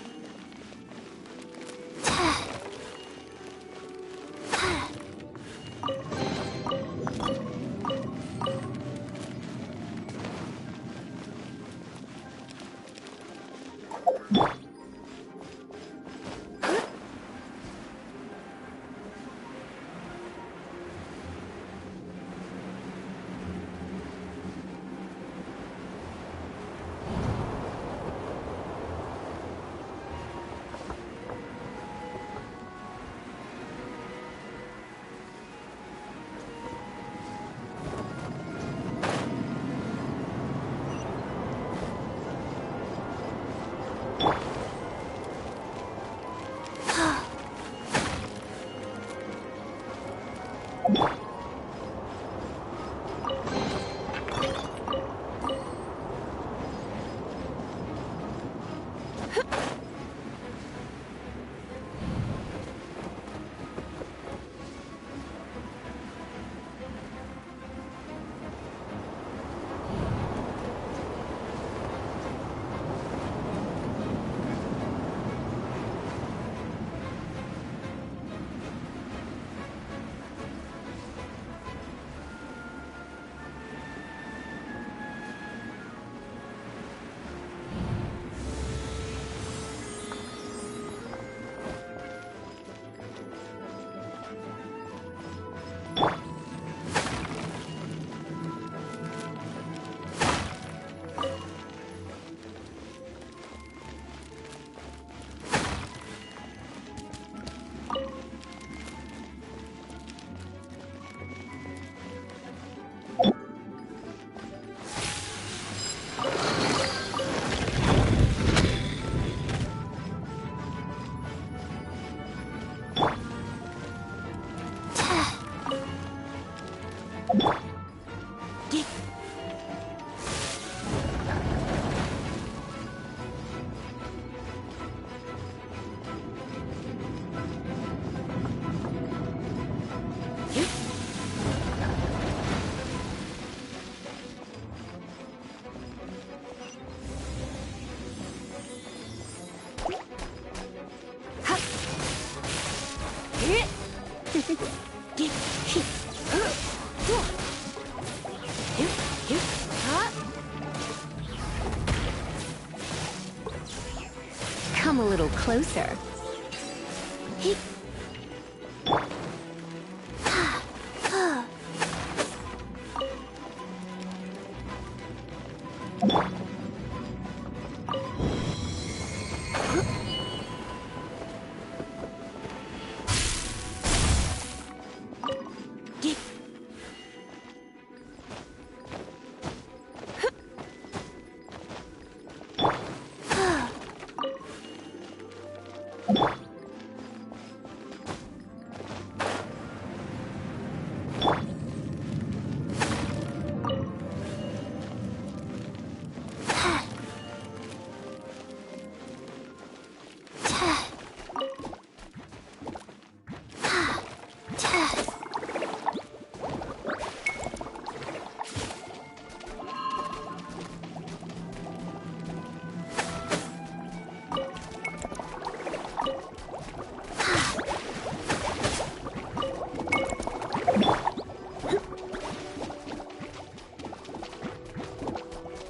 Speaker 6: Come a little closer.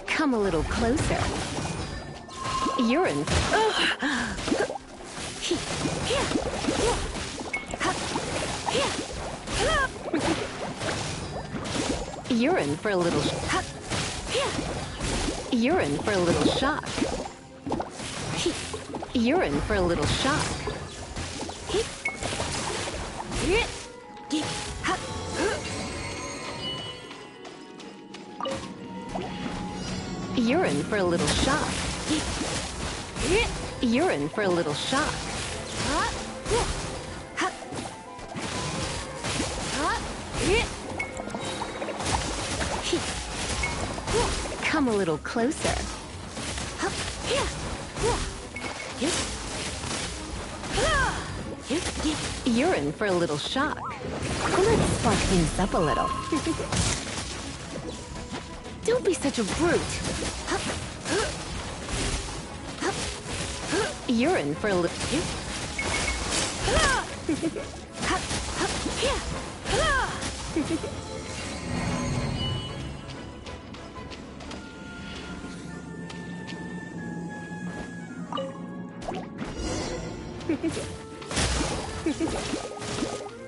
Speaker 6: Come a little closer. You're in. You're in for a little. You're in for a little shock. You're in for a little shock. You're in for a little shock. You're in for a little shock. Come a little closer. You're in for a little shock. Let's spark things up a little. Don't be such a brute. You're in for a little...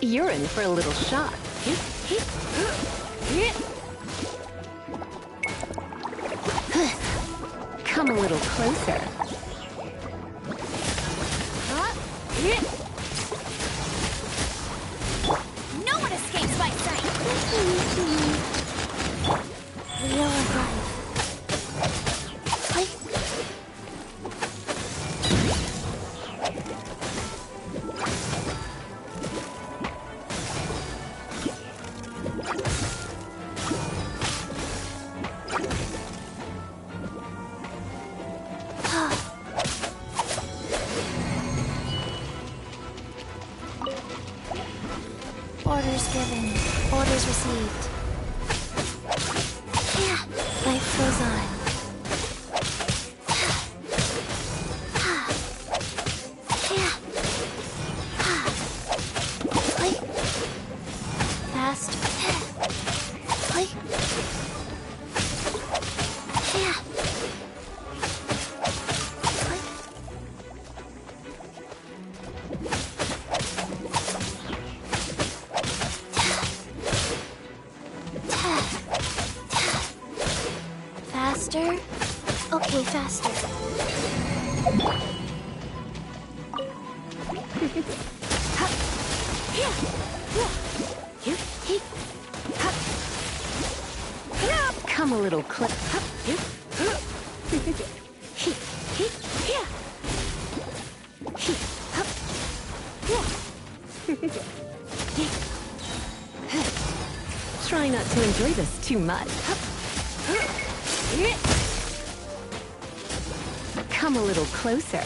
Speaker 6: You're in for a little shock. Come a little closer.
Speaker 9: No one escapes my sight!
Speaker 2: Wheel of Life. Orders given. Orders received. Yeah, life goes on. Fast. Faster? Okay, faster.
Speaker 6: Come a little closer. Try not to enjoy this too much. Come a little closer.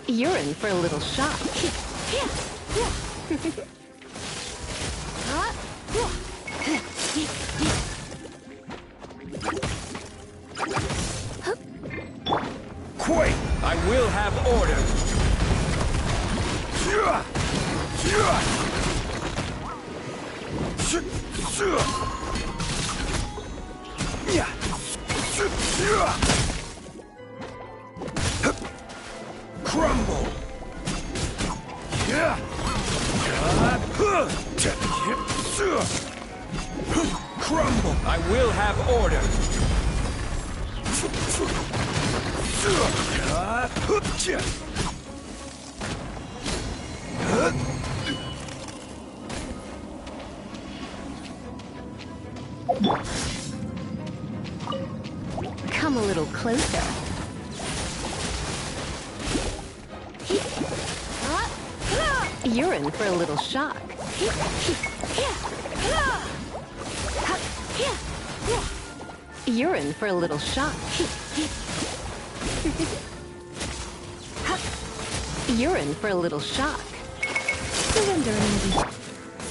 Speaker 6: You're in for a little shock.
Speaker 20: Quake! I will have order! Crumble! Crumble! I will have order!
Speaker 6: Come a little closer. You're in for a little shock. You're in for a little shock. You're in for a little shock. Surrender, maybe.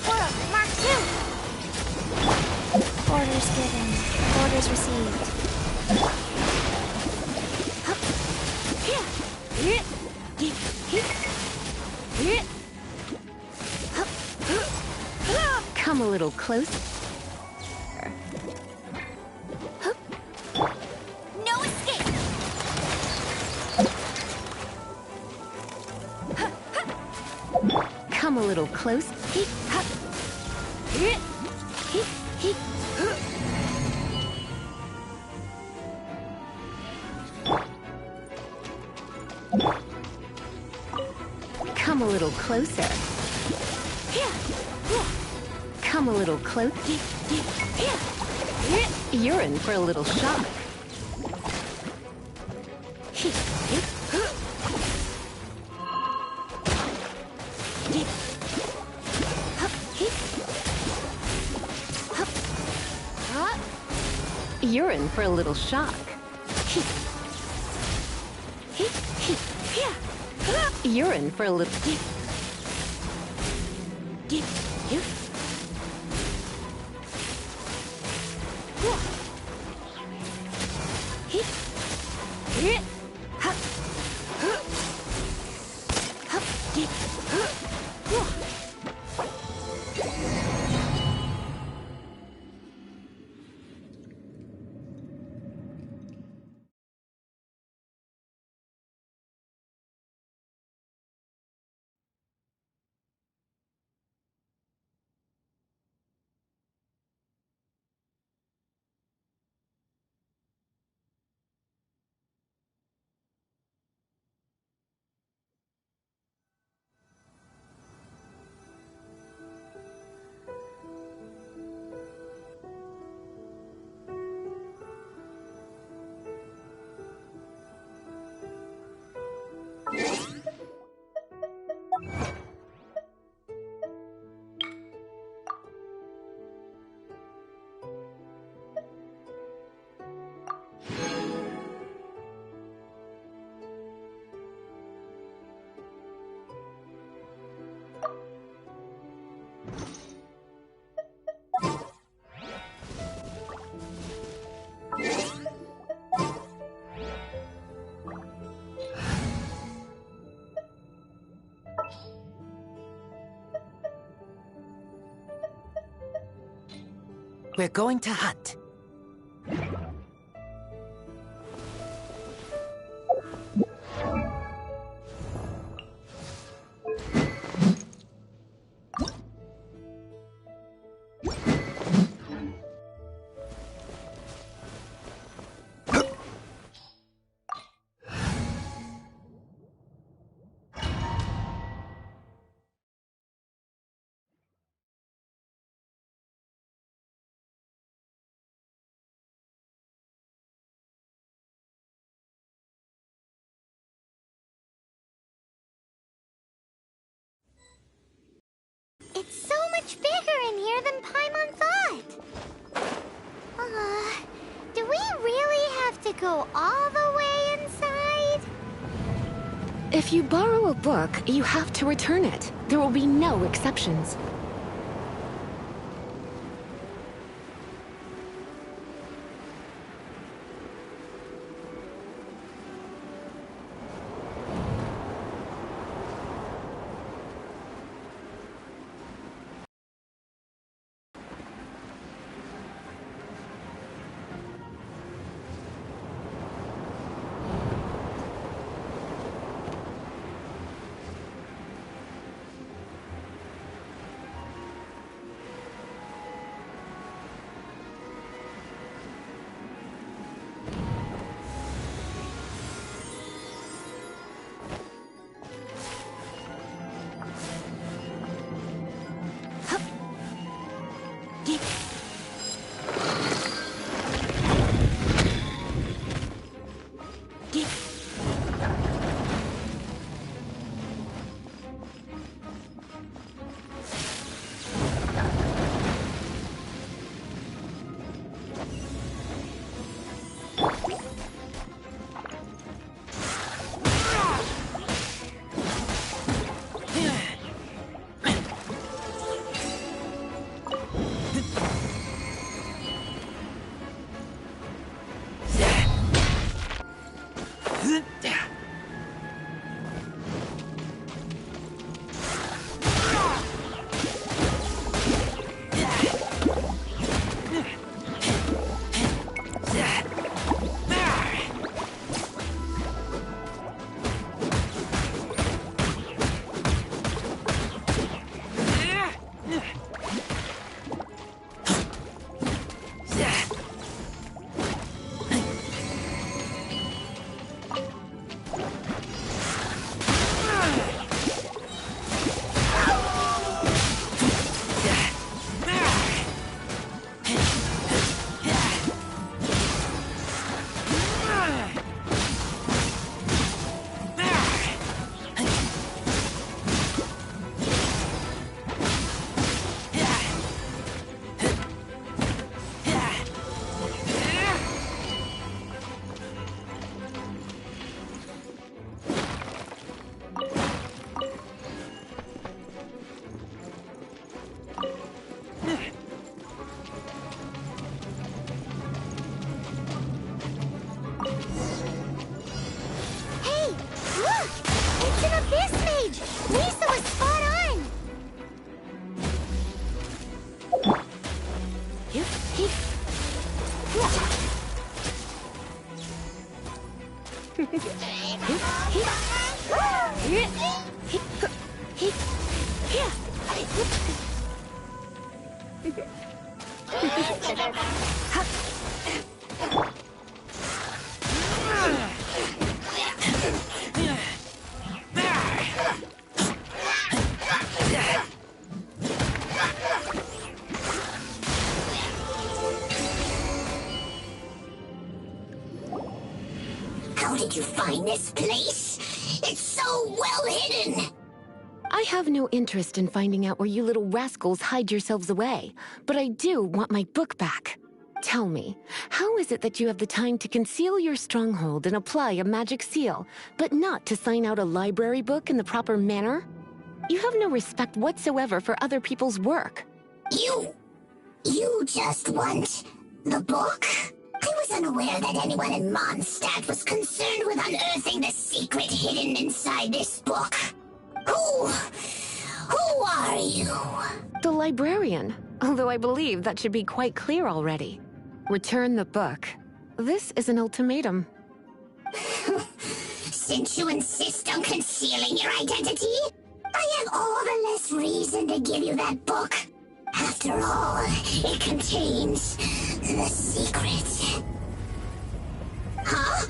Speaker 2: Squirrel, Mark 2! Orders given. Orders received.
Speaker 6: Come a little closer.
Speaker 9: No escape!
Speaker 6: Come a little close. Come a little closer. Come a little closer. You're in for a little shock. You're in for a little shock. You're in for a little...
Speaker 3: We're going to hunt.
Speaker 1: It's so much bigger in here than Paimon thought. Do we really have to go all the way inside?
Speaker 6: If you borrow a book, you have to return it. There will be no exceptions.
Speaker 18: How did you find this place? It's so well hidden!
Speaker 6: I have no interest in finding out where you little rascals hide yourselves away, but I do want my book back. Tell me, how is it that you have the time to conceal your stronghold and apply a magic seal, but not to sign out a library book in the proper manner? You have no respect whatsoever for other people's work.
Speaker 18: You just want the book? I was unaware that anyone in Mondstadt was concerned with unearthing the secret hidden inside this book. Who are you?
Speaker 6: The librarian, although I believe that should be quite clear already. Return the book. This is an ultimatum.
Speaker 18: Since you insist on concealing your identity, I have all the less reason to give you that book. After all, it contains the secret. Huh?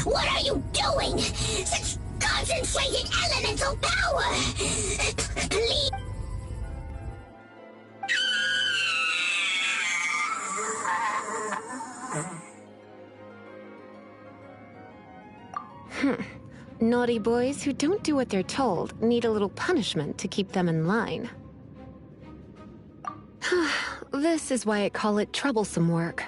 Speaker 18: What are you doing? Such concentrated elemental power! Please...
Speaker 6: Naughty boys who don't do what they're told need a little punishment to keep them in line. This is why I call it troublesome work.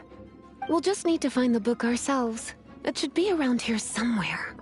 Speaker 6: We'll just need to find the book ourselves. It should be around here somewhere.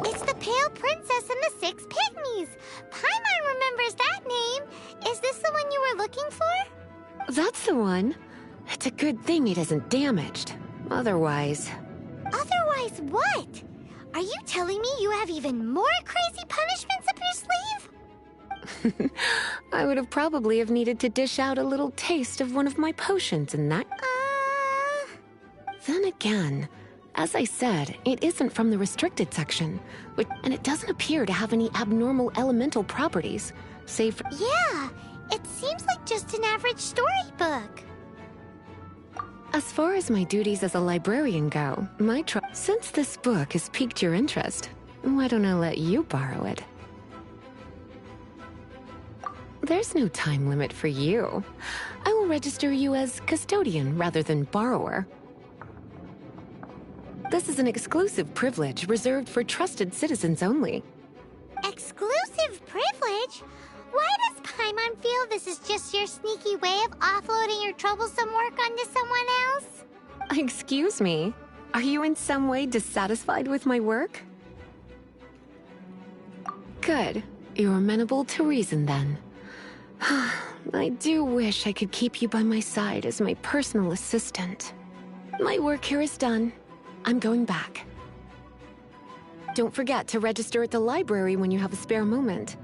Speaker 1: It's the Pale Princess and the Six Pygmies. Paimon remembers that name. Is this the one you were looking for?
Speaker 6: That's the one. It's a good thing it isn't damaged. Otherwise...
Speaker 1: Otherwise what? Are you telling me you have even more crazy punishments up your sleeve?
Speaker 6: I would have probably have needed to dish out a little taste of one of my potions in that... Then again, as I said, it isn't from the restricted section, and it doesn't appear to have any abnormal elemental properties, save for...
Speaker 1: Yeah, it seems like just an average storybook.
Speaker 6: As far as my duties as a librarian go, since this book has piqued your interest, why don't I let you borrow it? There's no time limit for you. I will register you as custodian rather than borrower. This is an exclusive privilege reserved for trusted citizens only.
Speaker 1: Exclusive privilege? Why does Paimon feel this is just your sneaky way of offloading your troublesome work onto someone else?
Speaker 6: Excuse me, are you in some way dissatisfied with my work? Good. You're amenable to reason then. I do wish I could keep you by my side as my personal assistant. My work here is done. I'm going back. Don't forget to register at the library when you have a spare moment.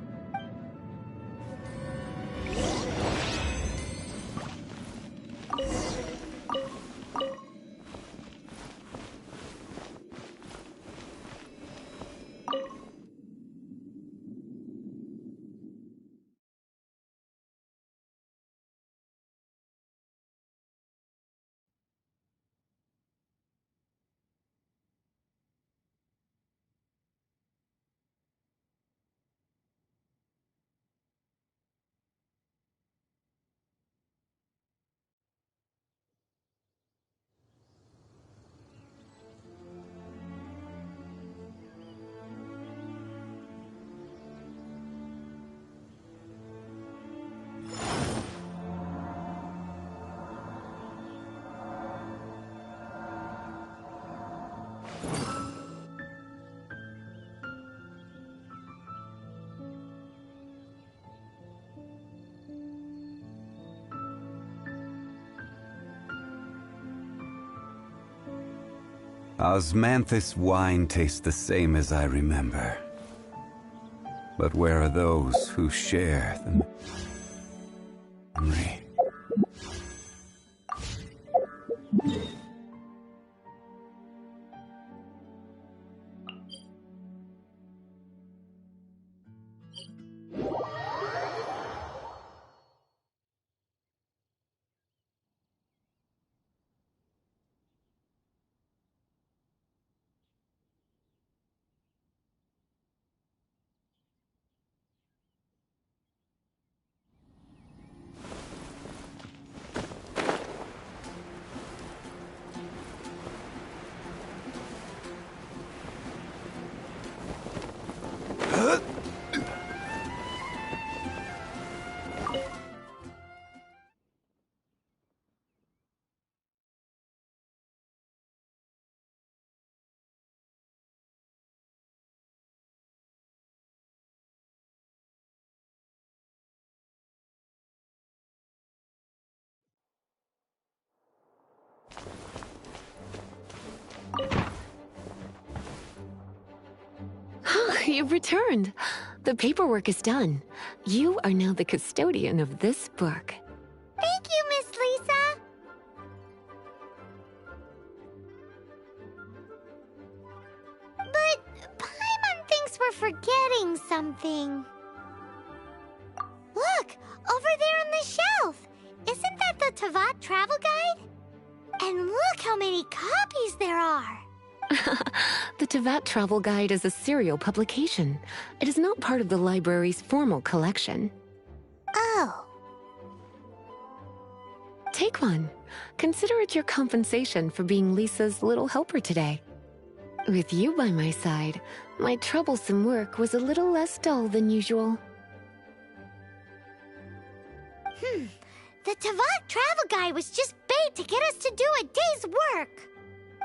Speaker 20: Osmanthus wine tastes the same as I remember. But where are those who share the memory?
Speaker 6: You've returned. The paperwork is done. You are now the custodian of this book.
Speaker 1: Thank you, Miss Lisa. But Paimon thinks we're forgetting something. Look, over there on the shelf. Isn't that the Tavat travel guide? And look how many copies there are.
Speaker 6: The Tavat Travel Guide is a serial publication. It is not part of the library's formal collection.
Speaker 1: Oh.
Speaker 6: Take one. Consider it your compensation for being Lisa's little helper today. With you by my side, my troublesome work was a little less dull than usual.
Speaker 1: The Tavat travel guide was just bait to get us to do a day's work.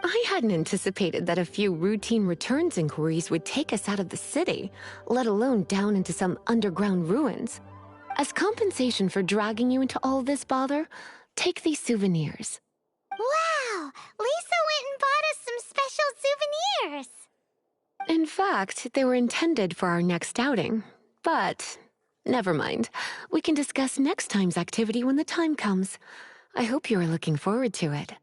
Speaker 6: I hadn't anticipated that a few routine returns inquiries would take us out of the city, let alone down into some underground ruins. As compensation for dragging you into all this bother, take these souvenirs.
Speaker 1: Wow! Lisa went and bought us some special souvenirs.
Speaker 6: In fact, they were intended for our next outing. But, never mind. We can discuss next time's activity when the time comes. I hope you are looking forward to it.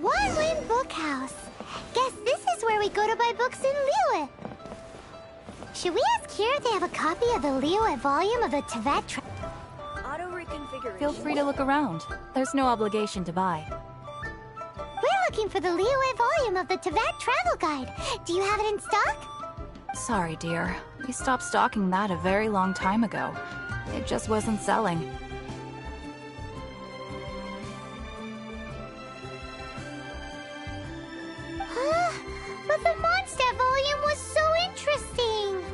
Speaker 1: One Win Bookhouse. Guess this is where we go to buy books in Liyue. Should we ask here if they have a copy of the Liyue volume of the Tevat
Speaker 7: Auto reconfiguration.
Speaker 5: Feel free to look around. There's no obligation to buy.
Speaker 1: We're looking for the Liyue volume of the Tevat Travel Guide. Do you have it in stock?
Speaker 5: Sorry, dear. We stopped stocking that a very long time ago. It just wasn't selling.
Speaker 1: But the Mondstadt volume was so interesting!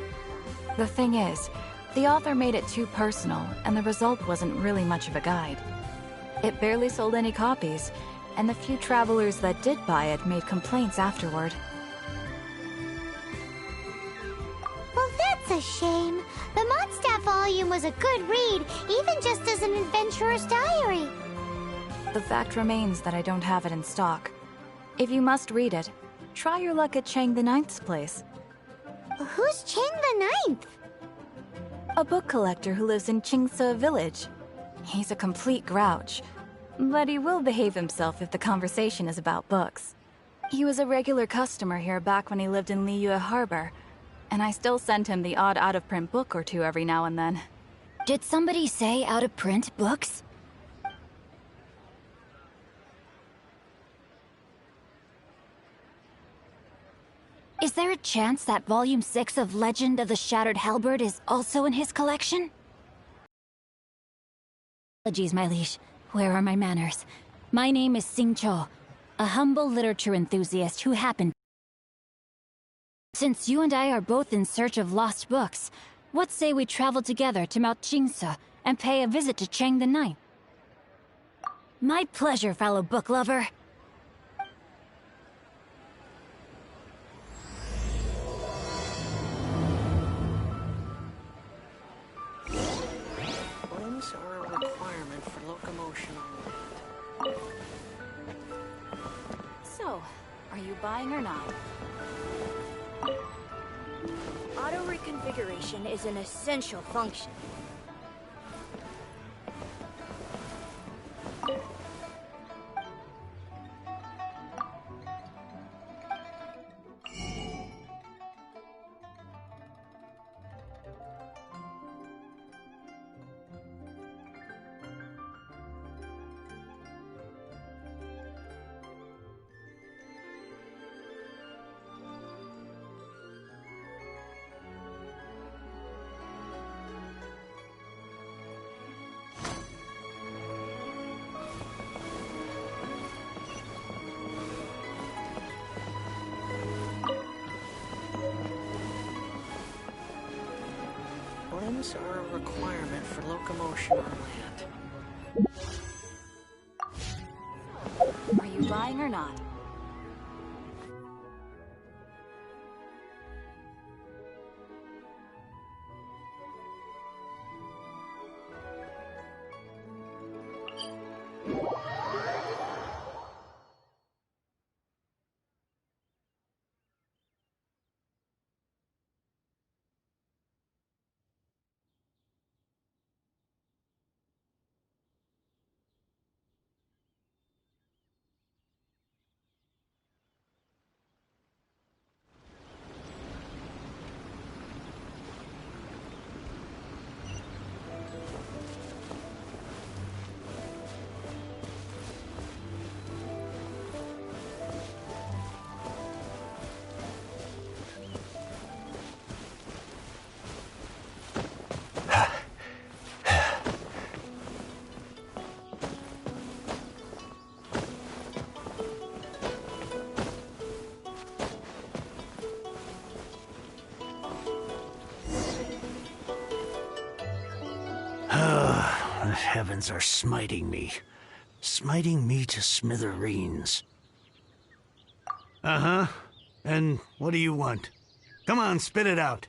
Speaker 5: The thing is, the author made it too personal, and the result wasn't really much of a guide. It barely sold any copies, and the few travelers that did buy it made complaints afterward.
Speaker 1: Well, that's a shame. The Mondstadt volume was a good read, even just as an adventurer's diary.
Speaker 5: The fact remains that I don't have it in stock. If you must read it, try your luck at Chang the Ninth's place.
Speaker 1: Who's Chang the Ninth?
Speaker 5: A book collector who lives in Chingsa village. He's a complete grouch, but he will behave himself if the conversation is about books. He was a regular customer here back when he lived in Liyue Harbor, and I still send him the odd out-of-print book or two every now and then.
Speaker 9: Did somebody say out-of-print books? Is there a chance that Volume 6 of Legend of the Shattered Halberd is also in his collection? Apologies, my liege. Where are my manners? My name is Sing Cho, a humble literature enthusiast who happened... Since you and I are both in search of lost books, what say we travel together to Mount Chingsa and pay a visit to Chang the Ninth? My pleasure, fellow book lover.
Speaker 17: Limbs are a requirement for locomotion on land.
Speaker 5: So, are you buying or not?
Speaker 7: Auto reconfiguration is an essential function.
Speaker 17: Limbs are a requirement for locomotion on land.
Speaker 5: Are you buying or not?
Speaker 8: heavens are smiting me. Smiting me to smithereens. Uh-huh. And what do you want? Come on, spit it out.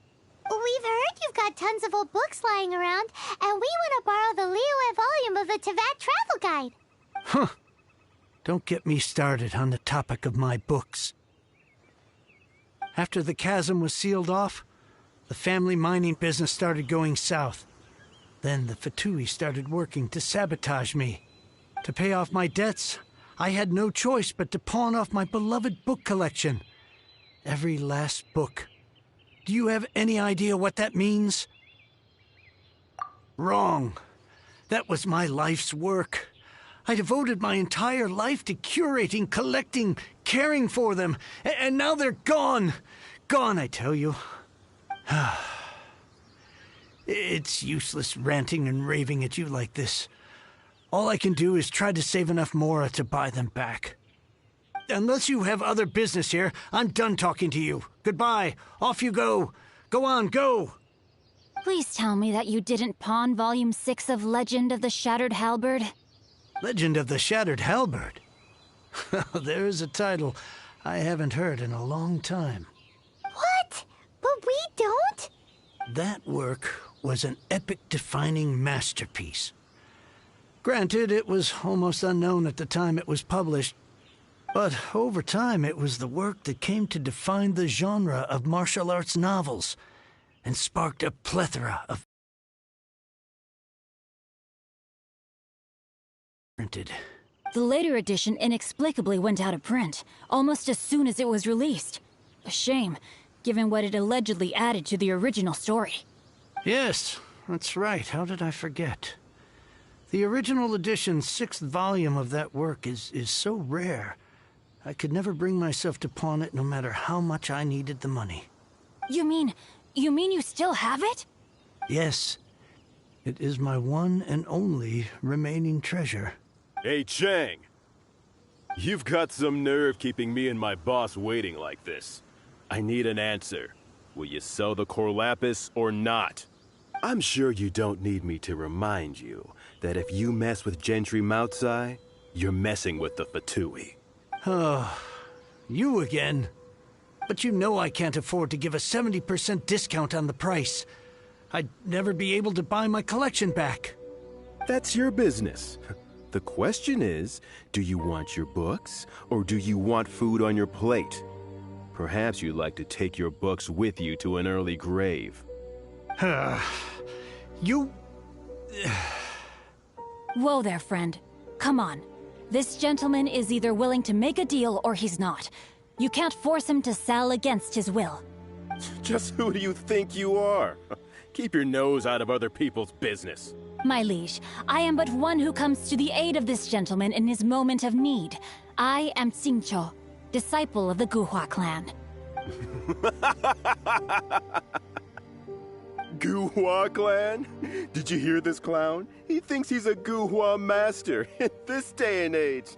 Speaker 1: We've heard you've got tons of old books lying around, and we want to borrow the Liyue volume of the Teyvat Travel Guide.
Speaker 8: Huh. Don't get me started on the topic of my books. After the chasm was sealed off, the family mining business started going south. Then the Fatui started working to sabotage me. To pay off my debts, I had no choice but to pawn off my beloved book collection. Every last book. Do you have any idea what that means? Wrong. That was my life's work. I devoted my entire life to curating, collecting, caring for them, and now they're gone. Gone, I tell you. It's useless ranting and raving at you like this. All I can do is try to save enough Mora to buy them back. Unless you have other business here, I'm done talking to you. Goodbye. Off you go. Go on, go.
Speaker 5: Please tell me that you didn't pawn Volume 6 of Legend of the Shattered Halberd.
Speaker 8: Legend of the Shattered Halberd? There is a title I haven't heard in a long time.
Speaker 1: What? But we don't?
Speaker 8: That work was an epic-defining masterpiece. Granted, it was almost unknown at the time it was published, but over time it was the work that came to define the genre of martial arts novels and sparked a plethora of printed.
Speaker 5: The later edition inexplicably went out of print, almost as soon as it was released. A shame, given what it allegedly added to the original story.
Speaker 8: Yes, that's right. How did I forget? The original edition's 6th volume of that work is so rare. I could never bring myself to pawn it no matter how much I needed the money.
Speaker 5: You mean you still have it?
Speaker 8: Yes. It is my one and only remaining treasure.
Speaker 22: Hey, Chang. You've got some nerve keeping me and my boss waiting like this. I need an answer. Will you sell the core lapis or not? I'm sure you don't need me to remind you that if you mess with Gentry Moutsai, you're messing with the Fatui.
Speaker 8: Oh, you again. But you know I can't afford to give a 70% discount on the price. I'd never be able to buy my collection back.
Speaker 22: That's your business. The question is, do you want your books, or do you want food on your plate? Perhaps you'd like to take your books with you to an early grave.
Speaker 8: You...
Speaker 5: Whoa there, friend. Come on. This gentleman is either willing to make a deal or he's not. You can't force him to sell against his will.
Speaker 22: Just who do you think you are? Keep your nose out of other people's business.
Speaker 5: My liege, I am but one who comes to the aid of this gentleman in his moment of need. I am Xingqiu, disciple of the Guhua clan.
Speaker 22: Guhua clan? Did you hear this clown? He thinks he's a Guhua master in this day and age.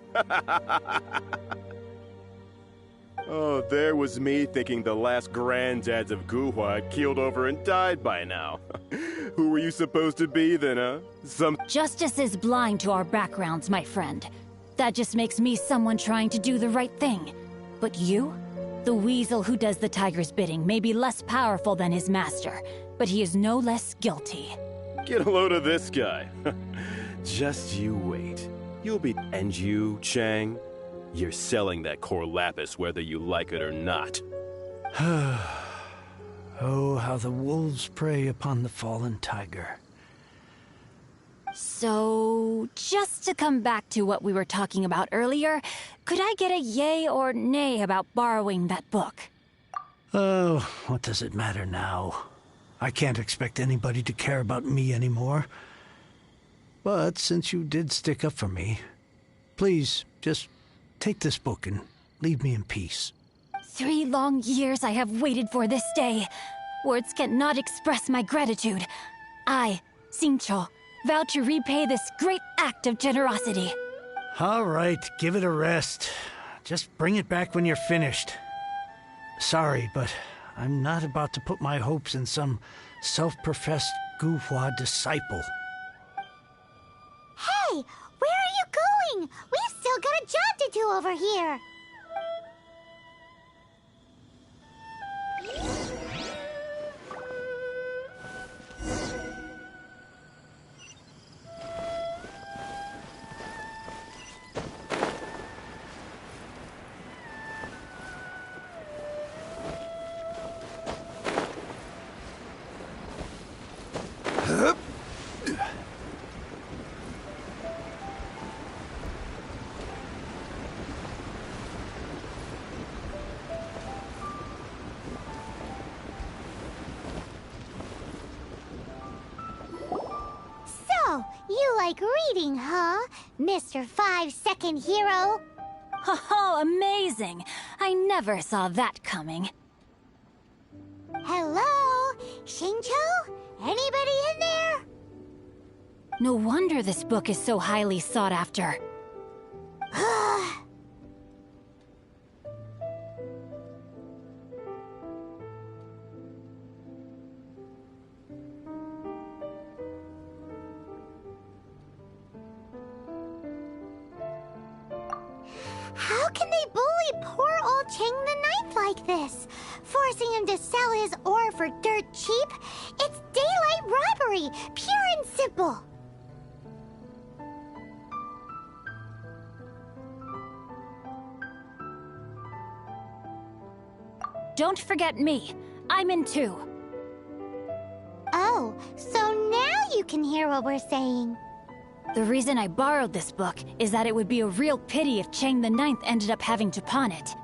Speaker 22: Oh, there was me thinking the last granddads of Guhua had keeled over and died by now. Who were you supposed to be then, huh?
Speaker 5: Justice is blind to our backgrounds, my friend. That just makes me someone trying to do the right thing. But you? The weasel who does the tiger's bidding may be less powerful than his master, but he is no less guilty.
Speaker 22: Get a load of this guy. Just you wait. You'll be... And you, Chang? You're selling that core lapis whether you like it or not.
Speaker 8: Oh, how the wolves prey upon the fallen tiger.
Speaker 5: So, just to come back to what we were talking about earlier, could I get a yay or nay about borrowing that book?
Speaker 8: Oh, what does it matter now? I can't expect anybody to care about me anymore. But since you did stick up for me, please, just take this book and leave me in peace.
Speaker 5: 3 long years I have waited for this day. Words cannot express my gratitude. I, Xingqiu, vow to repay this great act of generosity.
Speaker 8: All right, give it a rest. Just bring it back when you're finished. Sorry, but I'm not about to put my hopes in some self-professed Guhua disciple.
Speaker 1: you over here. You like reading, huh, Mr. 5-second hero?
Speaker 9: Oh, amazing! I never saw that coming.
Speaker 1: Hello? Shincho? Anybody in there?
Speaker 9: No wonder this book is so highly sought after.
Speaker 1: How can they bully poor old Chang the Ninth like this? Forcing him to sell his ore for dirt cheap? It's daylight robbery, pure and simple.
Speaker 9: Don't forget me. I'm in too.
Speaker 1: Oh, so now you can hear what we're saying.
Speaker 9: The reason I borrowed this book is that it would be a real pity if Chang the Ninth ended up having to pawn it.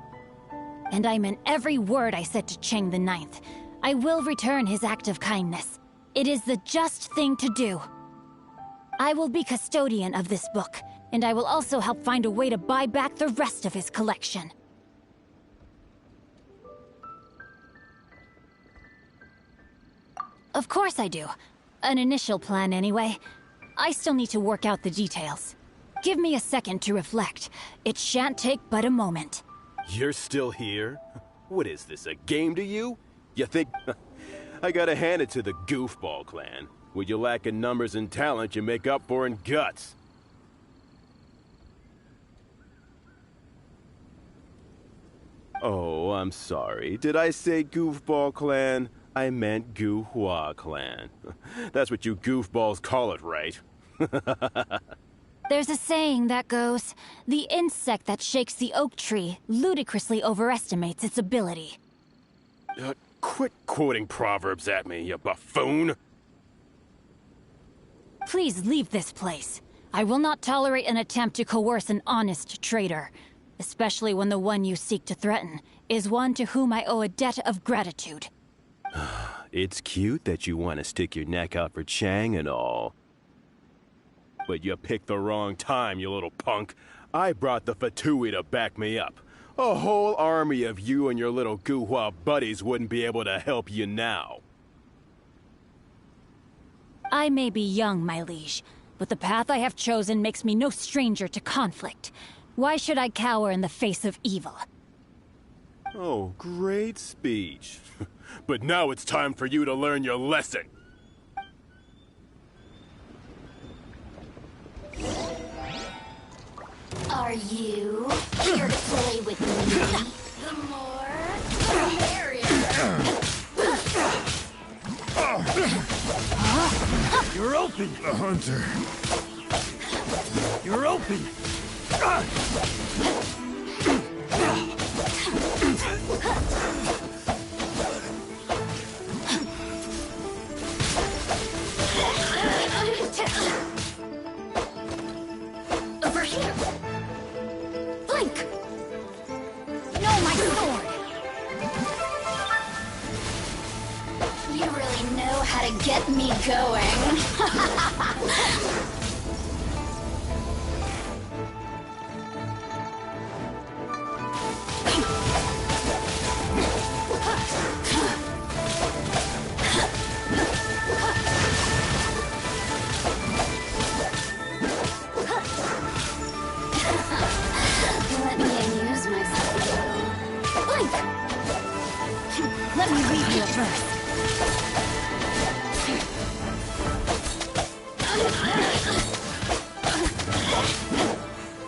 Speaker 9: And I meant every word I said to Chang the Ninth. I will return his act of kindness. It is the just thing to do. I will be custodian of this book, and I will also help find a way to buy back the rest of his collection. Of course I do. An initial plan, anyway. I still need to work out the details. Give me a second to reflect. It shan't take but a moment.
Speaker 22: You're still here? What is this, a game to you? You think... I gotta hand it to the Goofball clan. What you lack in numbers and talent, you make up for in guts. Oh, I'm sorry. Did I say Goofball clan? I meant Gu-Hua clan. That's what you goofballs call it, right?
Speaker 9: There's a saying that goes, the insect that shakes the oak tree ludicrously overestimates its ability.
Speaker 22: Quit quoting proverbs at me, you buffoon!
Speaker 9: Please leave this place. I will not tolerate an attempt to coerce an honest trader, especially when the one you seek to threaten is one to whom I owe a debt of gratitude.
Speaker 22: It's cute that you want to stick your neck out for Chang and all. But you picked the wrong time, you little punk. I brought the Fatui to back me up. A whole army of you and your little Gu-Hua buddies wouldn't be able to help you now.
Speaker 9: I may be young, my liege, but the path I have chosen makes me no stranger to conflict. Why should I cower in the face of evil?
Speaker 22: Oh, great speech. But now it's time for you to learn your lesson.
Speaker 18: Are you here to play with me? The more, the merrier.
Speaker 8: You're open!
Speaker 12: The hunter.
Speaker 8: You're open!
Speaker 18: Over here. Blink. No, my sword. You really know how to get me going. Let me amuse myself a little. Blink!
Speaker 9: Let me read you a verse.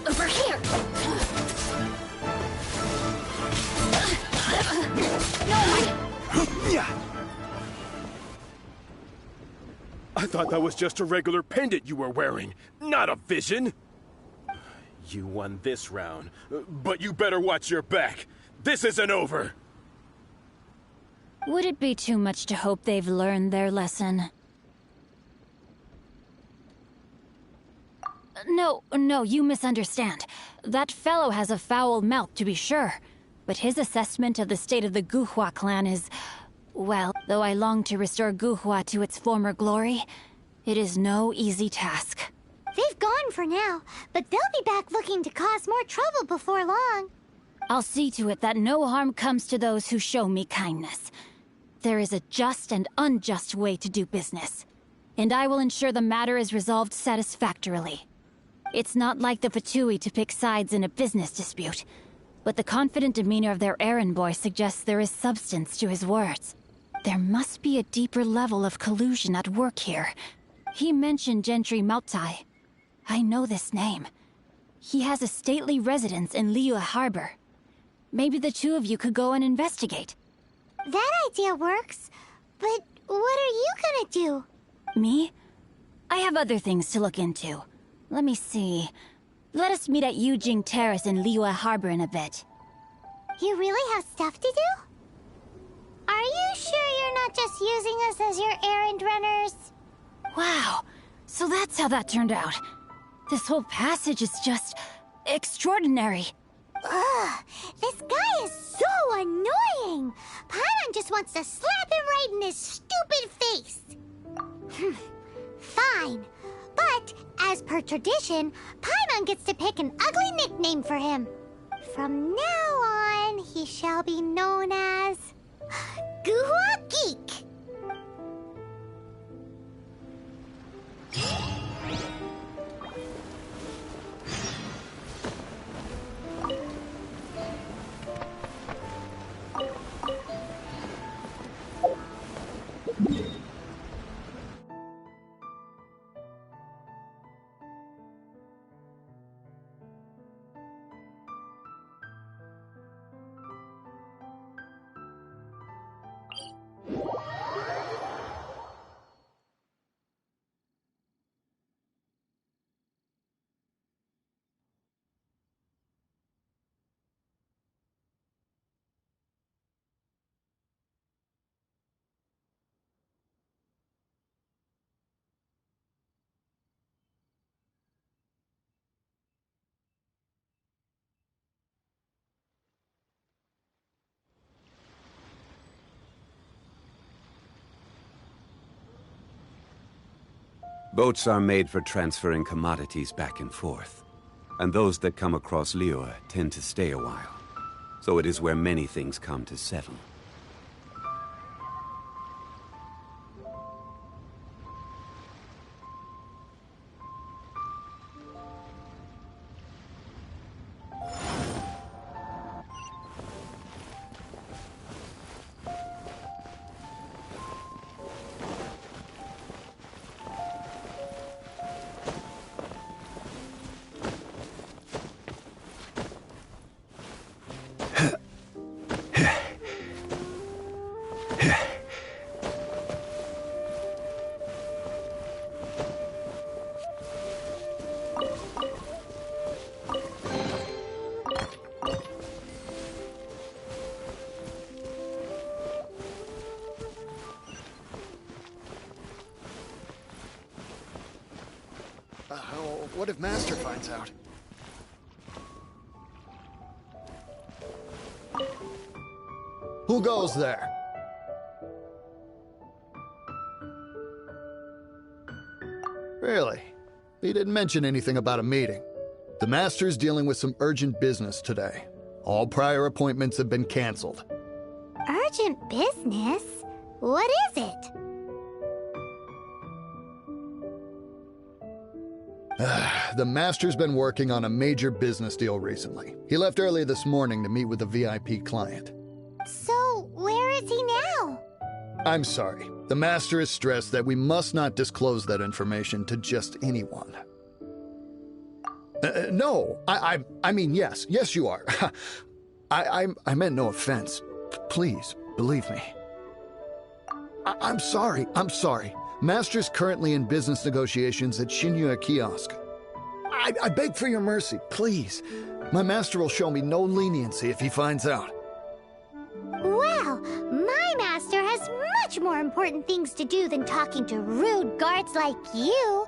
Speaker 18: Over here!
Speaker 22: I thought that was just a regular pendant you were wearing, not a vision. You won this round, but you better watch your back. This isn't over.
Speaker 5: Would it be too much to hope they've learned their lesson? No, you misunderstand. That fellow has a foul mouth, to be sure. But his assessment of the state of the Guhua clan is... Well, though I long to restore Guhua to its former glory, it is no easy task.
Speaker 1: They've gone for now, but they'll be back looking to cause more trouble before long.
Speaker 5: I'll see to it that no harm comes to those who show me kindness. There is a just and unjust way to do business, and I will ensure the matter is resolved satisfactorily. It's not like the Fatui to pick sides in a business dispute, but the confident demeanor of their errand boy suggests there is substance to his words. There must be a deeper level of collusion at work here. He mentioned Gentry Mautai. I know this name. He has a stately residence in Liyue Harbor. Maybe the two of you could go and investigate.
Speaker 1: That idea works, but what are you gonna do?
Speaker 5: Me? I have other things to look into. Let me see. Let us meet at Yujing Terrace in Liyue Harbor in a bit.
Speaker 1: You really have stuff to do? Are you sure you're not just using us as your errand runners?
Speaker 5: Wow, so that's how that turned out. This whole passage is just... extraordinary.
Speaker 1: Ugh, this guy is so annoying! Paimon just wants to slap him right in his stupid face! Fine, but as per tradition, Paimon gets to pick an ugly nickname for him. From now on, he shall be known as... Guhua Geek!
Speaker 20: Boats are made for transferring commodities back and forth. And those that come across Liyue tend to stay a while. So it is where many things come to settle.
Speaker 12: What if Master finds out? Who goes there? Really? He didn't mention anything about a meeting. The Master's dealing with some urgent business today. All prior appointments have been canceled.
Speaker 1: Urgent business? What is it?
Speaker 12: The Master's been working on a major business deal recently. He left early this morning to meet with a VIP client.
Speaker 1: So, where is he now?
Speaker 12: I'm sorry. The Master is stressed that we must not disclose that information to just anyone. No, I mean, yes. Yes, you are. I meant no offense. Please, believe me. I'm sorry. Master's currently in business negotiations at Shinya Kiosk. I beg for your mercy, please. My master will show me no leniency if he finds out.
Speaker 1: Well, my master has much more important things to do than talking to rude guards like you.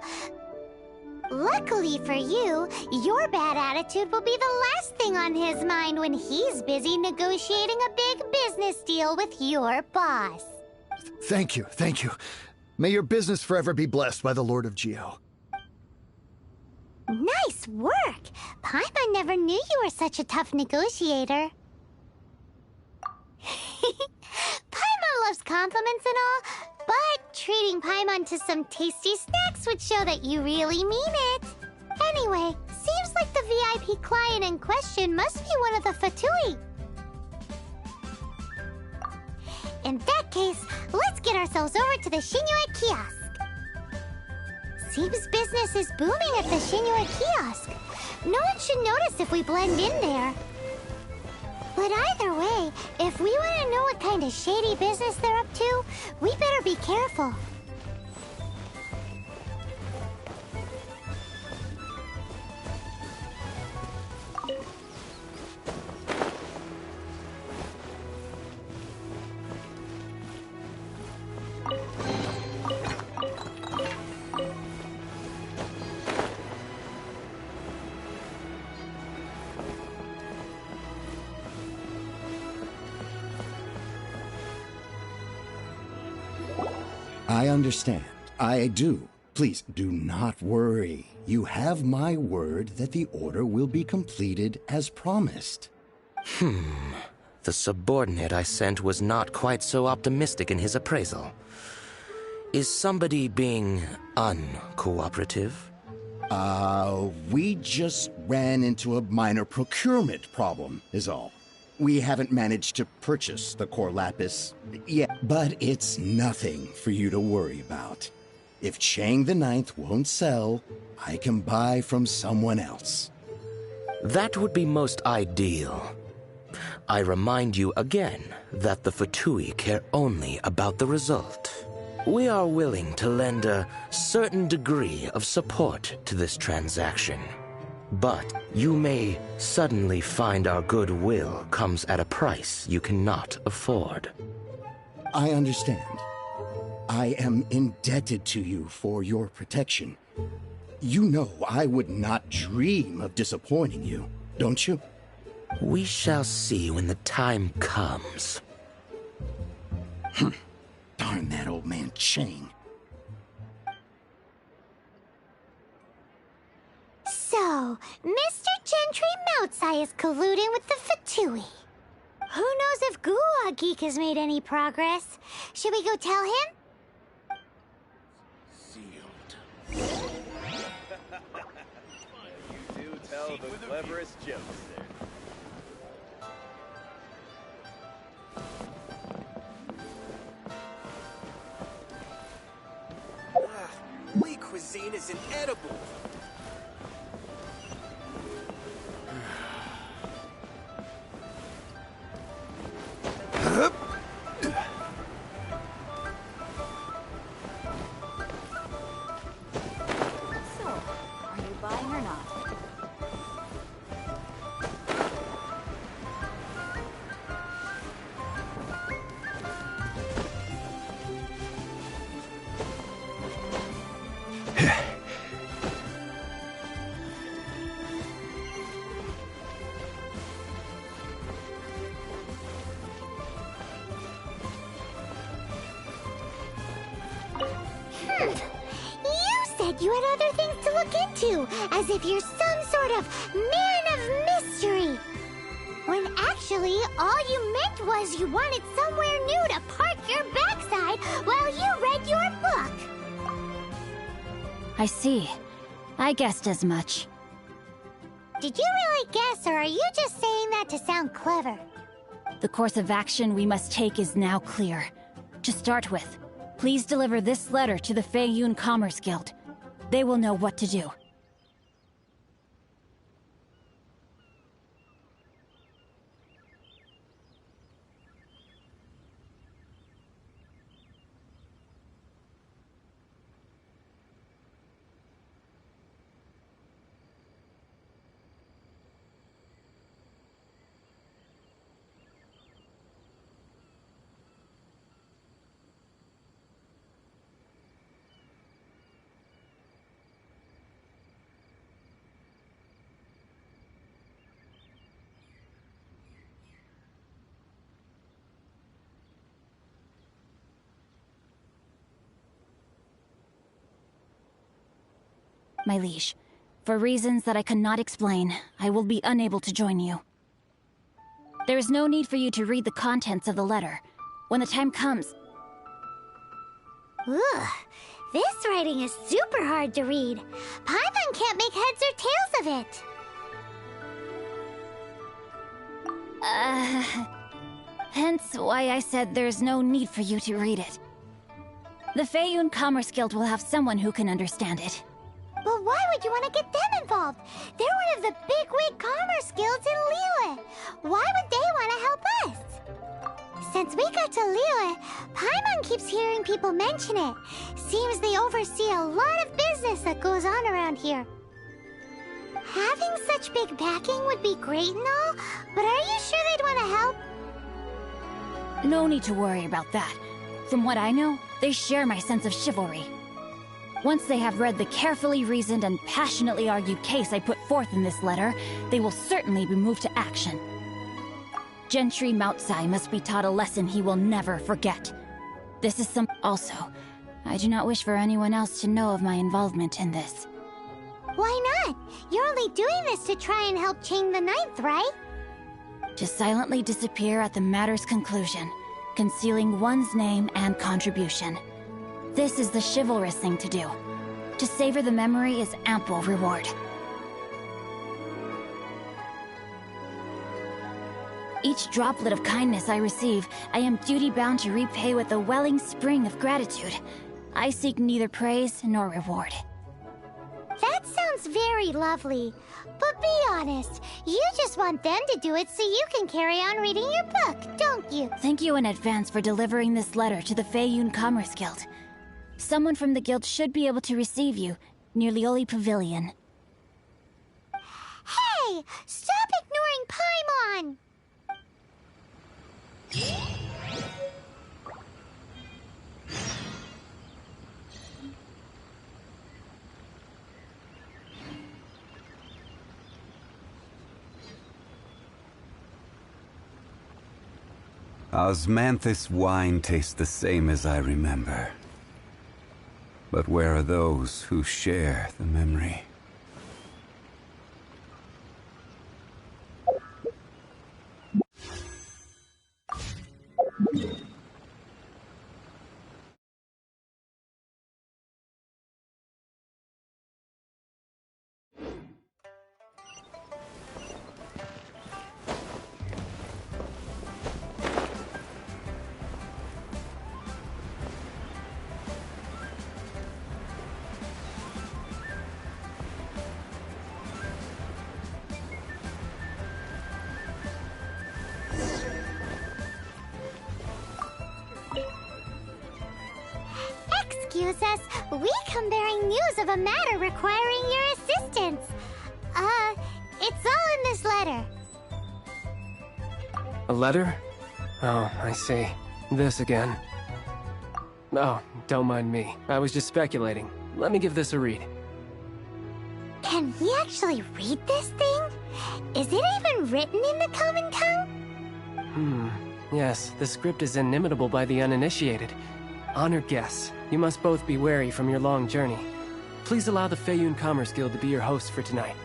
Speaker 1: Luckily for you, your bad attitude will be the last thing on his mind when he's busy negotiating a big business deal with your boss.
Speaker 12: Thank you. May your business forever be blessed by the Lord of Geo.
Speaker 1: Nice work! Paimon never knew you were such a tough negotiator. Paimon loves compliments and all, but treating Paimon to some tasty snacks would show that you really mean it. Anyway, seems like the VIP client in question must be one of the Fatui. In that case, let's get ourselves over to the Shinyue Kiosk. Seems business is booming at the Shinyue Kiosk. No one should notice if we blend in there. But either way, if we want to know what kind of shady business they're up to, we better be careful.
Speaker 13: I understand. I do. Please, do not worry. You have my word that the order will be completed as promised.
Speaker 15: The subordinate I sent was not quite so optimistic in his appraisal. Is somebody being uncooperative?
Speaker 13: We just ran into a minor procurement problem, is all. We haven't managed to purchase the core lapis yet, but it's nothing for you to worry about. If Chang the Ninth won't sell, I can buy from someone else.
Speaker 15: That would be most ideal. I remind you again that the Fatui care only about the result. We are willing to lend a certain degree of support to this transaction. But you may suddenly find our goodwill comes at a price you cannot afford.
Speaker 13: I understand. I am indebted to you for your protection. You know I would not dream of disappointing you, don't you?
Speaker 15: We shall see when the time comes.
Speaker 13: Darn that old man Chang.
Speaker 1: So, Mr. Gentry Moutsai is colluding with the Fatui. Who knows if Guwa Geek has made any progress? Should we go tell him?
Speaker 22: You do tell the cleverest jokes there.
Speaker 3: Lee cuisine is inedible.
Speaker 5: So, are you buying or not?
Speaker 1: You said you had other things to look into, as if you're some sort of man of mystery. When actually, all you meant was you wanted somewhere new to park your backside while you read your book.
Speaker 9: I see. I guessed as much.
Speaker 1: Did you really guess, or are you just saying that to sound clever?
Speaker 9: The course of action we must take is now clear. To start with, please deliver this letter to the Feiyun Commerce Guild. They will know what to do.
Speaker 11: my liege. For reasons that I cannot explain, I will be unable to join you. There is no need for you to read the contents of the letter. When the time comes...
Speaker 1: Ugh, this writing is super hard to read. Paimon can't make heads or tails of it.
Speaker 11: Hence why I said there's no need for you to read it. The Feiyun Commerce Guild will have someone who can understand it.
Speaker 1: But why would you want to get them involved? They're one of the bigwig commerce guilds in Liyue. Why would they want to help us? Since we got to Liyue, Paimon keeps hearing people mention it. Seems they oversee a lot of business that goes on around here. Having such big backing would be great and all, but are you sure they'd want to help?
Speaker 11: No need to worry about that. From what I know, they share my sense of chivalry. Once they have read the carefully reasoned and passionately argued case I put forth in this letter, they will certainly be moved to action. Gentry Moutsai must be taught a lesson he will never forget. This is some... Also, I do not wish for anyone else to know of my involvement in this.
Speaker 1: Why not? You're only doing this to try and help Chang the Ninth, right?
Speaker 11: To silently disappear at the matter's conclusion, concealing one's name and contribution. This is the chivalrous thing to do. To savor the memory is ample reward. Each droplet of kindness I receive, I am duty-bound to repay with a welling spring of gratitude. I seek neither praise nor reward.
Speaker 1: That sounds very lovely. But be honest, you just want them to do it so you can carry on reading your book, don't you?
Speaker 11: Thank you in advance for delivering this letter to the Feiyun Commerce Guild. Someone from the guild should be able to receive you near Lioli Pavilion.
Speaker 1: Hey! Stop ignoring Paimon!
Speaker 20: Osmanthus wine tastes the same as I remember. But where are those who share the memory?
Speaker 1: Excuse us, we come bearing news of a matter requiring your assistance. It's all in this letter.
Speaker 19: A letter? Oh, I see. This again. Oh, don't mind me. I was just speculating. Let me give this a read.
Speaker 1: Can we actually read this thing? Is it even written in the common tongue?
Speaker 19: Yes, the script is inimitable by the uninitiated. Honored guests, you must both be wary from your long journey. Please allow the Feiyun Commerce Guild to be your host for tonight.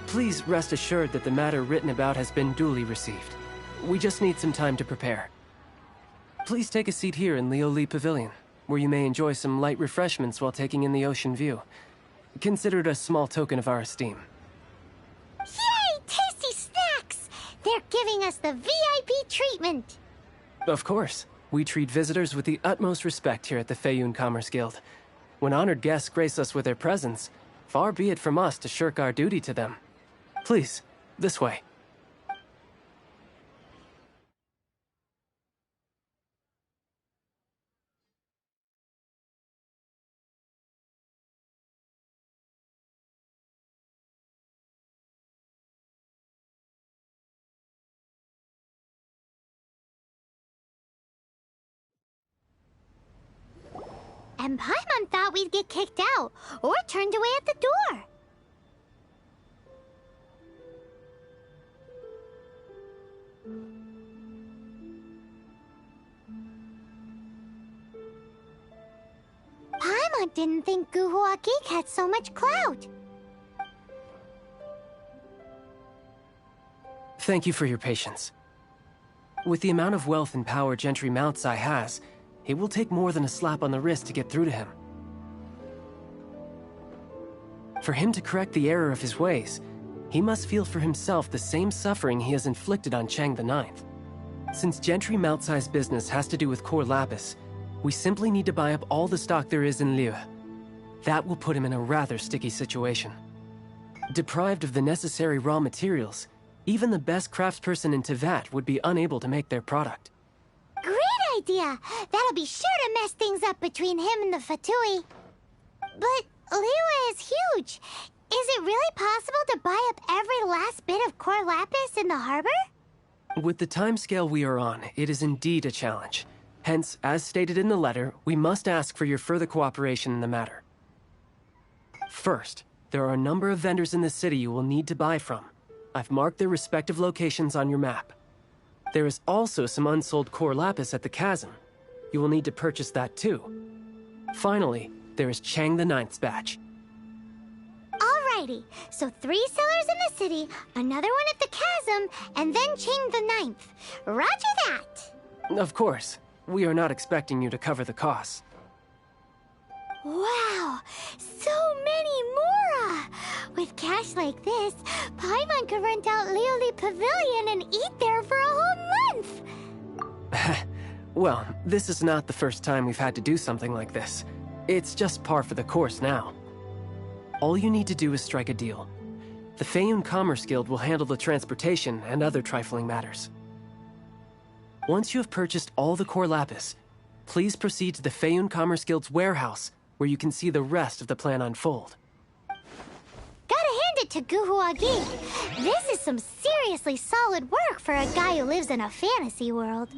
Speaker 19: Please rest assured that the matter written about has been duly received. We just need some time to prepare. Please take a seat here in Lioli Pavilion, where you may enjoy some light refreshments while taking in the ocean view. Consider it a small token of our esteem.
Speaker 1: Yay! Tasty snacks! They're giving us the VIP treatment!
Speaker 19: Of course. We treat visitors with the utmost respect here at the Feiyun Commerce Guild. When honored guests grace us with their presence, far be it from us to shirk our duty to them. Please, this way.
Speaker 1: And Paimon thought we'd get kicked out, or turned away at the door. Paimon didn't think Guhua Geek had so much clout.
Speaker 19: Thank you for your patience. With the amount of wealth and power Gentry Mount Sai has, it will take more than a slap on the wrist to get through to him. For him to correct the error of his ways, he must feel for himself the same suffering he has inflicted on Chang the Ninth. Since Gentry Mount Sai's business has to do with core lapis, we simply need to buy up all the stock there is in Liyue. That will put him in a rather sticky situation. Deprived of the necessary raw materials, even the best craftsperson in Teyvat would be unable to make their product.
Speaker 1: Great idea! That'll be sure to mess things up between him and the Fatui. But Liyue is huge. Is it really possible to buy up every last bit of core lapis in the harbor?
Speaker 19: With the timescale we are on, it is indeed a challenge. Hence, as stated in the letter, we must ask for your further cooperation in the matter. First, there are a number of vendors in the city you will need to buy from. I've marked their respective locations on your map. There is also some unsold core lapis at the chasm. You will need to purchase that too. Finally, there is Chang the Ninth's batch.
Speaker 1: Alrighty, so 3 sellers in the city, another one at the chasm, and then Chang the Ninth. Roger that!
Speaker 19: Of course, we are not expecting you to cover the costs.
Speaker 1: Wow, so many Mora! With cash like this, Paimon could rent out Lioli Pavilion and eat there for a whole month!
Speaker 19: Well, this is not the first time we've had to do something like this. It's just par for the course now. All you need to do is strike a deal. The Feiyun Commerce Guild will handle the transportation and other trifling matters. Once you have purchased all the core lapis, please proceed to the Feiyun Commerce Guild's warehouse, where you can see the rest of the plan unfold.
Speaker 1: Gotta hand it to Guhua Geek. This is some seriously solid work for a guy who lives in a fantasy world.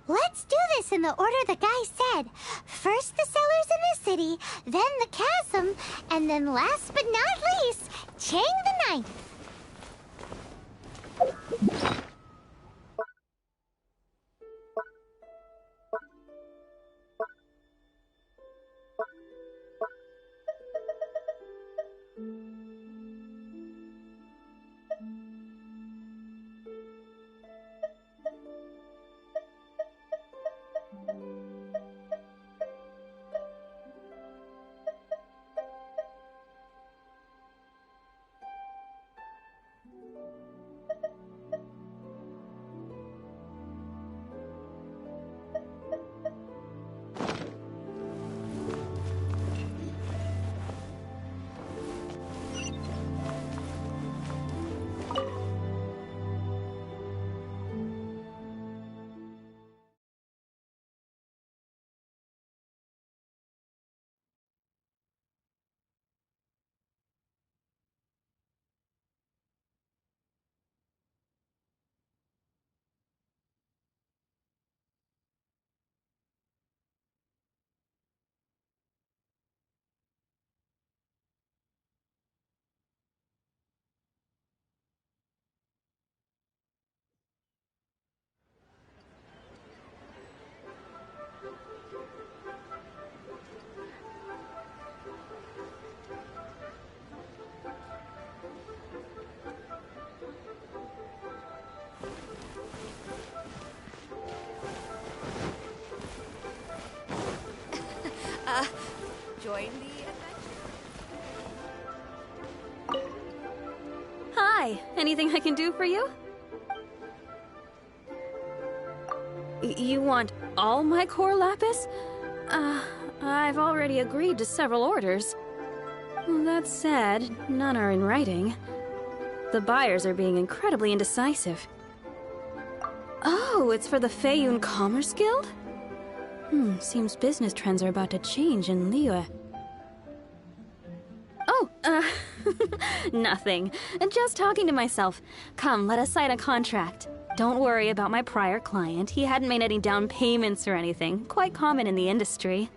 Speaker 1: Let's do this in the order the guy said. First the sellers in the city, then the chasm, and then last but not least, Chang the Ninth.
Speaker 5: Join the adventure. Hi, anything I can do for you? You want all my core lapis? I've already agreed to several orders. That said, none are in writing. The buyers are being incredibly indecisive. Oh, it's for the Feiyun Commerce Guild? Seems business trends are about to change in Liyue. Oh, nothing. Just talking to myself. Come, let us sign a contract. Don't worry about my prior client. He hadn't made any down payments or anything. Quite common in the industry.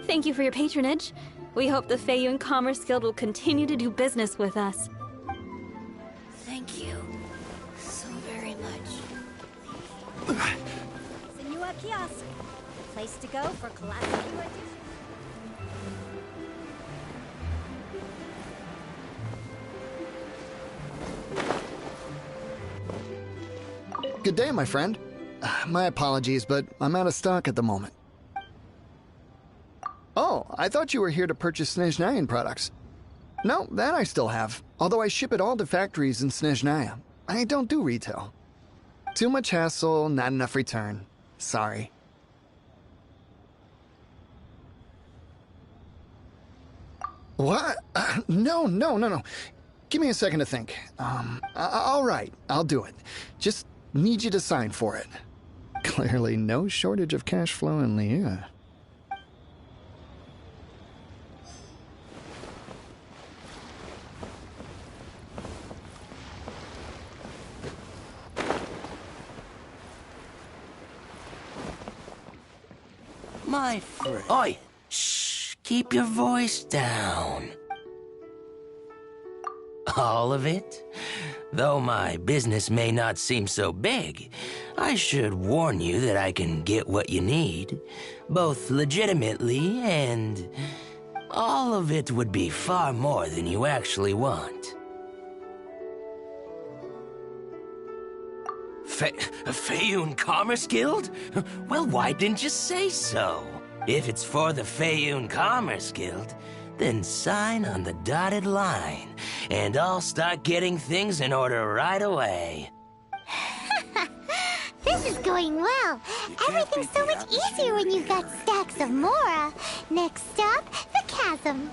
Speaker 5: Thank you for your patronage. We hope the Feiyun Commerce Guild will continue to do business with us.
Speaker 9: Thank you so very much.
Speaker 4: Senua Kiosk. Place to go for classic new edition.
Speaker 12: Good day, my friend. My apologies, but I'm out of stock at the moment. Oh, I thought you were here to purchase Snezhnayan products. No, that I still have, although I ship it all to factories in Snezhnaya. I don't do retail. Too much hassle, not enough return. Sorry. What? No. Give me a second to think. All right, I'll do it. Just need you to sign for it. Clearly no shortage of cash flow in Liyue.
Speaker 4: My friend. Oi! Shh! Keep your voice down. All of it? Though my business may not seem so big, I should warn you that I can get what you need, both legitimately and... all of it would be far more than you actually want. Feiyun Commerce Guild? Well, why didn't you say so? If it's for the Feiyun Commerce Guild, then sign on the dotted line, and I'll start getting things in order right away.
Speaker 1: This is going well. Everything's so much easier when you've got stacks of Mora. Next stop, the chasm.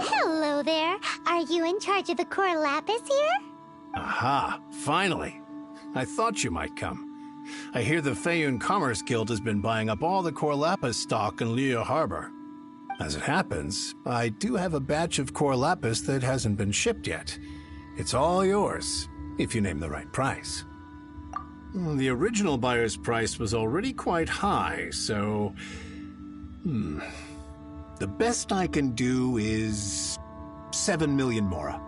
Speaker 1: Hello there. Are you in charge of the core lapis here?
Speaker 16: Aha, finally. I thought you might come. I hear the Feiyun Commerce Guild has been buying up all the core lapis stock in Liyue Harbor. As it happens, I do have a batch of core lapis that hasn't been shipped yet. It's all yours, if you name the right price. The original buyer's price was already quite high, so... The best I can do is 7 million mora.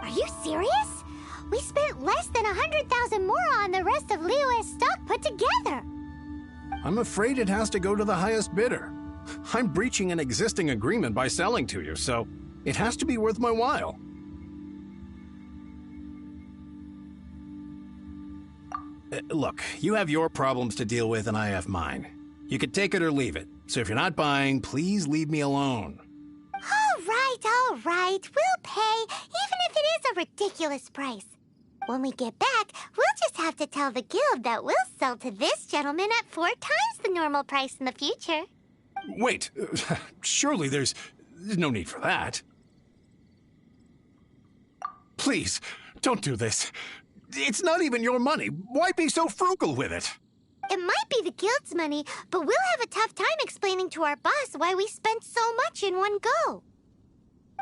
Speaker 1: Are you serious? We spent less than 100,000 more on the rest of Liyue's stock put together.
Speaker 16: I'm afraid it has to go to the highest bidder. I'm breaching an existing agreement by selling to you, so it has to be worth my while. Look, you have your problems to deal with and I have mine. You can take it or leave it. So if you're not buying, please leave me alone.
Speaker 1: All right. We'll pay, even if it is a ridiculous price. When we get back, we'll just have to tell the guild that we'll sell to this gentleman at 4 times the normal price in the future.
Speaker 16: Wait, surely there's no need for that. Please, don't do this. It's not even your money. Why be so frugal with it?
Speaker 1: It might be the guild's money, but we'll have a tough time explaining to our boss why we spent so much in one go.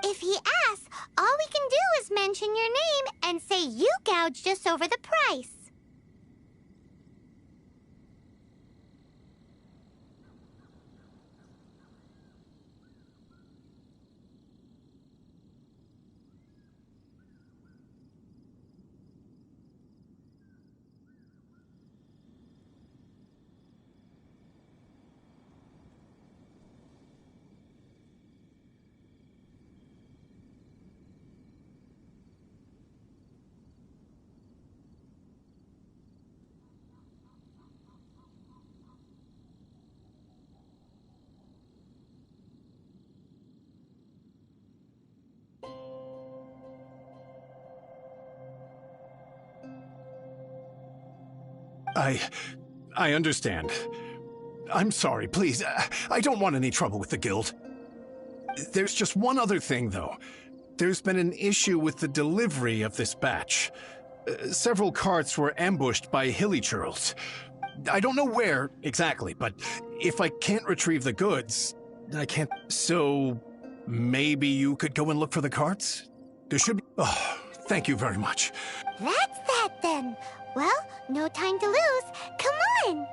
Speaker 1: If he asks, all we can do is mention your name and say you gouged us over the price.
Speaker 16: I understand. I'm sorry, please. I don't want any trouble with the guild. There's just one other thing, though. There's been an issue with the delivery of this batch. Several carts were ambushed by hilly churls. I don't know where exactly, but if I can't retrieve the goods, I can't... So, maybe you could go and look for the carts? There should be... Oh, thank you very much.
Speaker 1: That's that, then. Well, no time to lose. Come on!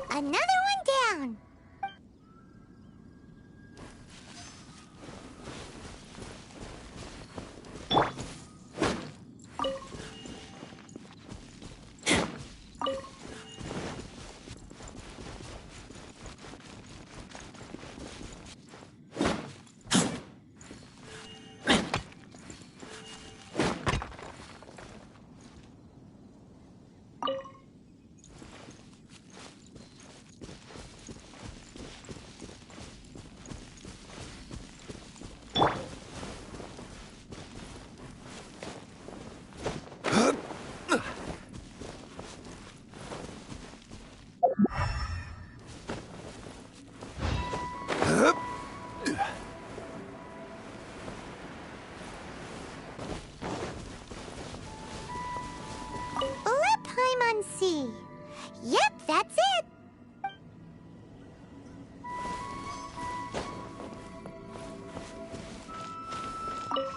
Speaker 1: Another one down. C. Yep, that's it.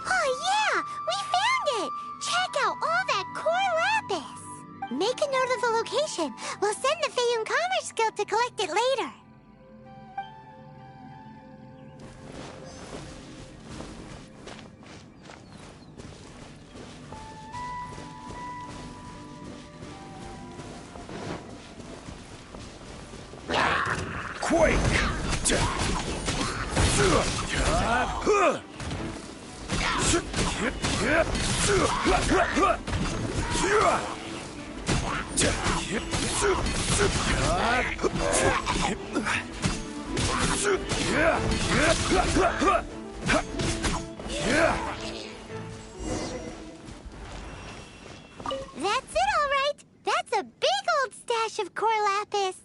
Speaker 1: Oh yeah, we found it. Check out all that core lapis. Make a note of the location. We'll send the Feyun Commerce Guild to collect it later.
Speaker 10: Quake!
Speaker 1: That's it, all right. That's a big old stash of core lapis.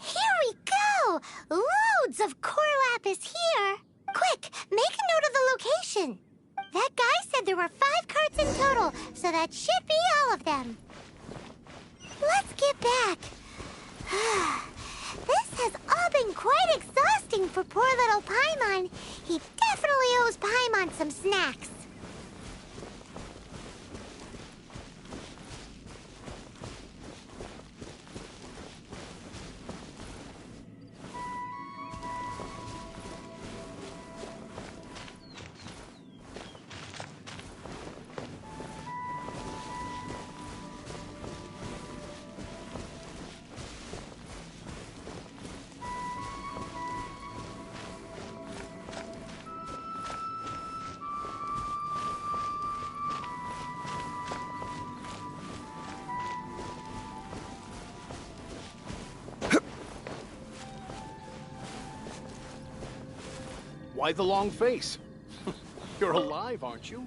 Speaker 1: Here we go! Loads of core lapis here. Quick, make a note of the location. That guy said there were 5 carts in total, so that should be all of them. Let's get back. This has all been quite exhausting for poor little Paimon. He definitely owes Paimon some snacks.
Speaker 16: Why the long face? You're alive, aren't you?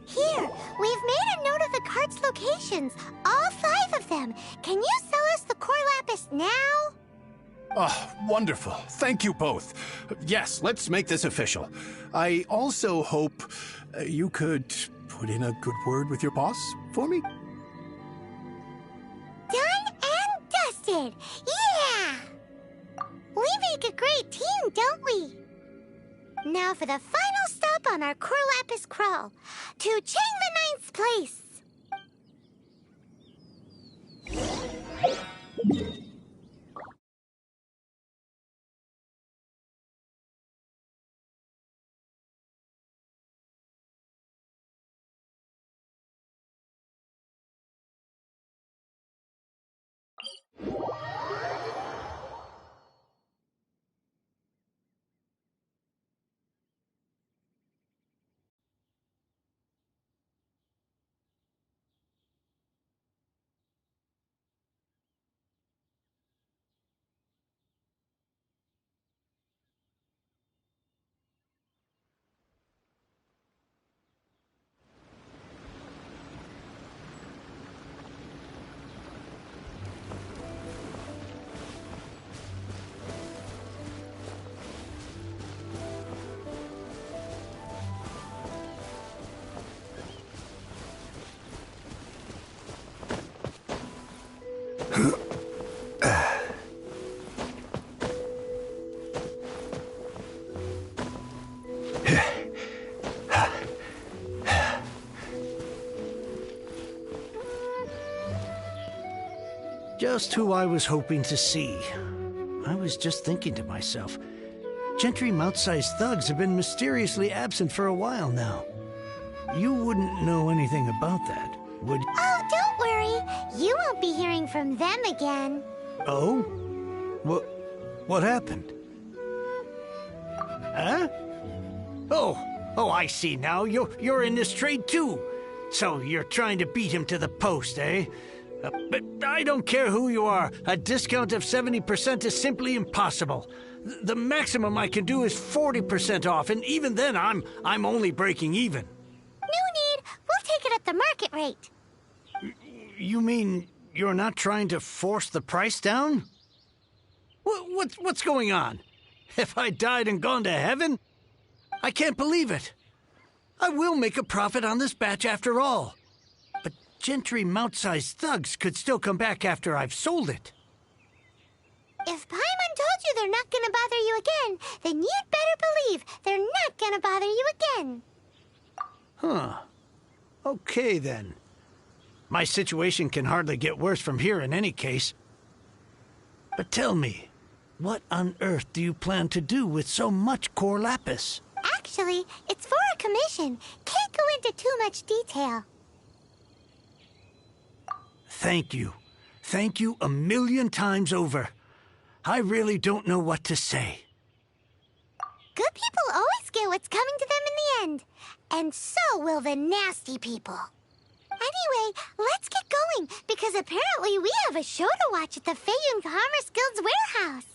Speaker 1: Here, we've made a note of the cart's locations. All 5 of them. Can you sell us the core lapis now?
Speaker 16: Oh, wonderful. Thank you both. Yes, let's make this official. I also hope you could put in a good word with your boss for me.
Speaker 1: Done and dusted. Yeah! We make a great team, don't we? Now for the final stop on our core lapis crawl. To Chang the Ninth's place.
Speaker 8: Just who I was hoping to see. I was just thinking to myself, gentry mouth-sized thugs have been mysteriously absent for a while now. You wouldn't know anything about that, would you?
Speaker 1: Oh, don't worry. You won't be hearing from them again.
Speaker 8: Oh? What happened? Huh? Oh, I see now. You're in this trade too. So you're trying to beat him to the post, eh? But I don't care who you are. A discount of 70% is simply impossible. The maximum I can do is 40% off, and even then I'm only breaking even.
Speaker 1: No need. We'll take it at the market rate.
Speaker 8: You mean you're not trying to force the price down? What's going on? Have I died and gone to heaven? I can't believe it. I will make a profit on this batch after all. But gentry mouth-sized thugs could still come back after I've sold it.
Speaker 1: If Paimon told you they're not gonna bother you again, then you'd better believe they're not gonna bother you again.
Speaker 8: Huh. Okay, then. My situation can hardly get worse from here in any case. But tell me, what on earth do you plan to do with so much core lapis?
Speaker 1: Actually, it's for a commission. Can't go into too much detail.
Speaker 8: Thank you. Thank you a million times over. I really don't know what to say.
Speaker 1: Good people always get what's coming to them in the end. And so will the nasty people. Anyway, let's get going, because apparently we have a show to watch at the Feiyun Commerce Guild's warehouse.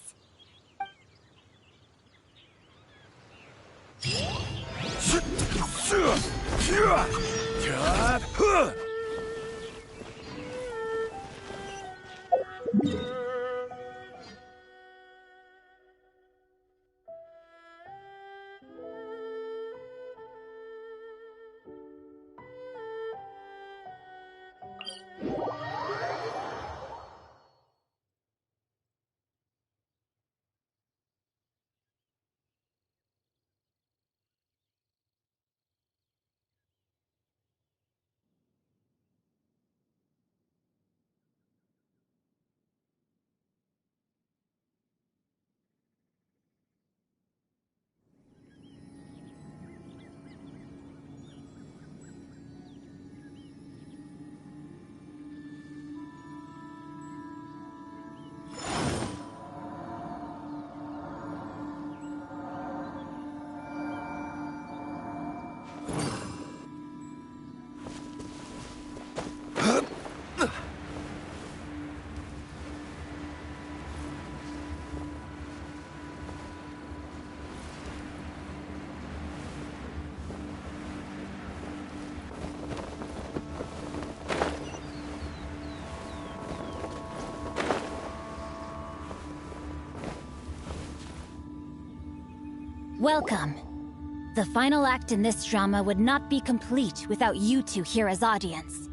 Speaker 11: Welcome. The final act in this drama would not be complete without you two here as audience.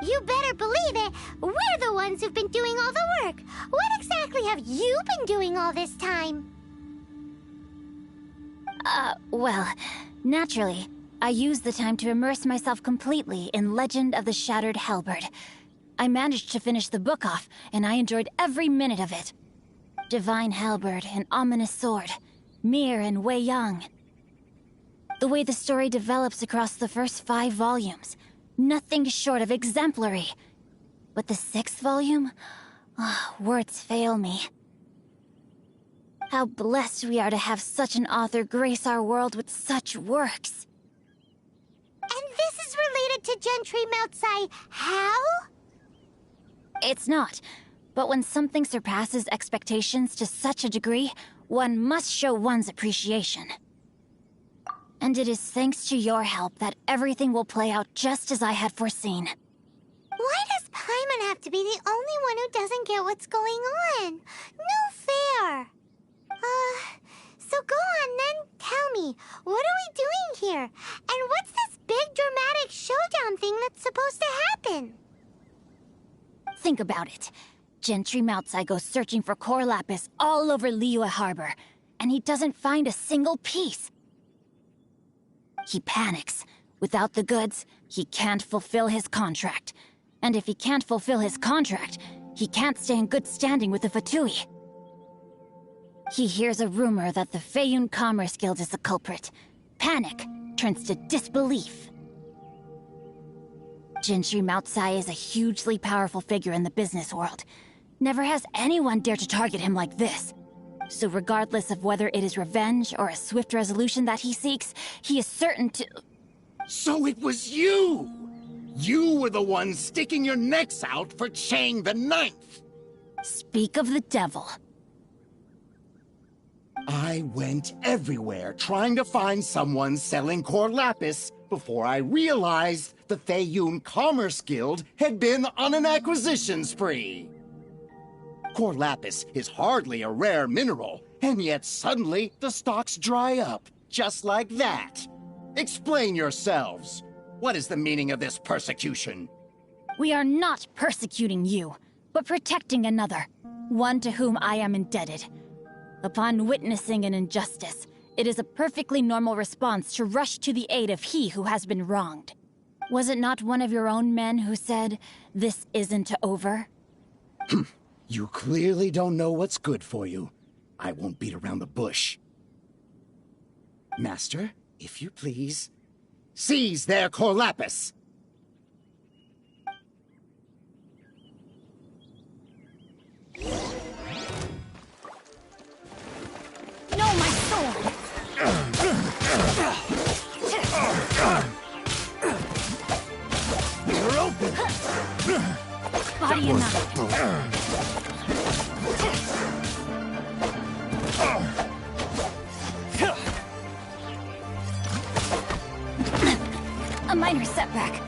Speaker 1: You better believe it. We're the ones who've been doing all the work. What exactly have you been doing all this time?
Speaker 11: Well, naturally, I used the time to immerse myself completely in Legend of the Shattered Halberd. I managed to finish the book off, and I enjoyed every minute of it. Divine Halberd, an ominous sword. Mir and Wei Yang. The way the story develops across the first 5 volumes, nothing short of exemplary. But the 6th volume? Words fail me. How blessed we are to have such an author grace our world with such works.
Speaker 1: And this is related to Gentry Moutsai. How?
Speaker 11: It's not. But when something surpasses expectations to such a degree, one must show one's appreciation. And it is thanks to your help that everything will play out just as I had foreseen.
Speaker 1: Why does Paimon have to be the only one who doesn't get what's going on? No fair. So go on then, tell me, what are we doing here? And what's this big dramatic showdown thing that's supposed to happen?
Speaker 11: Think about it. Gentry Moutsai goes searching for core lapis all over Liyue Harbor, and he doesn't find a single piece. He panics. Without the goods, he can't fulfill his contract. And if he can't fulfill his contract, he can't stay in good standing with the Fatui. He hears a rumor that the Feiyun Commerce Guild is the culprit. Panic turns to disbelief. Gentry Moutsai is a hugely powerful figure in the business world. Never has anyone dared to target him like this. So regardless of whether it is revenge or a swift resolution that he seeks, he is certain to...
Speaker 13: So it was you! You were the one sticking your necks out for Chang the Ninth!
Speaker 11: Speak of the devil.
Speaker 13: I went everywhere trying to find someone selling core lapis before I realized the Feiyun Commerce Guild had been on an acquisition spree. Core lapis is hardly a rare mineral, and yet suddenly the stocks dry up, just like that. Explain yourselves. What is the meaning of this persecution?
Speaker 11: We are not persecuting you, but protecting another, one to whom I am indebted. Upon witnessing an injustice, it is a perfectly normal response to rush to the aid of he who has been wronged. Was it not one of your own men who said, "This isn't over"?
Speaker 13: You clearly don't know what's good for you. I won't beat around the bush. Master, if you please, seize their core lapis!
Speaker 11: Body and mind. A minor setback.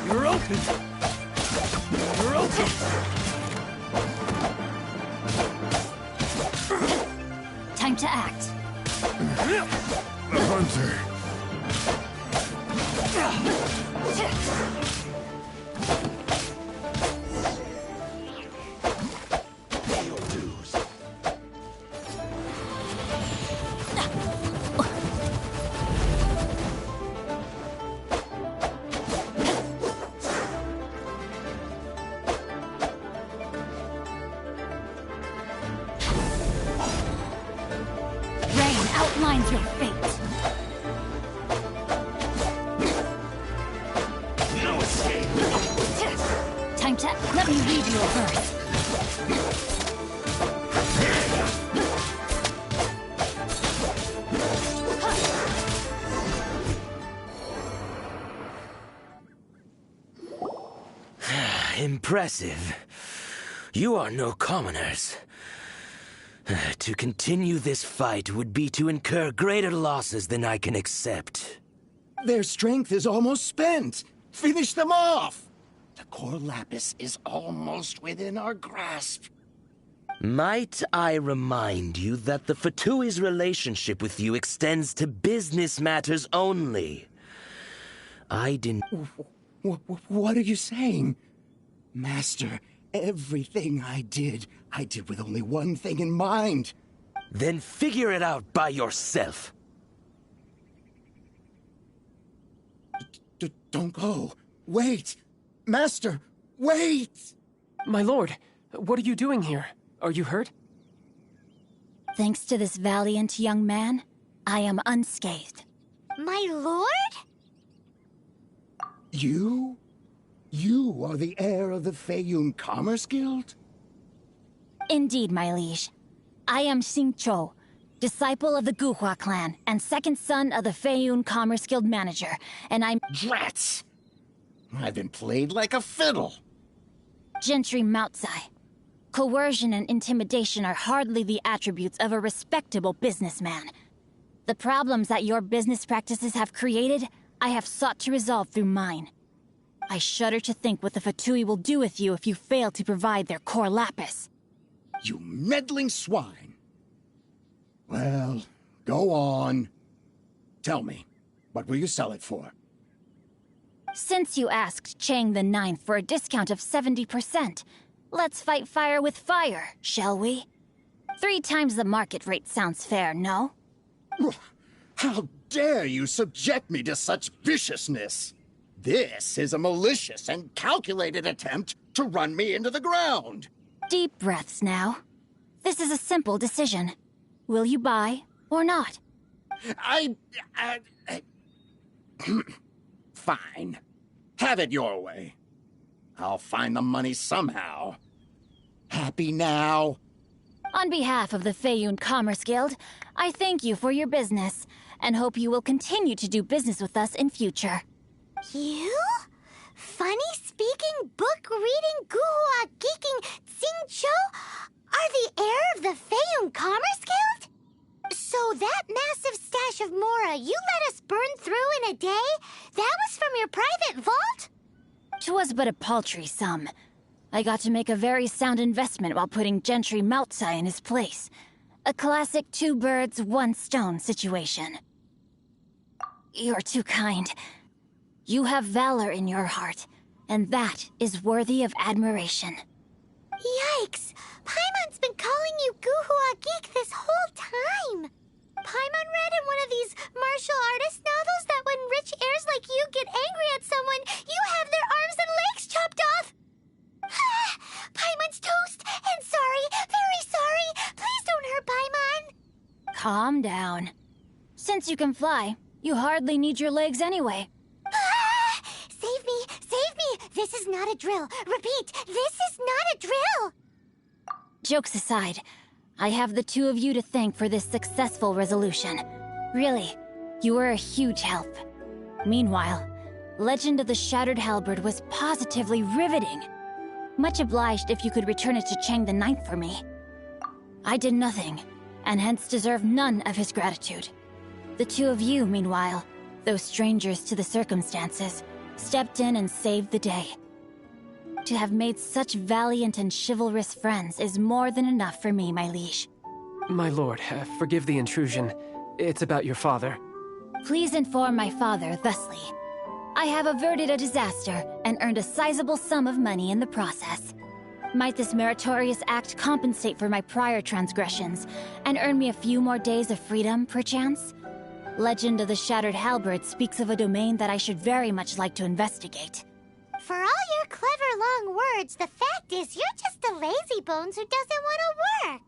Speaker 8: You're open. You're open.
Speaker 11: Time to act.
Speaker 10: The hunter.
Speaker 11: Rain outlines your fate.
Speaker 10: No escape.
Speaker 11: Time to... Let me read you a verse.
Speaker 4: Impressive. You are no commoners. To continue this fight would be to incur greater losses than I can accept.
Speaker 13: Their strength is almost spent. Finish them off! The core lapis is almost within our grasp.
Speaker 4: Might I remind you that the Fatui's relationship with you extends to business matters only? I didn't...
Speaker 13: What are you saying? Master, everything I did with only one thing in mind.
Speaker 4: Then figure it out by yourself.
Speaker 13: Don't go. Wait! Master, wait!
Speaker 19: My lord, what are you doing here? Are you hurt?
Speaker 11: Thanks to this valiant young man, I am unscathed.
Speaker 1: My lord?
Speaker 13: You? You are the heir of the Feiyun Commerce Guild?
Speaker 11: Indeed, my liege. I am Xingqiu, disciple of the Guhua clan, and second son of the Feiyun Commerce Guild manager, and I'm...
Speaker 13: Drats! I've been played like a fiddle.
Speaker 11: Gentry Moutsai. Coercion and intimidation are hardly the attributes of a respectable businessman. The problems that your business practices have created, I have sought to resolve through mine. I shudder to think what the Fatui will do with you if you fail to provide their core lapis.
Speaker 13: You meddling swine. Well, go on. Tell me, what will you sell it for?
Speaker 11: Since you asked Chang the Ninth for a discount of 70%, let's fight fire with fire, shall we? 3 times the market rate sounds fair, no?
Speaker 13: How dare you subject me to such viciousness? This is a malicious and calculated attempt to run me into the ground.
Speaker 11: Deep breaths now. This is a simple decision. Will you buy or not?
Speaker 13: Fine. Have it your way. I'll find the money somehow. Happy now?
Speaker 11: On behalf of the Feiyun Commerce Guild, I thank you for your business, and hope you will continue to do business with us in future.
Speaker 1: You? Funny-speaking, book-reading, guhua geeking Xingqiu are the heir of the Feiyun Commerce Guild? So that massive stash of Mora you let us burn through in a day, that was from your private vault?
Speaker 11: 'Twas but a paltry sum. I got to make a very sound investment while putting Gentry Moutsai in his place. A classic 2 birds, 1 stone situation. You're too kind. You have valor in your heart, and that is worthy of admiration.
Speaker 1: Yikes! Paimon's been calling you Guhua Geek this whole time! Paimon read in one of these martial artist novels that when rich heirs like you get angry at someone, you have their arms and legs chopped off! Paimon's toast, and sorry, very sorry! Please don't hurt Paimon!
Speaker 11: Calm down. Since you can fly, you hardly need your legs anyway.
Speaker 1: Save me! Save me! This is not a drill! Repeat, this is not a drill!
Speaker 11: Jokes aside, I have the 2 of you to thank for this successful resolution. Really, you were a huge help. Meanwhile, Legend of the Shattered Halberd was positively riveting. Much obliged if you could return it to Chang the Ninth for me. I did nothing, and hence deserve none of his gratitude. The two of you, meanwhile, though strangers to the circumstances, stepped in and saved the day. To have made such valiant and chivalrous friends is more than enough for me, my liege.
Speaker 19: My lord, forgive the intrusion. It's about your father.
Speaker 11: Please inform my father thusly. I have averted a disaster and earned a sizable sum of money in the process. Might this meritorious act compensate for my prior transgressions and earn me a few more days of freedom, perchance? Legend of the Shattered Halberd speaks of a domain that I should very much like to investigate.
Speaker 1: For all your clever long words, the fact is you're just a lazy bones who doesn't want to work.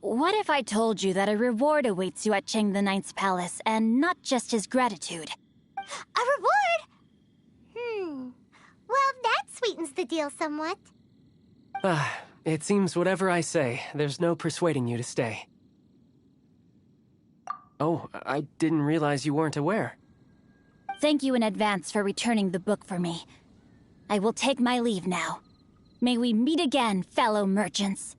Speaker 11: What if I told you that a reward awaits you at Chang the Ninth's palace, and not just his gratitude?
Speaker 1: A reward? Well, that sweetens the deal somewhat.
Speaker 19: It seems whatever I say, there's no persuading you to stay. Oh, I didn't realize you weren't aware.
Speaker 11: Thank you in advance for returning the book for me. I will take my leave now. May we meet again, fellow merchants.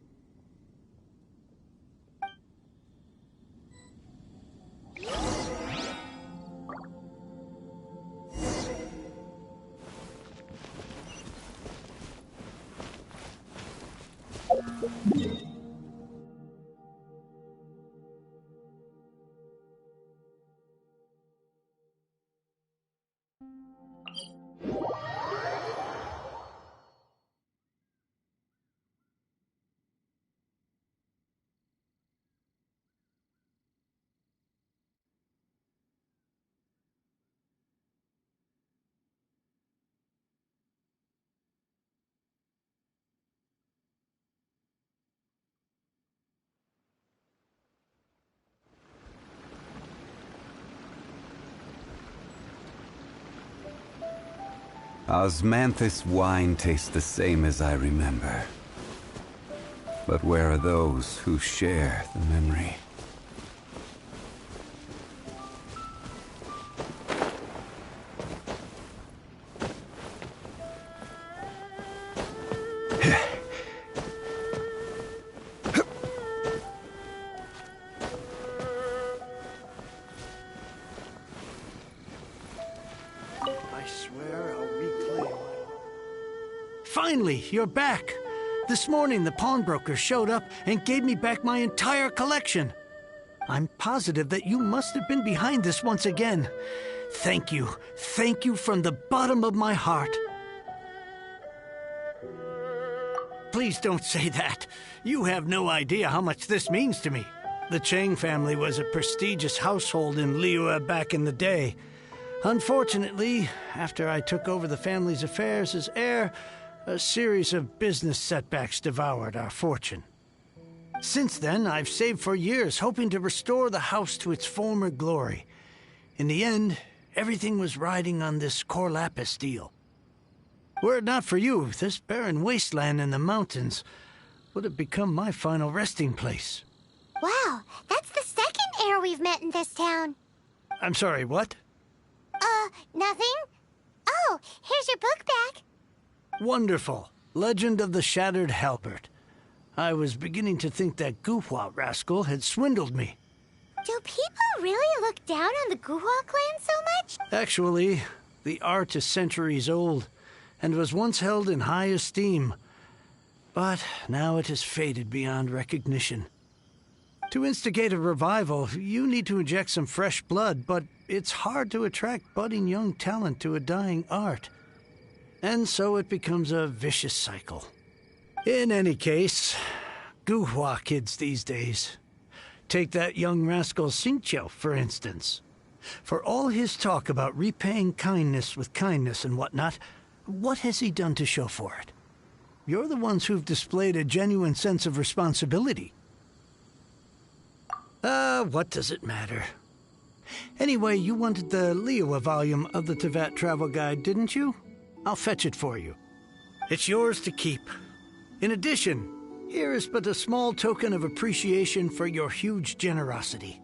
Speaker 20: Osmanthus wine tastes the same as I remember. But where are those who share the memory?
Speaker 8: Finally, you're back. This morning, the pawnbroker showed up and gave me back my entire collection. I'm positive that you must have been behind this once again. Thank you. Thank you from the bottom of my heart. Please don't say that. You have no idea how much this means to me. The Chang family was a prestigious household in Liyue back in the day. Unfortunately, after I took over the family's affairs as heir, a series of business setbacks devoured our fortune. Since then, I've saved for years, hoping to restore the house to its former glory. In the end, everything was riding on this core lapis deal. Were it not for you, this barren wasteland in the mountains would have become my final resting place.
Speaker 1: Wow, that's the second heir we've met in this town.
Speaker 8: I'm sorry, what?
Speaker 1: Nothing? Oh, here's your book back.
Speaker 8: Wonderful. Legend of the Shattered Halberd. I was beginning to think that Guhua rascal had swindled me.
Speaker 1: Do people really look down on the Guhua clan so much?
Speaker 8: Actually, the art is centuries old, and was once held in high esteem. But now it has faded beyond recognition. To instigate a revival, you need to inject some fresh blood, but it's hard to attract budding young talent to a dying art. And so it becomes a vicious cycle. In any case, Guhua kids these days. Take that young rascal Xingqiu, for instance. For all his talk about repaying kindness with kindness and whatnot, what has he done to show for it? You're the ones who've displayed a genuine sense of responsibility. What does it matter? Anyway, you wanted the Liyue volume of the Teyvat travel guide, didn't you? I'll fetch it for you. It's yours to keep. In addition, here is but a small token of appreciation for your huge generosity.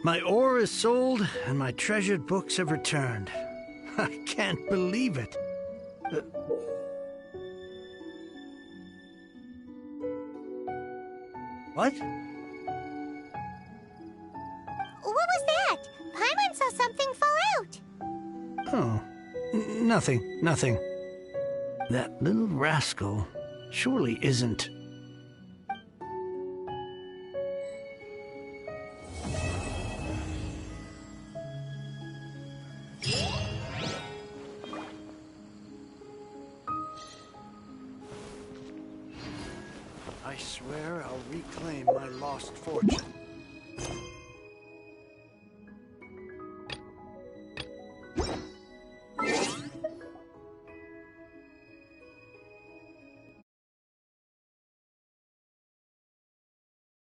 Speaker 8: My ore is sold, and my treasured books have returned. I can't believe it. What?
Speaker 1: What was that? Paimon saw something fall out.
Speaker 8: Oh, nothing. That little rascal surely isn't... I swear I'll reclaim my lost fortune.